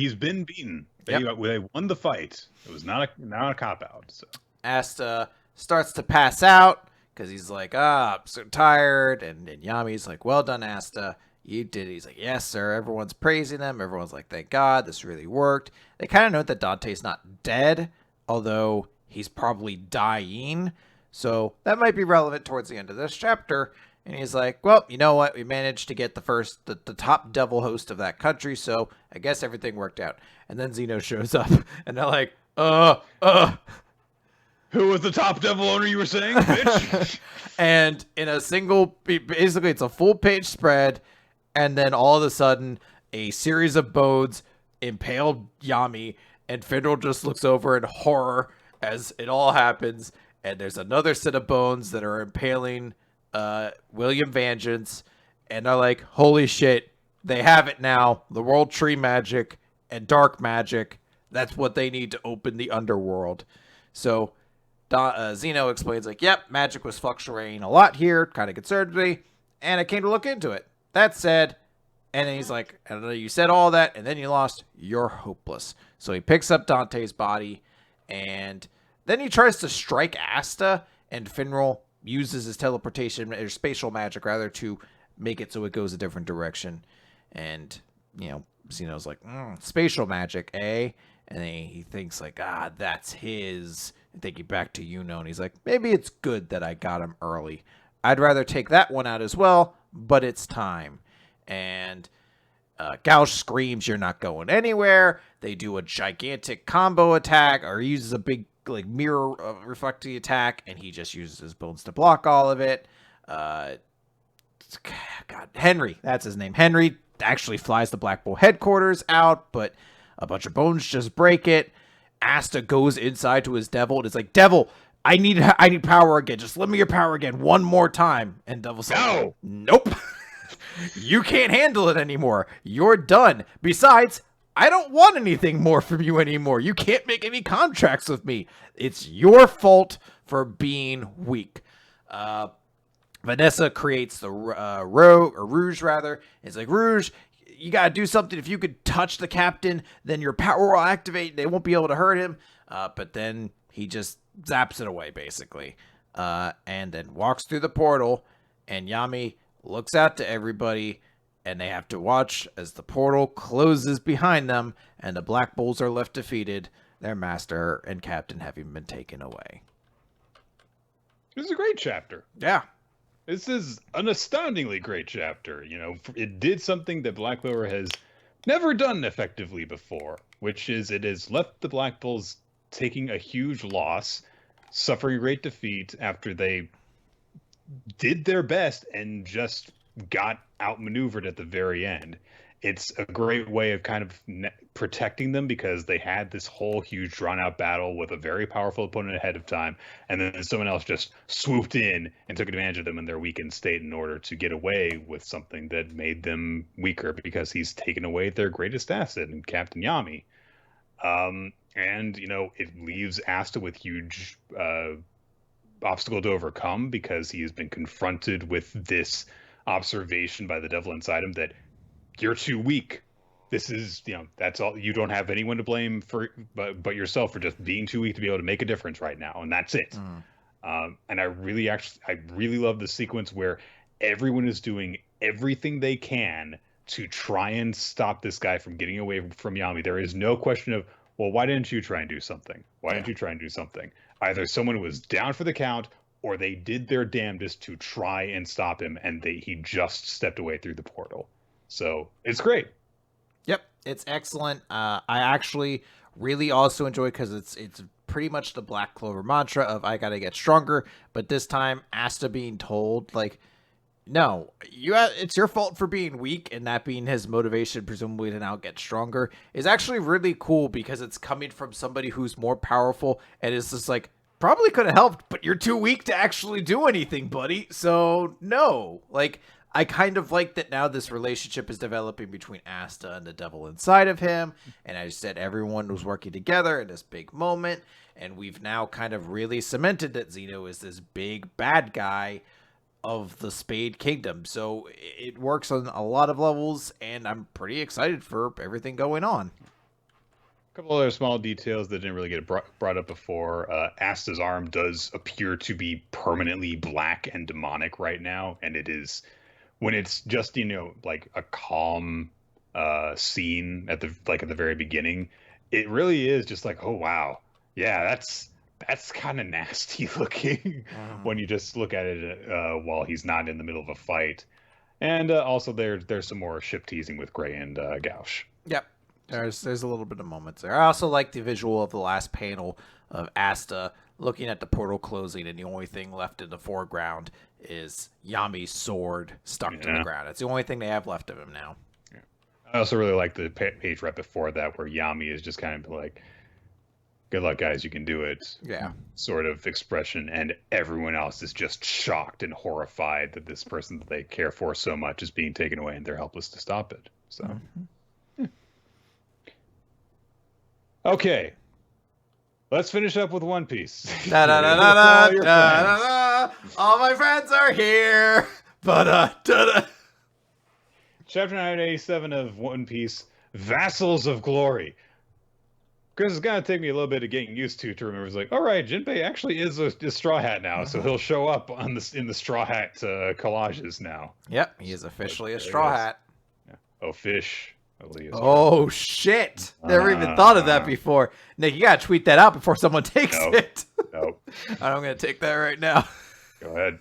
beaten. They won the fight. It was not a cop out. So Asta starts to pass out because he's like, I'm so tired. And Yami's like, well done, Asta. You did it. He's like, yes, sir. Everyone's praising them. Everyone's like, thank God, this really worked. They kind of note that Dante's not dead, although he's probably dying. So that might be relevant towards the end of this chapter. And he's like, well, you know what? We managed to get the top devil host of that country, so I guess everything worked out. And then Zeno shows up, and they're like, Who was the top devil owner you were saying, bitch? And in a single, basically it's a full page spread, and then all of a sudden, a series of bones impaled Yami, and Findle just looks over in horror as it all happens. And there's another set of bones that are impaling William Vengeance. And they're like, holy shit, they have it now. The world tree magic and dark magic. That's what they need to open the underworld. So Zeno explains like, yep, magic was fluctuating a lot here. Kind of concerned me. And I came to look into it. That said, and then he's like, I know you said all that, and then you lost. You're hopeless. So he picks up Dante's body, and then he tries to strike Asta, and Finral uses his teleportation, or spatial magic rather, to make it so it goes a different direction. And, Zeno's like, spatial magic, eh? And he thinks like, that's his. And thinking back to Yuno, and he's like, maybe it's good that I got him early. I'd rather take that one out as well, but it's time. And Gauche screams, you're not going anywhere. They do a gigantic combo attack, or he uses a big like mirror reflecting attack, and he just uses his bones to block all of it. God, Henry, that's his name. Henry actually flies the Black Bull headquarters out, but a bunch of bones just break it. Asta goes inside to his devil, and it's like, Devil, I need power again. Just let me your power again one more time. And Devil's like, nope. You can't handle it anymore. You're done. Besides, I don't want anything more from you anymore. You can't make any contracts with me. It's your fault for being weak. Vanessa creates the Rouge rather. It's like, Rouge, you gotta do something. If you could touch the captain, then your power will activate. They won't be able to hurt him. But then he just zaps it away, basically. And then walks through the portal, and Yami looks out to everybody, and they have to watch as the portal closes behind them, and the Black Bulls are left defeated, their master and captain having been taken away. This is a great chapter. Yeah. This is an astoundingly great chapter. It did something that Black Clover has never done effectively before, which is it has left the Black Bulls taking a huge loss, suffering great defeat after they did their best and just got outmaneuvered at the very end. It's a great way of kind of protecting them because they had this whole huge drawn out battle with a very powerful opponent ahead of time, and then someone else just swooped in and took advantage of them in their weakened state in order to get away with something that made them weaker because he's taken away their greatest asset in Captain Yami. And it leaves Asta with huge obstacle to overcome because he has been confronted with this observation by the devil inside him that you're too weak. This is, that's all. You don't have anyone to blame for but yourself for just being too weak to be able to make a difference right now, and that's it. And I really love the sequence where everyone is doing everything they can to try and stop this guy from getting away from Yami. There is no question of, well, why didn't you try and do something? Why didn't you try and do something? Either someone was down for the count, or they did their damnedest to try and stop him, and he just stepped away through the portal. So it's great. Yep, it's excellent. I actually really also enjoy because it's pretty much the Black Clover mantra of I gotta get stronger, but this time Asta being told like, no, it's your fault for being weak, and that being his motivation, presumably to now get stronger, is actually really cool because it's coming from somebody who's more powerful and is just like, probably could have helped, but you're too weak to actually do anything, buddy. So no, like, I kind of like that now this relationship is developing between Asta and the devil inside of him. And I said everyone was working together in this big moment. And we've now kind of really cemented that Zeno is this big bad guy of the Spade Kingdom. So it works on a lot of levels, and I'm pretty excited for everything going on. A couple other small details that didn't really get brought up before. Asta's arm does appear to be permanently black and demonic right now, and it is, when it's just, like a calm scene at the very beginning, it really is just like, oh wow, yeah, that's kind of nasty looking when you just look at it while he's not in the middle of a fight. And also there's some more ship teasing with Gray and Gauche. Yep. There's a little bit of moments there. I also like the visual of the last panel of Asta looking at the portal closing, and the only thing left in the foreground is Yami's sword stuck to the ground. It's the only thing they have left of him now. Yeah. I also really like the page right before that where Yami is just kind of like, good luck, guys, you can do it. Yeah. Sort of expression, and everyone else is just shocked and horrified that this person that they care for so much is being taken away, and they're helpless to stop it. So, Okay. Let's finish up with One Piece. All my friends are here. Chapter 987 of One Piece, Vassals of Glory. Because it's going to take me a little bit of getting used to remember. It's like, all right, Jinbei actually is a Straw Hat now, so he'll show up in the Straw Hat collages now. Yep, he is officially a Straw Hat. Yeah. Oh, Fish. Oh, shit. Never even thought of that before. Nick, you got to tweet that out before someone takes it. Nope. I'm going to take that right now. Go ahead.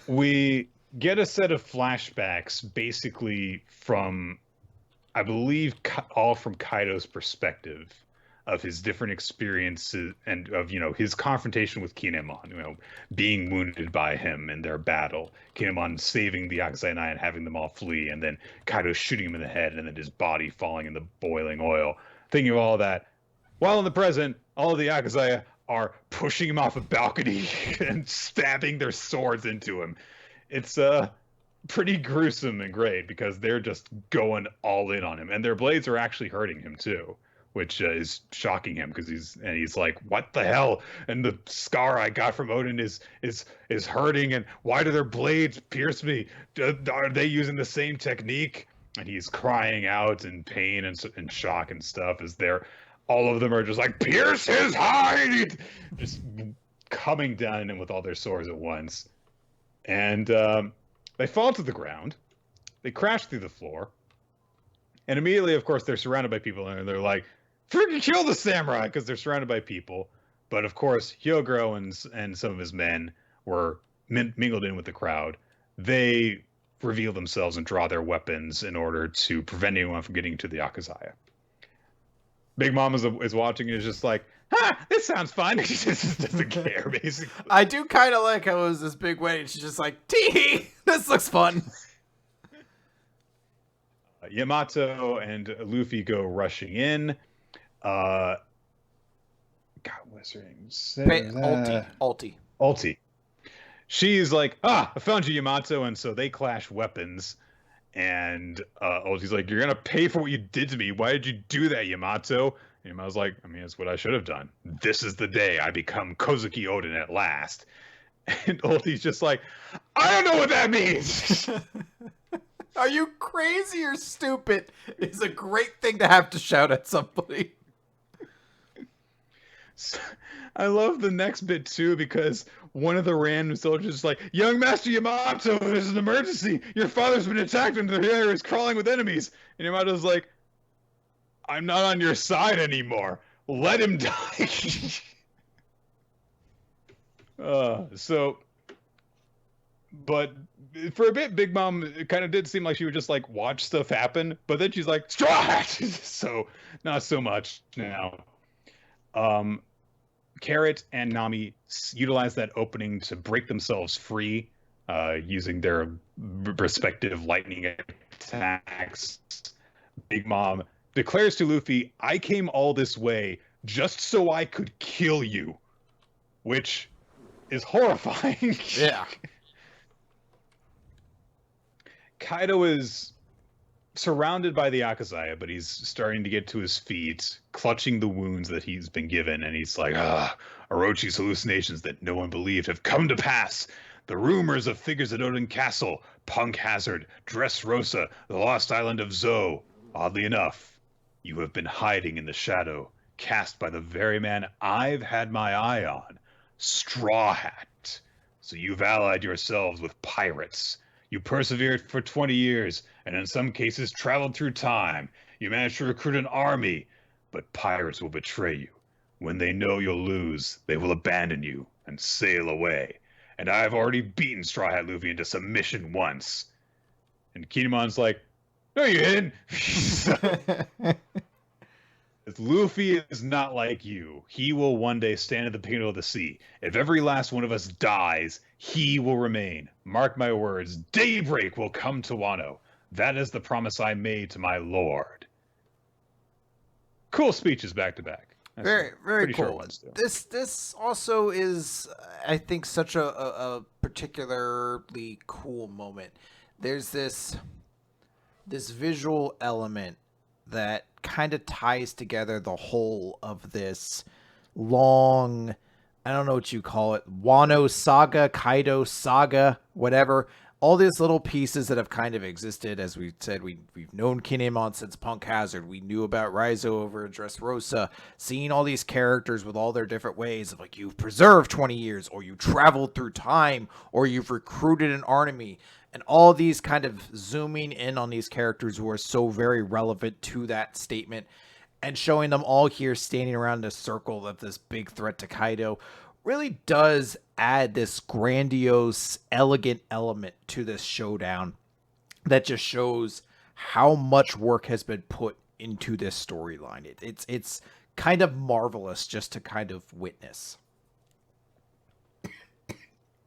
We get a set of flashbacks basically from, I believe, all from Kaido's perspective of his different experiences and of, his confrontation with Kinemon, being wounded by him in their battle, Kinemon saving the Akazaya and having them all flee, and then Kaido shooting him in the head, and then his body falling in the boiling oil. Thinking of all that, while in the present, all of the Akazaya are pushing him off a balcony and stabbing their swords into him. It's pretty gruesome and great because they're just going all in on him, and their blades are actually hurting him too, which is shocking him because he's like, what the hell? And the scar I got from Odin is hurting, and why do their blades pierce me? Are they using the same technique? And he's crying out in pain and shock and stuff as all of them are just like, pierce his hide, just coming down on him with all their swords at once. And they fall to the ground. They crash through the floor. And immediately, of course, they're surrounded by people, and they're like, freaking kill the samurai, because they're surrounded by people. But of course, Hyogoro and some of his men were mingled in with the crowd. They reveal themselves and draw their weapons in order to prevent anyone from getting to the Akazaya. Big Mom is watching and is just like, this sounds fun. She just doesn't care, basically. I do kind of like how it was this big wedding. She's just like, tee, this looks fun. Yamato and Luffy go rushing in. God, what's her name? Ulti. She's like, I found you, Yamato, and so they clash weapons. And Ulti's like, you're gonna pay for what you did to me. Why did you do that, Yamato? And Yamato's like, it's what I should have done. This is the day I become Kozuki Odin at last. And Ulti's just like, I don't know what that means. Are you crazy or stupid? It's a great thing to have to shout at somebody. So, I love the next bit too because one of the random soldiers is like, "Young Master Yamato, there's an emergency. Your father's been attacked and the area is crawling with enemies." And Yamato's like, "I'm not on your side anymore. Let him die." So, but for a bit, Big Mom, it kind of did seem like she would just like watch stuff happen, but then she's like, "Straw Hat!" So not so much now. Um, Carrot and Nami utilize that opening to break themselves free, using their respective lightning attacks. Big Mom declares to Luffy, "I came all this way just so I could kill you," which is horrifying. Yeah. Kaido is surrounded by the Akazaya, but he's starting to get to his feet, clutching the wounds that he's been given, and he's like, Orochi's hallucinations that no one believed have come to pass. The rumors of figures at Odin Castle, Punk Hazard, Dressrosa, the lost island of Zo. Oddly enough, you have been hiding in the shadow, cast by the very man I've had my eye on, Straw Hat. So you've allied yourselves with pirates. You persevered for 20 years, and in some cases traveled through time. You managed to recruit an army, but pirates will betray you. When they know you'll lose, they will abandon you and sail away. And I've already beaten Straw Hat Luffy into submission once. And Kinemon's like, "No, you didn't." Luffy is not like you. He will one day stand at the pinnacle of the sea. If every last one of us dies, he will remain. Mark my words, daybreak will come to Wano. That is the promise I made to my lord. Cool speeches back to back. Very, very cool. Sure this also is, I think, such a particularly cool moment. There's this visual element that kind of ties together the whole of this long, I don't know what you call it, Wano saga, Kaido saga, whatever. All these little pieces that have kind of existed, as we said, we've known Kinemon since Punk Hazard. We knew about Raizo over at Dressrosa. Seeing all these characters with all their different ways of like, you've preserved 20 years, or you traveled through time, or you've recruited an army. And all these kind of zooming in on these characters who are so very relevant to that statement and showing them all here standing around a circle of this big threat to Kaido really does add this grandiose, elegant element to this showdown that just shows how much work has been put into this storyline. It's kind of marvelous just to kind of witness.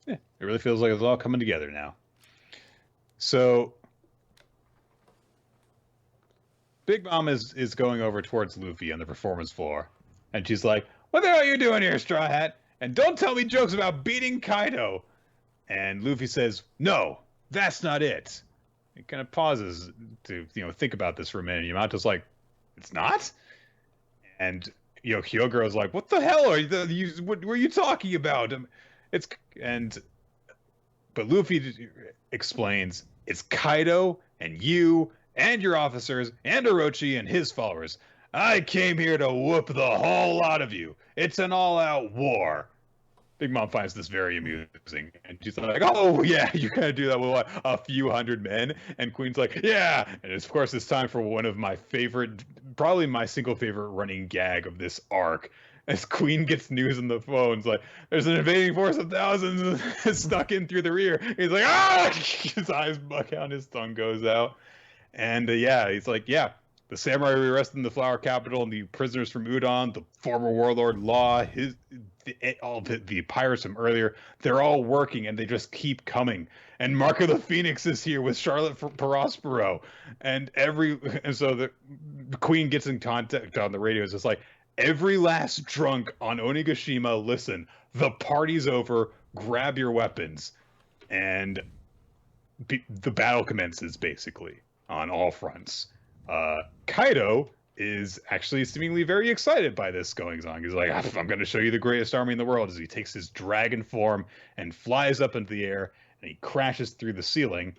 Yeah, it really feels like it's all coming together now. So Big Mom is going over towards Luffy on the performance floor, and she's like, "What the hell are you doing here, Straw Hat? And don't tell me jokes about beating Kaido." And Luffy says, "No, that's not it." He kind of pauses to think about this for a minute. Yamato's like, "It's not?" And Hyogoro's like, "What the hell are you? What were you talking about?" But Luffy explains, "It's Kaido and you and your officers and Orochi and his followers. I came here to whoop the whole lot of you. It's an all-out war." Big Mom finds this very amusing, and she's like, "Oh yeah, you kind of do that with what, a few hundred men?" And Queen's like, "Yeah." And of course, it's time for one of my favorite, probably my single favorite running gag of this arc. As Queen gets news on the phone, it's like, "There's an invading force of thousands stuck in through the rear." He's like, "Ah!" His eyes buck out, his tongue goes out. And he's like, "Yeah, the samurai we arrested in the Flower Capital, and the prisoners from Udon, the former warlord Law, all the pirates from earlier, they're all working, and they just keep coming. And Marco the Phoenix is here with Charlotte Prospero, and so the Queen gets in contact on the radio. It's just like, every last drunk on Onigashima, listen, the party's over, grab your weapons." And the battle commences, basically, on all fronts. Kaido is actually seemingly very excited by this goings on. He's like, "I'm going to show you the greatest army in the world," as he takes his dragon form and flies up into the air, and he crashes through the ceiling,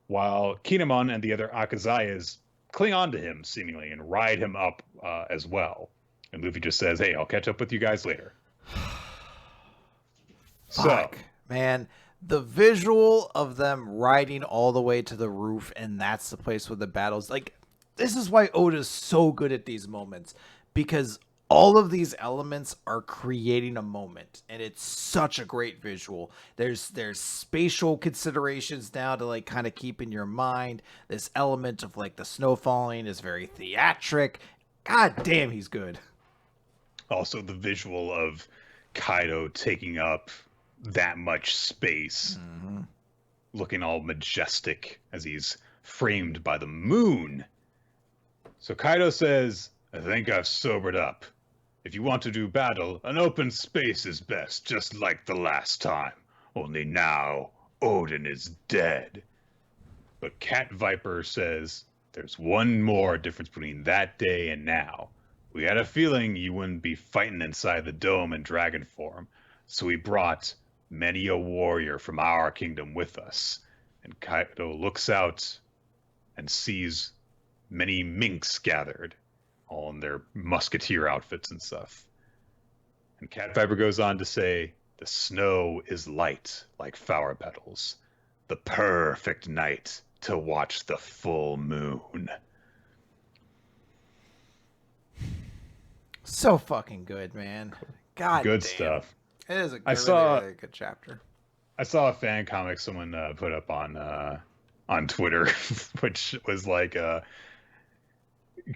while Kinemon and the other Akazayas cling on to him, seemingly, and ride him up as well. And Luffy just says, "Hey, I'll catch up with you guys later." Fuck, man. The visual of them riding all the way to the roof, and that's the place where the battles. Like, this is why Oda's so good at these moments, because all of these elements are creating a moment, and it's such a great visual. There's spatial considerations now to like kind of keep in your mind. This element of like the snow falling is very theatric. God damn, he's good. Also, the visual of Kaido taking up that much space, looking all majestic as he's framed by the moon. So Kaido says, "I think I've sobered up. If you want to do battle, an open space is best, just like the last time. Only now, Odin is dead." But Cat Viper says, "There's one more difference between that day and now. We had a feeling you wouldn't be fighting inside the dome in dragon form, so we brought many a warrior from our kingdom with us." And Kaido looks out and sees many minks gathered, all in their musketeer outfits and stuff. And Cat Viper goes on to say, "The snow is light like flower petals. The perfect night to watch the full moon." So fucking good, man. God Good damn. stuff. It is a really good chapter. I saw a fan comic someone put up on Twitter, which was like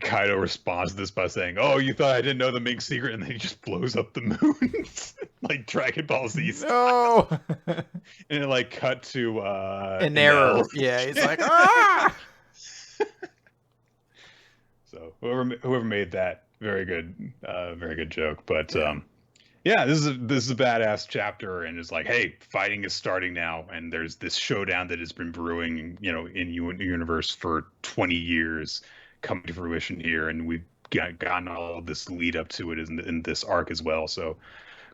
Kaido responds to this by saying, "Oh, you thought I didn't know the Mink secret," and then he just blows up the moon like Dragon Ball Z style. No. And it like cut to An error. Yeah, he's like, ah. So whoever made that, very good joke. But yeah, this is a badass chapter, and it's like, hey, fighting is starting now, and there's this showdown that has been brewing, in universe for 20 years, coming to fruition here, and we've gotten all this lead up to it in this arc as well. So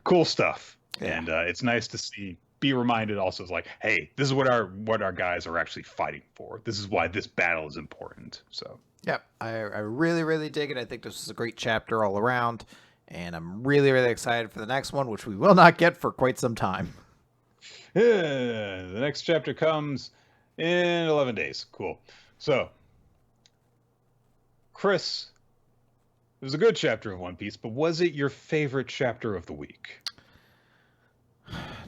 cool stuff, and it's nice to be reminded also, it's like, hey, this is what our guys are actually fighting for. This is why this battle is important. So. Yep, I really, really dig it. I think this was a great chapter all around, and I'm really, really excited for the next one, which we will not get for quite some time. Yeah, the next chapter comes in 11 days. Cool. So, Chris, it was a good chapter of One Piece, but was it your favorite chapter of the week?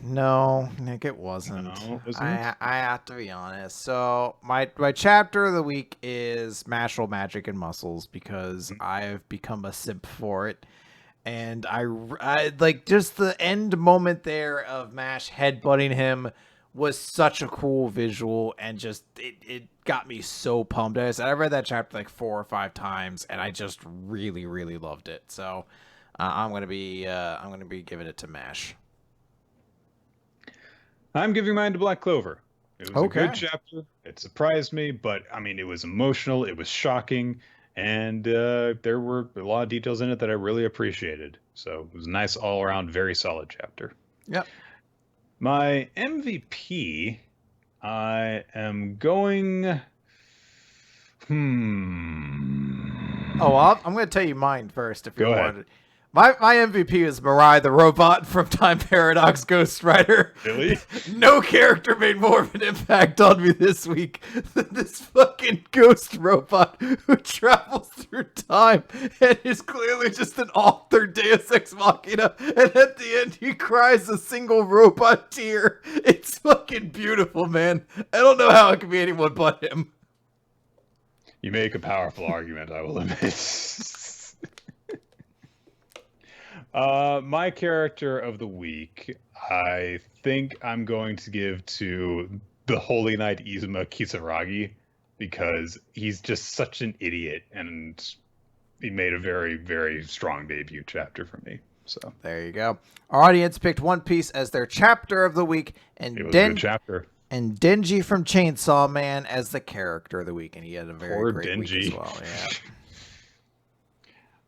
No, Nick, it wasn't. No, it wasn't? I have to be honest. So my chapter of the week is Mashle, Magic, and Muscles, because I've become a simp for it. And I like just the end moment there of Mash headbutting him was such a cool visual, and just it got me so pumped. I read that chapter like 4 or 5 times, and I just really, really loved it. So I'm gonna be giving it to Mash. I'm giving mine to Black Clover. It was a good chapter. It surprised me, but I mean, it was emotional. It was shocking. And there were a lot of details in it that I really appreciated. So it was a nice all-around, very solid chapter. Yep. My MVP, I am going... Oh, well, I'm going to tell you mine first if you want. it. My MVP is Mirai the robot from Time Paradox Ghostwriter. Really? No character made more of an impact on me this week than this fucking ghost robot who travels through time and is clearly just an altered Deus Ex Machina, and at the end he cries a single robot tear. It's fucking beautiful, man. I don't know how it could be anyone but him. You make a powerful argument, I will admit. My character of the week, I think I'm going to give to the Holy Knight Izuma Kisaragi, because he's just such an idiot, and he made a very, very strong debut chapter for me. So there you go. Our audience picked One Piece as their chapter of the week, and it was a good chapter. And Denji from Chainsaw Man as the character of the week, and he had a very great Denji. week as well. Yeah.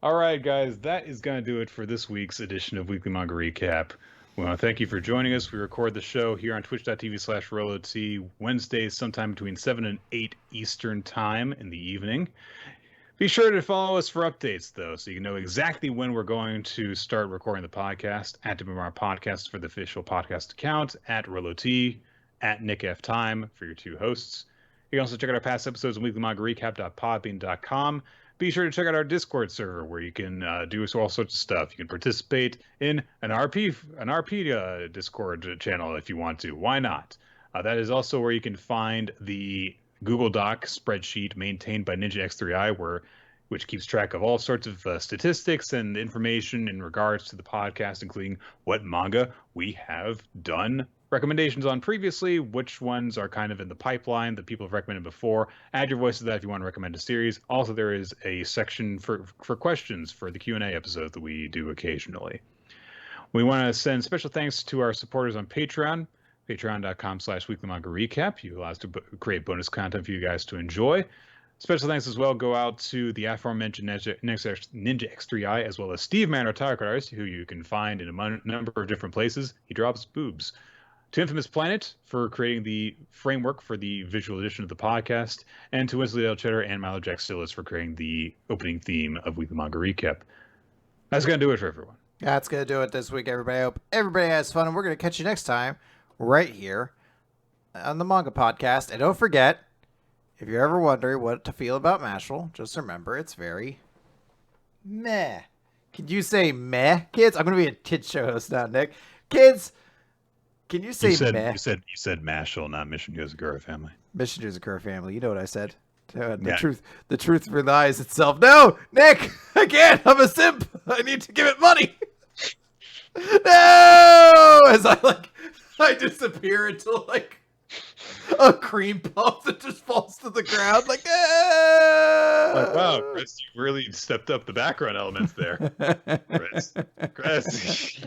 All right, guys, that is going to do it for this week's edition of Weekly Manga Recap. We want to thank you for joining us. We record the show here on twitch.tv/RoloT Wednesdays sometime between 7 and 8 Eastern Time in the evening. Be sure to follow us for updates, though, so you can know exactly when we're going to start recording the podcast. At WMR Podcast for the official podcast account, at RoloT, at Nick F. Time for your two hosts. You can also check out our past episodes on weeklymangarecap.podbean.com. Be sure to check out our Discord server where you can do all sorts of stuff. You can participate in an RP Discord channel if you want to. Why not? That is also where you can find the Google Doc spreadsheet maintained by Ninja X3i, which keeps track of all sorts of statistics and information in regards to the podcast, including what manga we have done recommendations on previously, which ones are kind of in the pipeline that people have recommended before. Add your voice to that if you want to recommend a series. Also, there is a section for questions for the Q&A episode that we do occasionally. We want to send special thanks to our supporters on Patreon. Patreon.com/weeklymangarecap. You allow us to create bonus content for you guys to enjoy. Special thanks as well go out to the aforementioned Ninja X3i, as well as Steve Manor Tiger Artist, who you can find in a number of different places. He drops boobs. To Infamous Planet for creating the framework for the visual edition of the podcast, and to Wesley L. Cheddar and Milo Jack Stillis for creating the opening theme of Weekly Manga Recap. That's going to do it for everyone. That's going to do it this week, everybody. I hope everybody has fun, and we're going to catch you next time right here on the Manga Podcast. And don't forget, if you're ever wondering what to feel about Mashle, just remember it's very meh. Can you say meh, kids? I'm going to be a kid show host now, Nick. Kids, can you say meh? You said Mashle, not Mission Yozakura Family. Mission Yozakura Family. You know what I said. The truth relies itself. No, Nick, I can't. I'm a simp. I need to give it money. No, as I disappear into a cream puff that just falls to the ground. Wow, Chris, you really stepped up the background elements there. Chris.